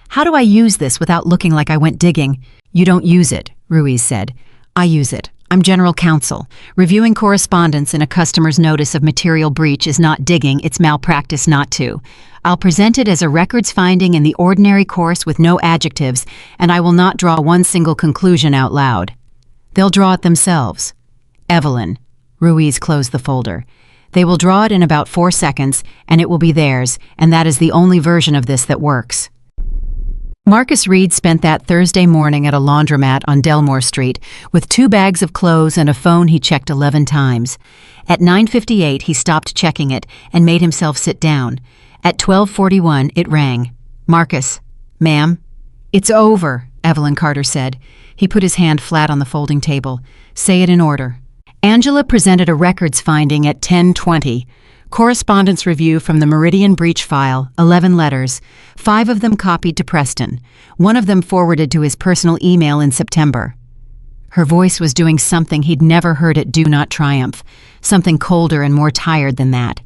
How do I use this without looking like I went digging? You don't use it, Ruiz said. I use it. I'm general counsel. Reviewing correspondence in a customer's notice of material breach is not digging, it's malpractice not to. I'll present it as a records finding in the ordinary course with no adjectives, and I will not draw one single conclusion out loud. They'll draw it themselves. Evelyn. Ruiz closed the folder. They will draw it in about 4 seconds, and it will be theirs, and that is the only version of this that works. Marcus Reed spent that Thursday morning at a laundromat on Delmore Street with 2 bags of clothes and a phone he checked 11 times. At 9:58, he stopped checking it and made himself sit down. At 12:41, it rang. Marcus. Ma'am? It's over, Evelyn Carter said. He put his hand flat on the folding table. Say it in order. Angela presented a records finding at 10:20. Correspondence review from the Meridian breach file, 11 letters, 5 of them copied to Preston, 1 of them forwarded to his personal email in September. Her voice was doing something he'd never heard it do, not triumph, something colder and more tired than that.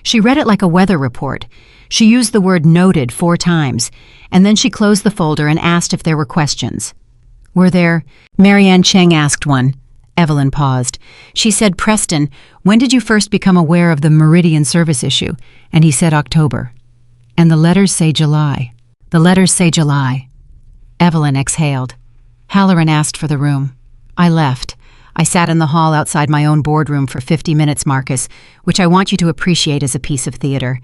She read it like a weather report. She used the word noted 4 times, and then she closed the folder and asked if there were questions. Were there? Marianne Cheng asked one. Evelyn paused. She said, Preston, when did you first become aware of the Meridian service issue? And he said October. And the letters say July. The letters say July. Evelyn exhaled. Halloran asked for the room. I left. I sat in the hall outside my own boardroom for 50 minutes, Marcus, which I want you to appreciate as a piece of theater.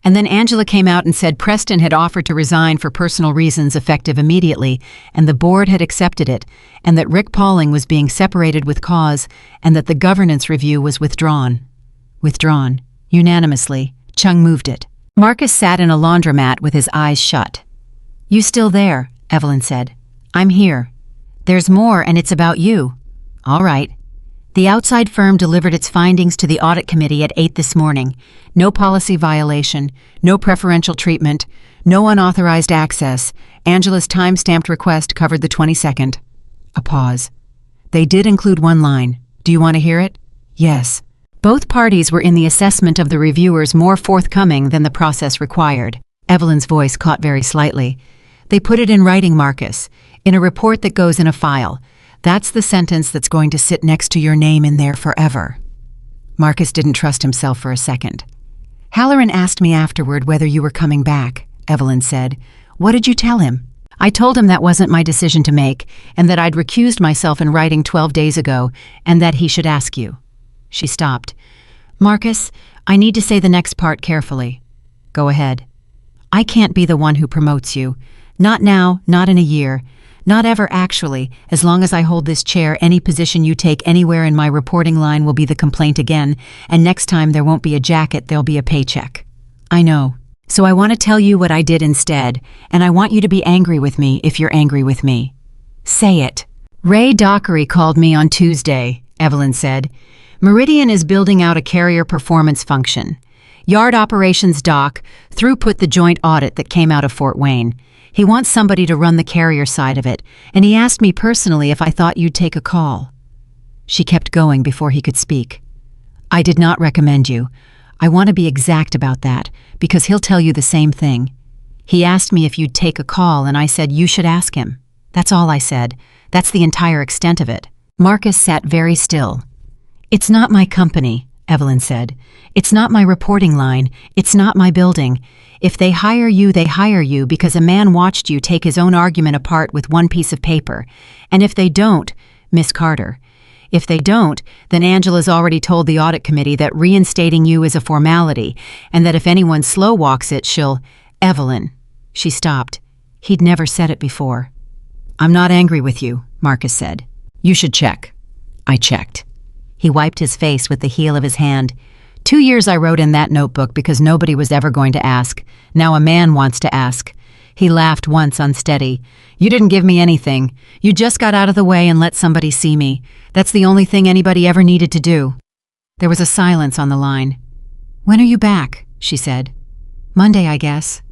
And then Angela came out and said Preston had offered to resign for personal reasons effective immediately, and the board had accepted it, and that Rick Pauling was being separated with cause, and that the governance review was withdrawn. Withdrawn. Unanimously. Chung moved it. Marcus sat in a laundromat with his eyes shut. You still there, Evelyn said. I'm here. There's more, and it's about you. All right. The outside firm delivered its findings to the audit committee at 8 this morning. No policy violation, no preferential treatment, no unauthorized access. Angela's time-stamped request covered the 22nd. A pause. They did include one line. Do you want to hear it? Yes. Both parties were in the assessment of the reviewers more forthcoming than the process required. Evelyn's voice caught very slightly. They put it in writing, Marcus, in a report that goes in a file. That's the sentence that's going to sit next to your name in there forever. Marcus didn't trust himself for a second. Halloran asked me afterward whether you were coming back, Evelyn said. What did you tell him? I told him that wasn't my decision to make, and that I'd recused myself in writing 12 days ago, and that he should ask you. She stopped. Marcus, I need to say the next part carefully. Go ahead. I can't be the one who promotes you. Not now, not in a year. Not ever, actually. As long as I hold this chair, any position you take anywhere in my reporting line will be the complaint again, and next time there won't be a jacket, there'll be a paycheck. I know. So I want to tell you what I did instead, and I want you to be angry with me if you're angry with me. Say it. Ray Dockery called me on Tuesday, Evelyn said. Meridian is building out a carrier performance function. Yard operations doc throughput the joint audit that came out of Fort Wayne. He wants somebody to run the carrier side of it, and he asked me personally if I thought you'd take a call. She kept going before he could speak. I did not recommend you. I want to be exact about that, because he'll tell you the same thing. He asked me if you'd take a call, and I said you should ask him. That's all I said. That's the entire extent of it. Marcus sat very still. It's not my company, Evelyn said. It's not my reporting line. It's not my building. If they hire you, they hire you because a man watched you take his own argument apart with one piece of paper. And if they don't, Miss Carter, if they don't, then Angela's already told the audit committee that reinstating you is a formality, and that if anyone slow walks it, she'll... Evelyn. She stopped. He'd never said it before. I'm not angry with you, Marcus said. You should check. I checked. He wiped his face with the heel of his hand. 2 years I wrote in that notebook because nobody was ever going to ask. Now a man wants to ask. He laughed once, unsteady. You didn't give me anything. You just got out of the way and let somebody see me. That's the only thing anybody ever needed to do. There was a silence on the line. When are you back? She said. Monday, I guess.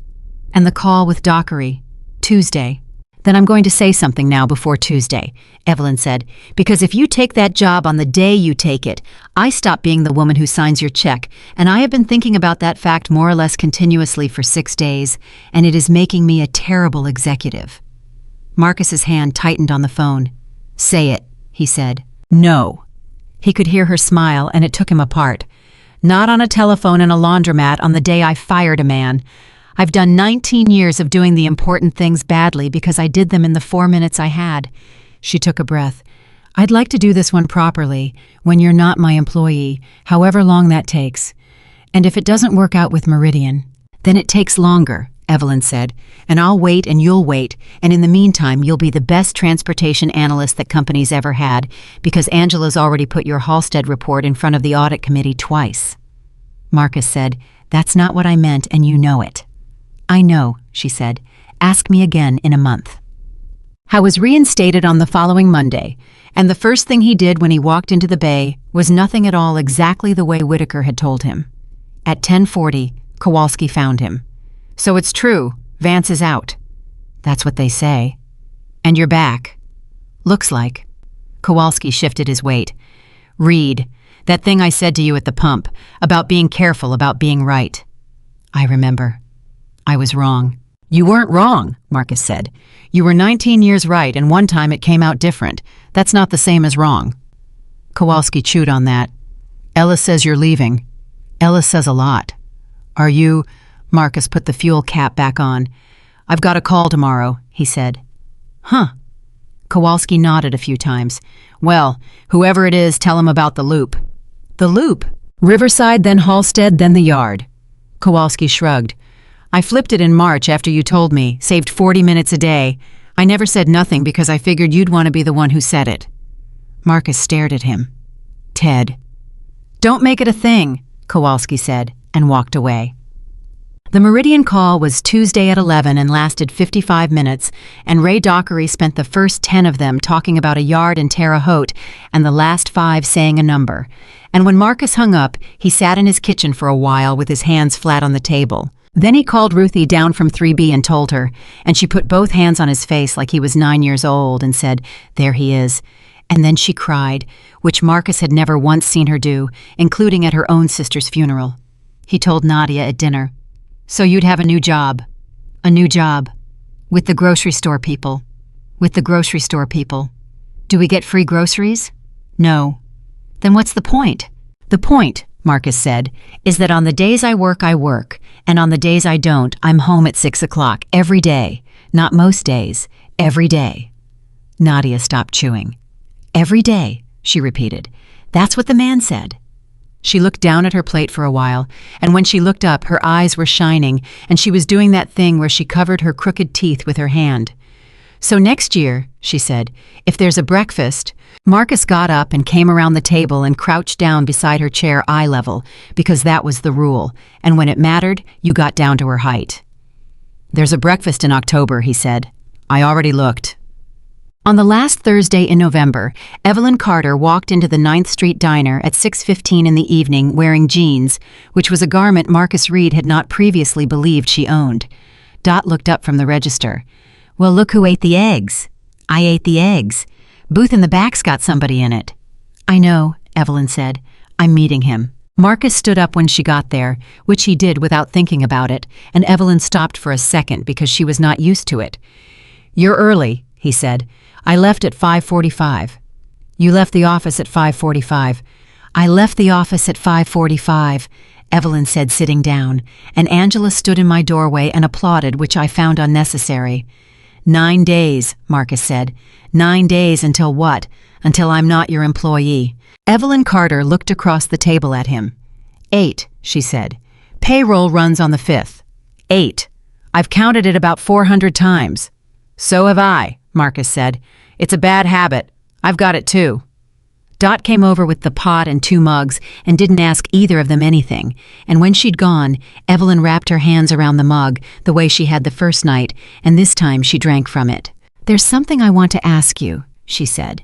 And the call with Dockery. Tuesday. Then I'm going to say something now before Tuesday, Evelyn said, because if you take that job on the day you take it, I stop being the woman who signs your check, and I have been thinking about that fact more or less continuously for 6 days, and it is making me a terrible executive. Marcus's hand tightened on the phone. Say it, he said. No. He could hear her smile, and it took him apart. Not on a telephone in a laundromat on the day I fired a man. I've done 19 years of doing the important things badly because I did them in the 4 minutes I had. She took a breath. I'd like to do this one properly, when you're not my employee, however long that takes. And if it doesn't work out with Meridian, then it takes longer, Evelyn said, and I'll wait and you'll wait, and in the meantime you'll be the best transportation analyst that company's ever had, because Angela's already put your Halstead report in front of the audit committee twice. Marcus said, That's not what I meant, and you know it. I know, she said. Ask me again in a month. I was reinstated on the following Monday, and the first thing he did when he walked into the bay was nothing at all exactly the way Whitaker had told him. At 10:40, Kowalski found him. So it's true, Vance is out. That's what they say. And you're back. Looks like. Kowalski shifted his weight. Reed, that thing I said to you at the pump, about being careful, about being right. I remember. I was wrong. You weren't wrong, Marcus said. You were 19 years right, and one time it came out different. That's not the same as wrong. Kowalski chewed on that. Ellis says you're leaving. Ellis says a lot. Are you... Marcus put the fuel cap back on. I've got a call tomorrow, he said. Huh. Kowalski nodded a few times. Well, whoever it is, tell him about the loop. The loop? Riverside, then Halstead, then the yard. Kowalski shrugged. I flipped it in March after you told me, saved 40 minutes a day. I never said nothing because I figured you'd want to be the one who said it. Marcus stared at him. Ted. Don't make it a thing, Kowalski said, and walked away. The Meridian call was Tuesday at 11 and lasted 55 minutes, and Ray Dockery spent the first 10 of them talking about a yard in Terre Haute and the last 5 saying a number. And when Marcus hung up, he sat in his kitchen for a while with his hands flat on the table. Then he called Ruthie down from 3B and told her, and she put both hands on his face like he was 9 years old and said, There he is. And then she cried, which Marcus had never once seen her do, including at her own sister's funeral. He told Nadia at dinner, So you'd have a new job. A new job. With the grocery store people. With the grocery store people. Do we get free groceries? No. Then what's the point? The point, Marcus said, is that on the days I work, and on the days I don't, I'm home at 6 o'clock every day. Not most days, every day. Nadia stopped chewing. Every day, she repeated. That's what the man said. She looked down at her plate for a while, and when she looked up, her eyes were shining, and she was doing that thing where she covered her crooked teeth with her hand. So next year, she said, if there's a breakfast... Marcus got up and came around the table and crouched down beside her chair eye level, because that was the rule, and when it mattered, you got down to her height. There's a breakfast in October, he said. I already looked. On the last Thursday in November, Evelyn Carter walked into the 9th Street Diner at 6:15 in the evening wearing jeans, which was a garment Marcus Reed had not previously believed she owned. Dot looked up from the register. "Well, look who ate the eggs." "I ate the eggs. Booth in the back's got somebody in it." "I know," Evelyn said. "I'm meeting him." Marcus stood up when she got there, which he did without thinking about it, and Evelyn stopped for a second because she was not used to it. "You're early," he said. "I left at 5:45. "You left the office at 5:45. "I left the office at 5:45, Evelyn said, sitting down, and Angela stood in my doorway and applauded, which I found unnecessary. 9 days, Marcus said. 9 days until what? Until I'm not your employee. Evelyn Carter looked across the table at him. 8, she said. Payroll runs on the 5th. 8. I've counted it about 400 times. So have I, Marcus said. It's a bad habit. I've got it too. Dot came over with the pot and 2 mugs and didn't ask either of them anything, and when she'd gone, Evelyn wrapped her hands around the mug the way she had the first night, and this time she drank from it. There's something I want to ask you, she said,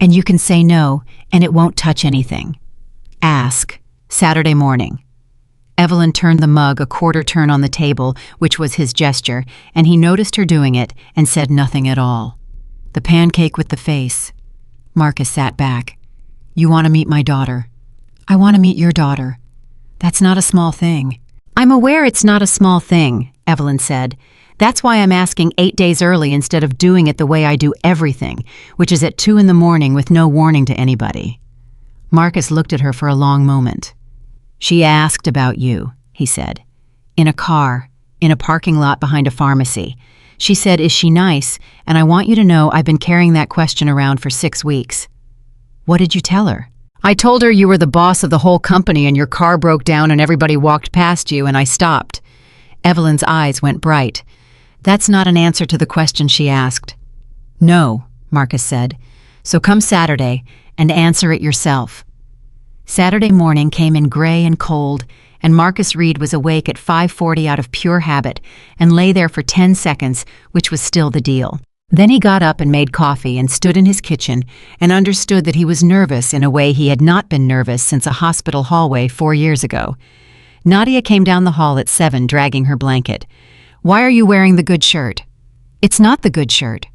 and you can say no, and it won't touch anything. Ask. Saturday morning. Evelyn turned the mug a quarter turn on the table, which was his gesture, and he noticed her doing it and said nothing at all. The pancake with the face. Marcus sat back. You want to meet my daughter. I want to meet your daughter. That's not a small thing. I'm aware it's not a small thing, Evelyn said. That's why I'm asking 8 days early instead of doing it the way I do everything, which is at 2 in the morning with no warning to anybody. Marcus looked at her for a long moment. She asked about you, he said. In a car, in a parking lot behind a pharmacy. She said, is she nice? And I want you to know I've been carrying that question around for 6 weeks. What did you tell her? I told her you were the boss of the whole company and your car broke down and everybody walked past you and I stopped. Evelyn's eyes went bright. That's not an answer to the question she asked. No, Marcus said. So come Saturday and answer it yourself. Saturday morning came in gray and cold, and Marcus Reed was awake at 5:40 out of pure habit and lay there for 10 seconds, which was still the deal. Then he got up and made coffee and stood in his kitchen and understood that he was nervous in a way he had not been nervous since a hospital hallway 4 years ago. Nadia came down the hall at 7 dragging her blanket. Why are you wearing the good shirt? It's not the good shirt.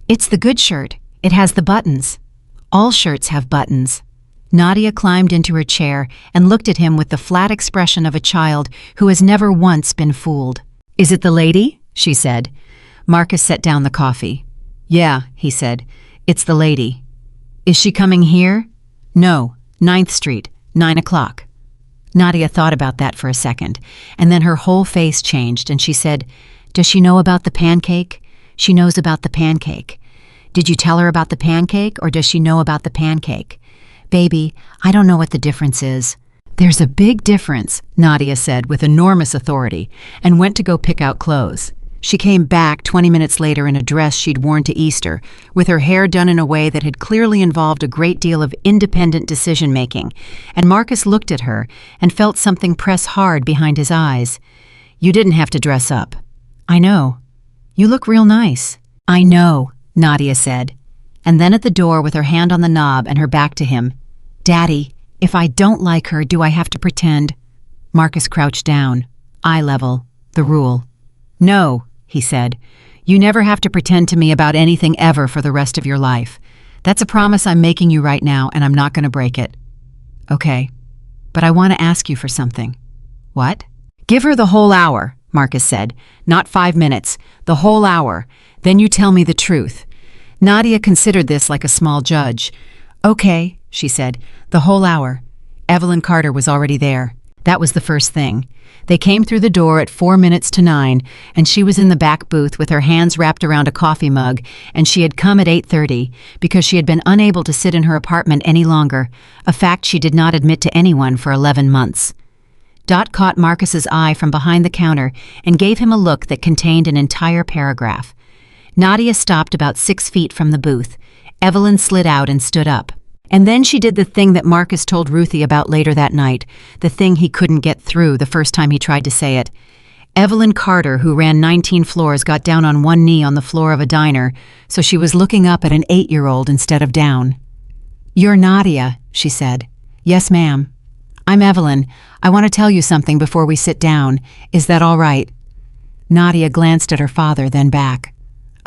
It's the good shirt. It has the buttons. All shirts have buttons. Nadia climbed into her chair and looked at him with the flat expression of a child who has never once been fooled. Is it the lady? She said. Marcus set down the coffee. Yeah, he said. It's the lady. Is she coming here? No, 9th Street, 9 o'clock. Nadia thought about that for a second, and then her whole face changed, and she said, Does she know about the pancake? She knows about the pancake. Did you tell her about the pancake, or does she know about the pancake? Baby, I don't know what the difference is. There's a big difference, Nadia said with enormous authority, and went to go pick out clothes. She came back 20 minutes later in a dress she'd worn to Easter, with her hair done in a way that had clearly involved a great deal of independent decision-making, and Marcus looked at her and felt something press hard behind his eyes. You didn't have to dress up. I know. You look real nice. I know, Nadia said. And then at the door with her hand on the knob and her back to him, Daddy, if I don't like her, do I have to pretend? Marcus crouched down. Eye level. The rule. No, he said. You never have to pretend to me about anything ever for the rest of your life. That's a promise I'm making you right now, and I'm not going to break it. Okay, but I want to ask you for something. What? Give her the whole hour, Marcus said. Not 5 minutes. The whole hour. Then you tell me the truth. Nadia considered this like a small judge. Okay, she said. The whole hour. Evelyn Carter was already there. That was the first thing. They came through the door at 4 minutes to 9, and she was in the back booth with her hands wrapped around a coffee mug, and she had come at 8:30 because she had been unable to sit in her apartment any longer, a fact she did not admit to anyone for 11 months. Dot caught Marcus's eye from behind the counter and gave him a look that contained an entire paragraph. Nadia stopped about 6 feet from the booth. Evelyn slid out and stood up. And then she did the thing that Marcus told Ruthie about later that night, the thing he couldn't get through the first time he tried to say it. Evelyn Carter, who ran 19 floors, got down on one knee on the floor of a diner, so she was looking up at an 8-year-old instead of down. "You're Nadia," she said. "Yes, ma'am." "I'm Evelyn. I want to tell you something before we sit down. Is that all right?" Nadia glanced at her father, then back.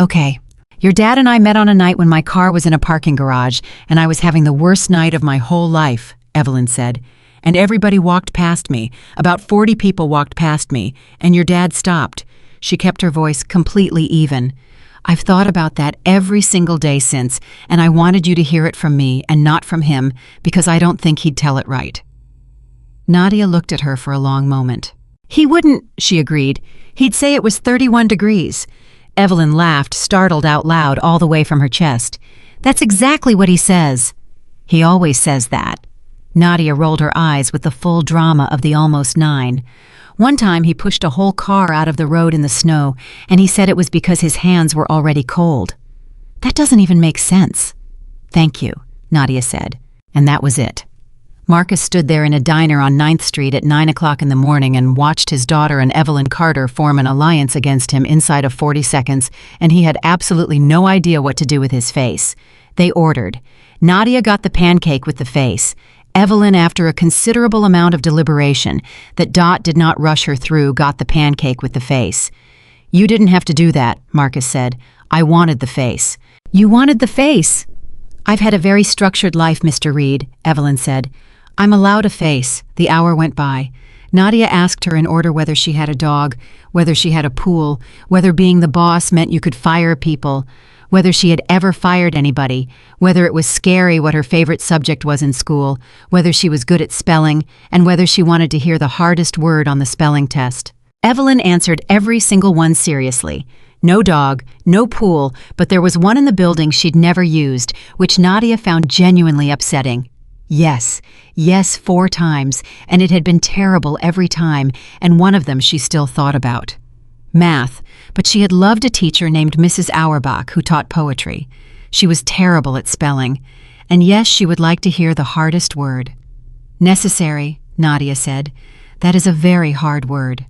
"Okay. Your dad and I met on a night when my car was in a parking garage, and I was having the worst night of my whole life," Evelyn said. "And everybody walked past me. About 40 people walked past me, and your dad stopped." She kept her voice completely even. "I've thought about that every single day since, and I wanted you to hear it from me and not from him, because I don't think he'd tell it right." Nadia looked at her for a long moment. "He wouldn't," she agreed. "He'd say it was 31 degrees. Evelyn laughed, startled out loud all the way from her chest. "That's exactly what he says." "He always says that." Nadia rolled her eyes with the full drama of the almost 9. "One time he pushed a whole car out of the road in the snow, and he said it was because his hands were already cold. That doesn't even make sense." "Thank you," Nadia said, and that was it. Marcus stood there in a diner on 9th Street at 9 o'clock in the morning and watched his daughter and Evelyn Carter form an alliance against him inside of 40 seconds, and he had absolutely no idea what to do with his face. They ordered. Nadia got the pancake with the face. Evelyn, after a considerable amount of deliberation that Dot did not rush her through, got the pancake with the face. "You didn't have to do that," Marcus said. "I wanted the face." "You wanted the face?" "I've had a very structured life, Mr. Reed," Evelyn said. "I'm allowed a face." The hour went by. Nadia asked her in order whether she had a dog, whether she had a pool, whether being the boss meant you could fire people, whether she had ever fired anybody, whether it was scary what her favorite subject was in school, whether she was good at spelling, and whether she wanted to hear the hardest word on the spelling test. Evelyn answered every single one seriously. No dog, no pool, but there was one in the building she'd never used, which Nadia found genuinely upsetting. Yes, yes, 4 times, and it had been terrible every time, and one of them she still thought about. Math, but she had loved a teacher named Mrs. Auerbach who taught poetry. She was terrible at spelling, and yes, she would like to hear the hardest word. "Necessary," Nadia said. "That is a very hard word."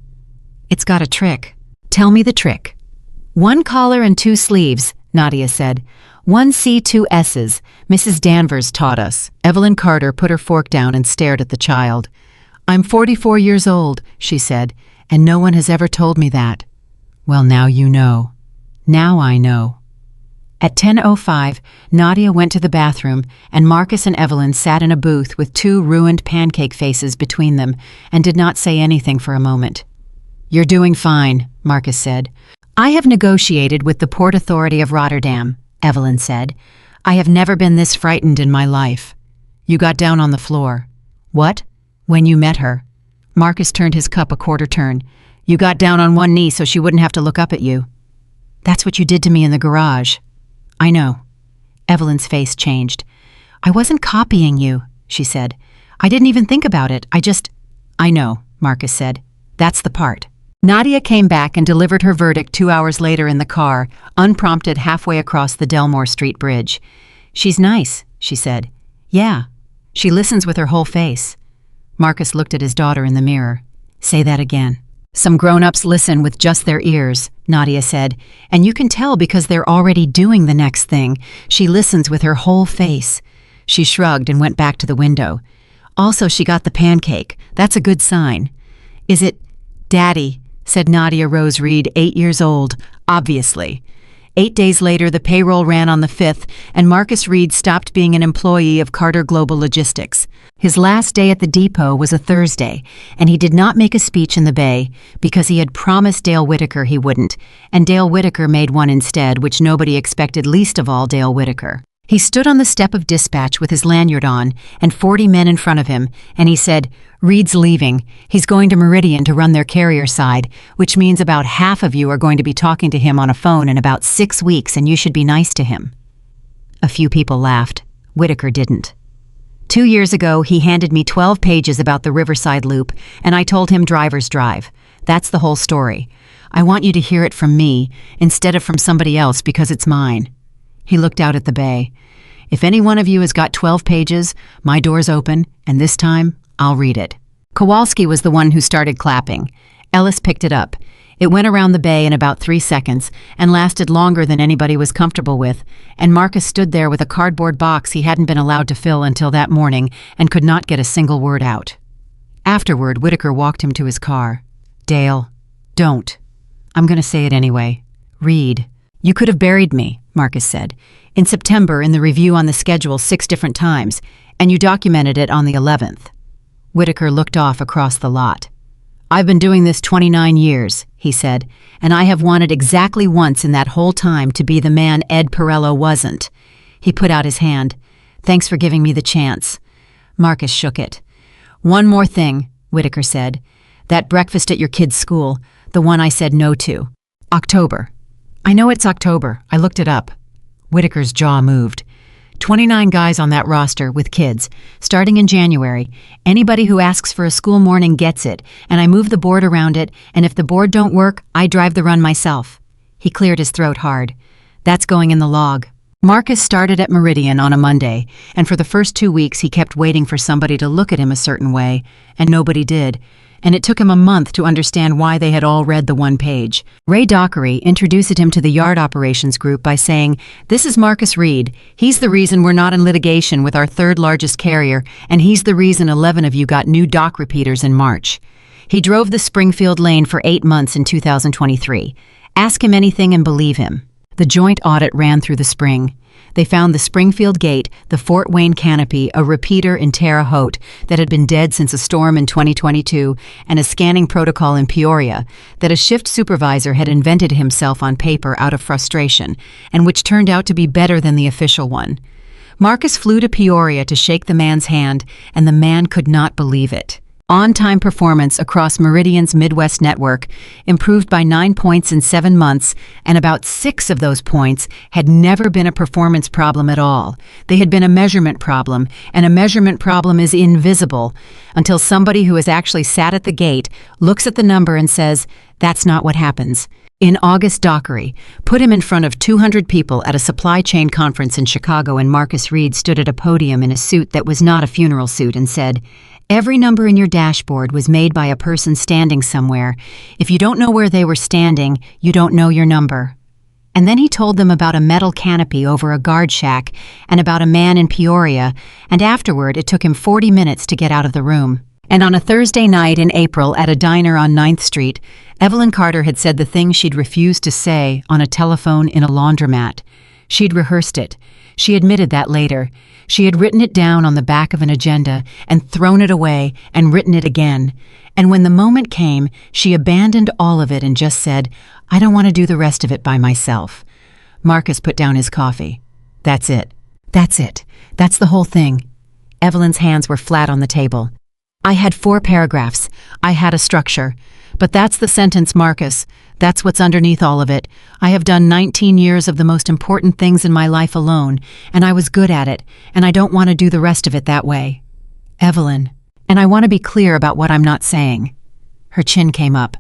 "It's got a trick." "Tell me the trick." "1 collar and 2 sleeves," Nadia said. "1 C, 2 S's. Mrs. Danvers taught us." Evelyn Carter put her fork down and stared at the child. "I'm 44 years old," she said, "and no one has ever told me that." "Well, now you know." "Now I know." At 10:05, Nadia went to the bathroom, and Marcus and Evelyn sat in a booth with 2 ruined pancake faces between them and did not say anything for a moment. "You're doing fine," Marcus said. "I have negotiated with the Port Authority of Rotterdam," Evelyn said. "I have never been this frightened in my life." "You got down on the floor." "What?" "When you met her." Marcus turned his cup a quarter turn. "You got down on one knee so she wouldn't have to look up at you." "That's what you did to me in the garage." "I know." Evelyn's face changed. "I wasn't copying you," she said. "I didn't even think about it. I know," Marcus said. "That's the part." Nadia came back and delivered her verdict 2 hours later in the car, unprompted halfway across the Delmore Street Bridge. "She's nice," she said. "Yeah. She listens with her whole face." Marcus looked at his daughter in the mirror. "Say that again." "Some grown-ups listen with just their ears," Nadia said, "and you can tell because they're already doing the next thing. She listens with her whole face." She shrugged and went back to the window. "Also, she got the pancake. That's a good sign." "Is it Daddy?" said Nadia Rose Reed, 8 years old, obviously. 8 days later, the payroll ran on the 5th, and Marcus Reed stopped being an employee of Carter Global Logistics. His last day at the depot was a Thursday, and he did not make a speech in the Bay because he had promised Dale Whitaker he wouldn't, and Dale Whitaker made one instead, which nobody expected, least of all Dale Whitaker. He stood on the step of dispatch with his lanyard on and 40 men in front of him, and he said, "Reed's leaving. He's going to Meridian to run their carrier side, which means about half of you are going to be talking to him on a phone in about 6 weeks, and you should be nice to him." A few people laughed. Whitaker didn't. 2 years ago, he handed me 12 pages about the Riverside Loop, and I told him drivers drive. That's the whole story. I want you to hear it from me instead of from somebody else because it's mine. He looked out at the bay. "If any one of you has got 12 pages, my door's open, and this time, I'll read it." Kowalski was the one who started clapping. Ellis picked it up. It went around the bay in about 3 seconds and lasted longer than anybody was comfortable with, and Marcus stood there with a cardboard box he hadn't been allowed to fill until that morning and could not get a single word out. Afterward, Whitaker walked him to his car. "Dale, don't. I'm going to say it anyway. Reed. You could have buried me," Marcus said, "in September in the review on the schedule 6 different times, and you documented it on the 11th. Whitaker looked off across the lot. "I've been doing this 29 years, he said, "and I have wanted exactly once in that whole time to be the man Ed Perello wasn't." He put out his hand. "Thanks for giving me the chance." Marcus shook it. "One more thing," Whitaker said. "That breakfast at your kid's school, the one I said no to. October. I know it's October. I looked it up." Whitaker's jaw moved. 29 guys on that roster with kids, starting in January. Anybody who asks for a school morning gets it, and I move the board around it, and if the board don't work, I drive the run myself. He cleared his throat hard. "That's going in the log." Marcus started at Meridian on a Monday, and for the first 2 weeks he kept waiting for somebody to look at him a certain way, and nobody did. And it took him a month to understand why they had all read the one page. Ray Dockery introduced him to the yard operations group by saying, "This is Marcus Reed. He's the reason we're not in litigation with our third largest carrier, and he's the reason 11 of you got new dock repeaters in March." He drove the Springfield lane for 8 months in 2023. Ask him anything and believe him. The joint audit ran through the spring. They found the Springfield Gate, the Fort Wayne Canopy, a repeater in Terre Haute that had been dead since a storm in 2022, and a scanning protocol in Peoria that a shift supervisor had invented himself on paper out of frustration, and which turned out to be better than the official one. Marcus flew to Peoria to shake the man's hand, and the man could not believe it. On-time performance across Meridian's Midwest network improved by 9 points in 7 months, and about 6 of those points had never been a performance problem at all. They had been a measurement problem, and a measurement problem is invisible until somebody who has actually sat at the gate looks at the number and says, "That's not what happens." In August, Dockery put him in front of 200 people at a supply chain conference in Chicago, and Marcus Reed stood at a podium in a suit that was not a funeral suit and said, "Every number in your dashboard was made by a person standing somewhere. If you don't know where they were standing, you don't know your number." And then he told them about a metal canopy over a guard shack and about a man in Peoria, and afterward it took him 40 minutes to get out of the room. And on a Thursday night in April at a diner on 9th Street, Evelyn Carter had said the thing she'd refused to say on a telephone in a laundromat. She'd rehearsed it. She admitted that later. She had written it down on the back of an agenda and thrown it away and written it again. And when the moment came, she abandoned all of it and just said, "I don't want to do the rest of it by myself." Marcus put down his coffee. "That's it. That's it. That's the whole thing." Evelyn's hands were flat on the table. "I had 4 paragraphs. I had a structure. But that's the sentence, Marcus. That's what's underneath all of it. I have done 19 years of the most important things in my life alone, and I was good at it, and I don't want to do the rest of it that way. Evelyn, and I want to be clear about what I'm not saying." Her chin came up.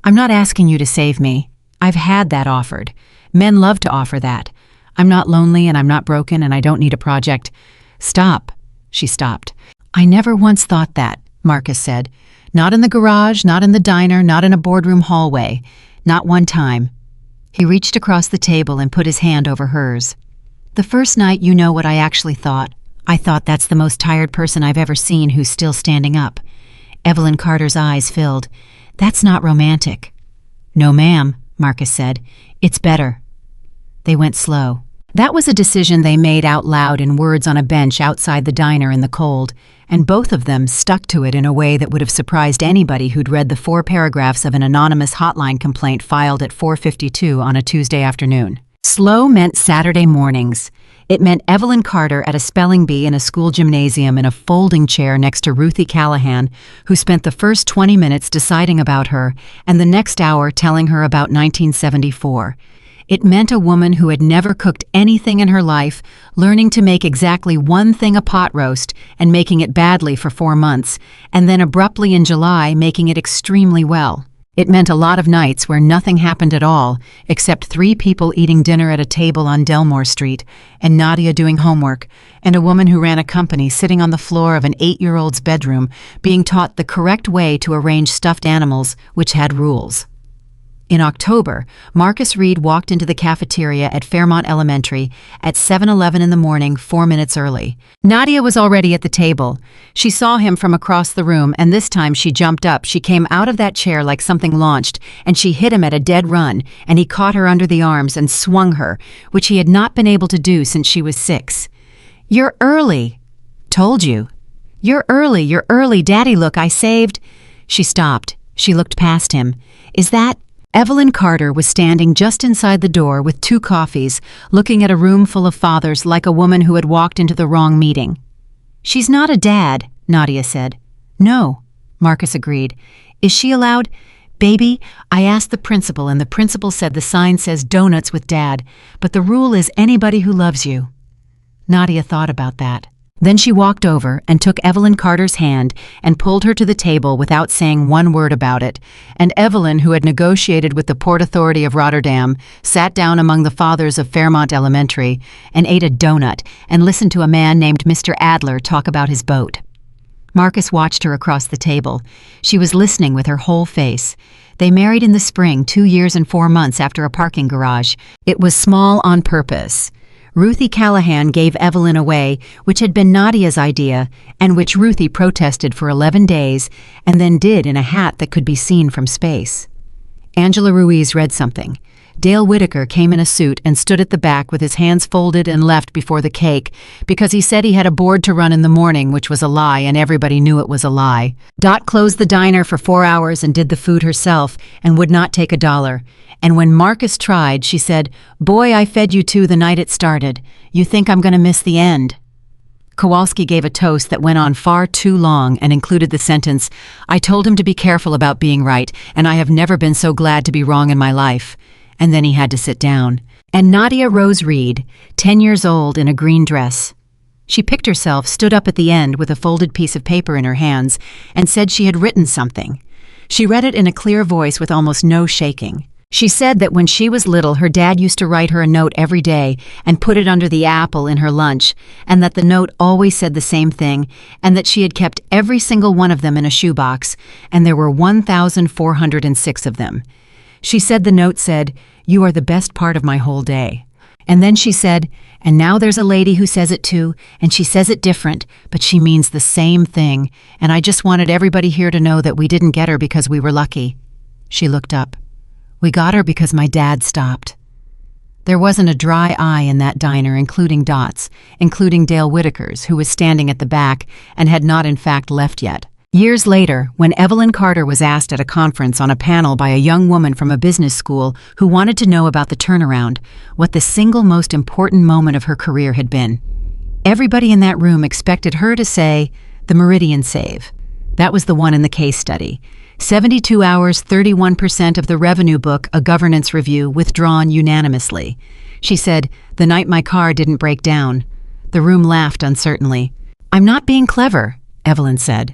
"I'm not asking you to save me. I've had that offered. Men love to offer that. I'm not lonely, and I'm not broken, and I don't need a project." "Stop." She stopped. "I never once thought that," Marcus said. "Not in the garage, not in the diner, not in a boardroom hallway. Not one time." He reached across the table and put his hand over hers. "The first night, you know what I actually thought. I thought that's the most tired person I've ever seen who's still standing up." Evelyn Carter's eyes filled. "That's not romantic." "No, ma'am," Marcus said. "It's better." They went slow. That was a decision they made out loud in words on a bench outside the diner in the cold, and both of them stuck to it in a way that would have surprised anybody who'd read the 4 paragraphs of an anonymous hotline complaint filed at 4:52 on a Tuesday afternoon. Slow meant Saturday mornings. It meant Evelyn Carter at a spelling bee in a school gymnasium in a folding chair next to Ruthie Callahan, who spent the first 20 minutes deciding about her and the next hour telling her about 1974. It meant a woman who had never cooked anything in her life, learning to make exactly one thing a pot roast and making it badly for 4 months, and then abruptly in July making it extremely well. It meant a lot of nights where nothing happened at all, except 3 people eating dinner at a table on Delmore Street, and Nadia doing homework, and a woman who ran a company sitting on the floor of an 8-year-old's bedroom, being taught the correct way to arrange stuffed animals, which had rules. In October, Marcus Reed walked into the cafeteria at Fairmont Elementary at 7:11 in the morning, 4 minutes early. Nadia was already at the table. She saw him from across the room, and this time she jumped up. She came out of that chair like something launched, and she hit him at a dead run, and he caught her under the arms and swung her, which he had not been able to do since she was 6. "You're early." "Told you." You're early, Daddy, look, I saved." She stopped. She looked past him. "Is that—" Evelyn Carter was standing just inside the door with 2 coffees, looking at a room full of fathers like a woman who had walked into the wrong meeting. "She's not a dad," Nadia said. "No," Marcus agreed. "Is she allowed—" "Baby, I asked the principal, and the principal said the sign says donuts with Dad, but the rule is anybody who loves you." Nadia thought about that. Then she walked over and took Evelyn Carter's hand and pulled her to the table without saying one word about it, and Evelyn, who had negotiated with the Port Authority of Rotterdam, sat down among the fathers of Fairmont Elementary and ate a donut and listened to a man named Mr. Adler talk about his boat. Marcus watched her across the table. She was listening with her whole face. They married in the spring, 2 years and 4 months after a parking garage. It was small on purpose. Ruthie Callahan gave Evelyn away, which had been Nadia's idea, and which Ruthie protested for 11 days, and then did in a hat that could be seen from space. Angela Ruiz read something. Dale Whitaker came in a suit and stood at the back with his hands folded and left before the cake, because he said he had a board to run in the morning, which was a lie, and everybody knew it was a lie. Dot closed the diner for 4 hours and did the food herself, and would not take $1. And when Marcus tried, she said, "Boy, I fed you 2 the night it started. You think I'm going to miss the end?" Kowalski gave a toast that went on far too long and included the sentence, "I told him to be careful about being right, and I have never been so glad to be wrong in my life." And then he had to sit down. And Nadia Rose Reed, 10 years old, in a green dress. She picked herself, stood up at the end with a folded piece of paper in her hands, and said she had written something. She read it in a clear voice with almost no shaking. She said that when she was little, her dad used to write her a note every day and put it under the apple in her lunch, and that the note always said the same thing, and that she had kept every single one of them in a shoebox, and there were 1,406 of them. She said the note said, "You are the best part of my whole day." And then she said, "And now there's a lady who says it too, and she says it different, but she means the same thing, and I just wanted everybody here to know that we didn't get her because we were lucky." She looked up. "We got her because my dad stopped." There wasn't a dry eye in that diner, including Dot's, including Dale Whitaker's, who was standing at the back and had not in fact left yet. Years later, when Evelyn Carter was asked at a conference on a panel by a young woman from a business school who wanted to know about the turnaround, what the single most important moment of her career had been, everybody in that room expected her to say, "The Meridian Save." That was the one in the case study. 72 hours, 31% of the revenue book, a governance review, withdrawn unanimously. She said, "The night my car didn't break down." The room laughed uncertainly. "I'm not being clever," Evelyn said.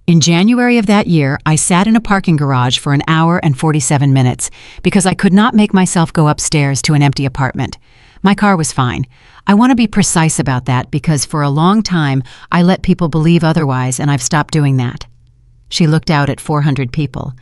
In January of that year, I sat in a parking garage for 1 hour and 47 minutes because I could not make myself go upstairs to an empty apartment. My car was fine. I want to be precise about that because for a long time I let people believe otherwise, and I've stopped doing that. She looked out at 400 people.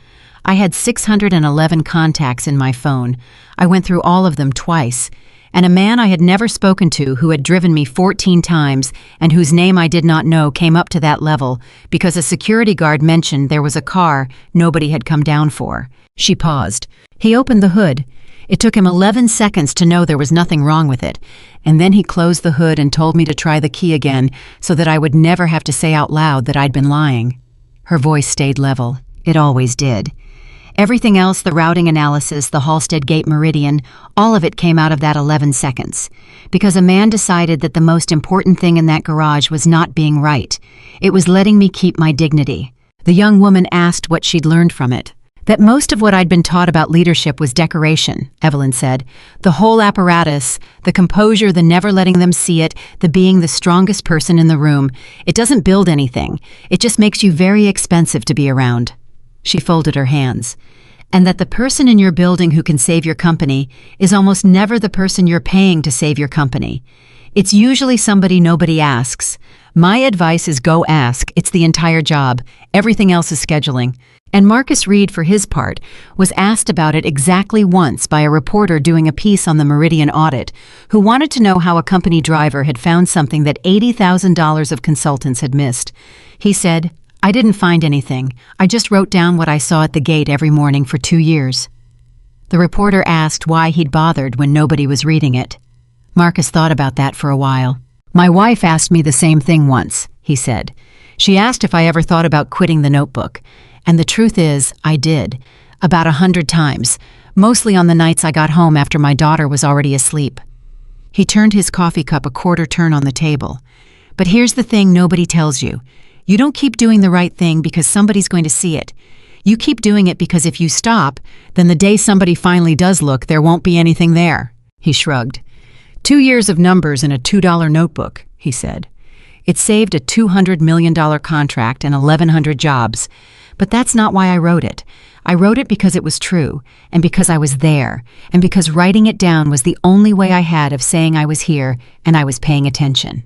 I had 611 contacts in my phone. I went through all of them twice. And a man I had never spoken to who had driven me 14 times and whose name I did not know came up to that level because a security guard mentioned there was a car nobody had come down for. She paused. He opened the hood. It took him 11 seconds to know there was nothing wrong with it, and then he closed the hood and told me to try the key again so that I would never have to say out loud that I'd been lying. Her voice stayed level. It always did. Everything else, the routing analysis, the Halstead Gate Meridian, all of it came out of that 11 seconds. Because a man decided that the most important thing in that garage was not being right. It was letting me keep my dignity. The young woman asked what she'd learned from it. That most of what I'd been taught about leadership was decoration, Evelyn said. The whole apparatus, the composure, the never letting them see it, the being the strongest person in the room. It doesn't build anything. It just makes you very expensive to be around. She folded her hands. And that the person in your building who can save your company is almost never the person you're paying to save your company. It's usually somebody nobody asks. My advice is go ask. It's the entire job. Everything else is scheduling. And Marcus Reed, for his part, was asked about it exactly once by a reporter doing a piece on the Meridian audit, who wanted to know how a company driver had found something that $80,000 of consultants had missed. He said, "I didn't find anything. I just wrote down what I saw at the gate every morning for 2 years." The reporter asked why he'd bothered when nobody was reading it. Marcus thought about that for a while. "My wife asked me the same thing once," he said. "She asked if I ever thought about quitting the notebook. And the truth is, I did. About 100 times, mostly on the nights I got home after my daughter was already asleep." He turned his coffee cup a quarter turn on the table. "But here's the thing nobody tells you. You don't keep doing the right thing because somebody's going to see it. You keep doing it because if you stop, then the day somebody finally does look, there won't be anything there." He shrugged. 2 years of numbers in a $2 notebook, he said. It saved a $200 million contract and 1,100 jobs. But that's not why I wrote it. I wrote it because it was true, and because I was there, and because writing it down was the only way I had of saying I was here and I was paying attention.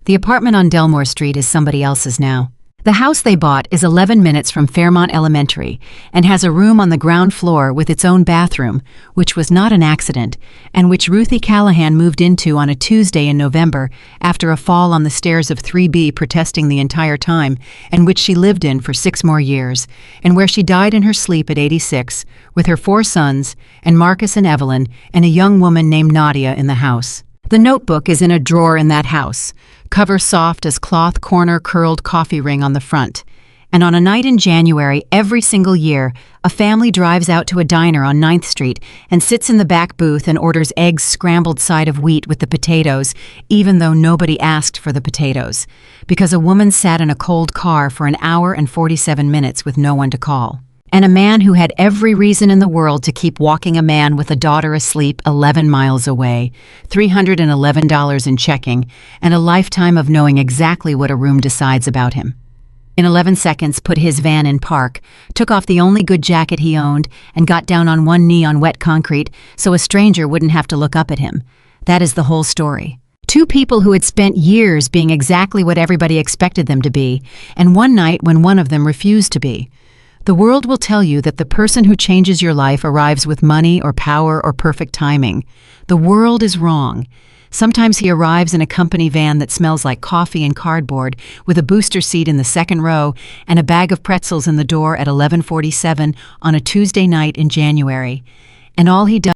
The apartment on Delmore Street is somebody else's now. The house they bought is 11 minutes from Fairmont Elementary and has a room on the ground floor with its own bathroom, which was not an accident, and which Ruthie Callahan moved into on a Tuesday in November after a fall on the stairs of 3B protesting the entire time, and which she lived in for 6 more years, and where she died in her sleep at 86 with her 4 sons and Marcus and Evelyn and a young woman named Nadia in the house. The notebook is in a drawer in that house, cover soft as cloth corner curled coffee ring on the front. And on a night in January every single year, a family drives out to a diner on 9th Street and sits in the back booth and orders eggs scrambled side of wheat with the potatoes, even though nobody asked for the potatoes, because a woman sat in a cold car for an hour and 47 minutes with no one to call. And a man who had every reason in the world to keep walking a man with a daughter asleep 11 miles away, $311 in checking, and a lifetime of knowing exactly what a room decides about him. In 11 seconds, put his van in park, took off the only good jacket he owned, and got down on one knee on wet concrete so a stranger wouldn't have to look up at him. That is the whole story. 2 people who had spent years being exactly what everybody expected them to be, and one night when one of them refused to be. The world will tell you that the person who changes your life arrives with money or power or perfect timing. The world is wrong. Sometimes he arrives in a company van that smells like coffee and cardboard, with a booster seat in the second row and a bag of pretzels in the door at 11:47 on a Tuesday night in January. And all he does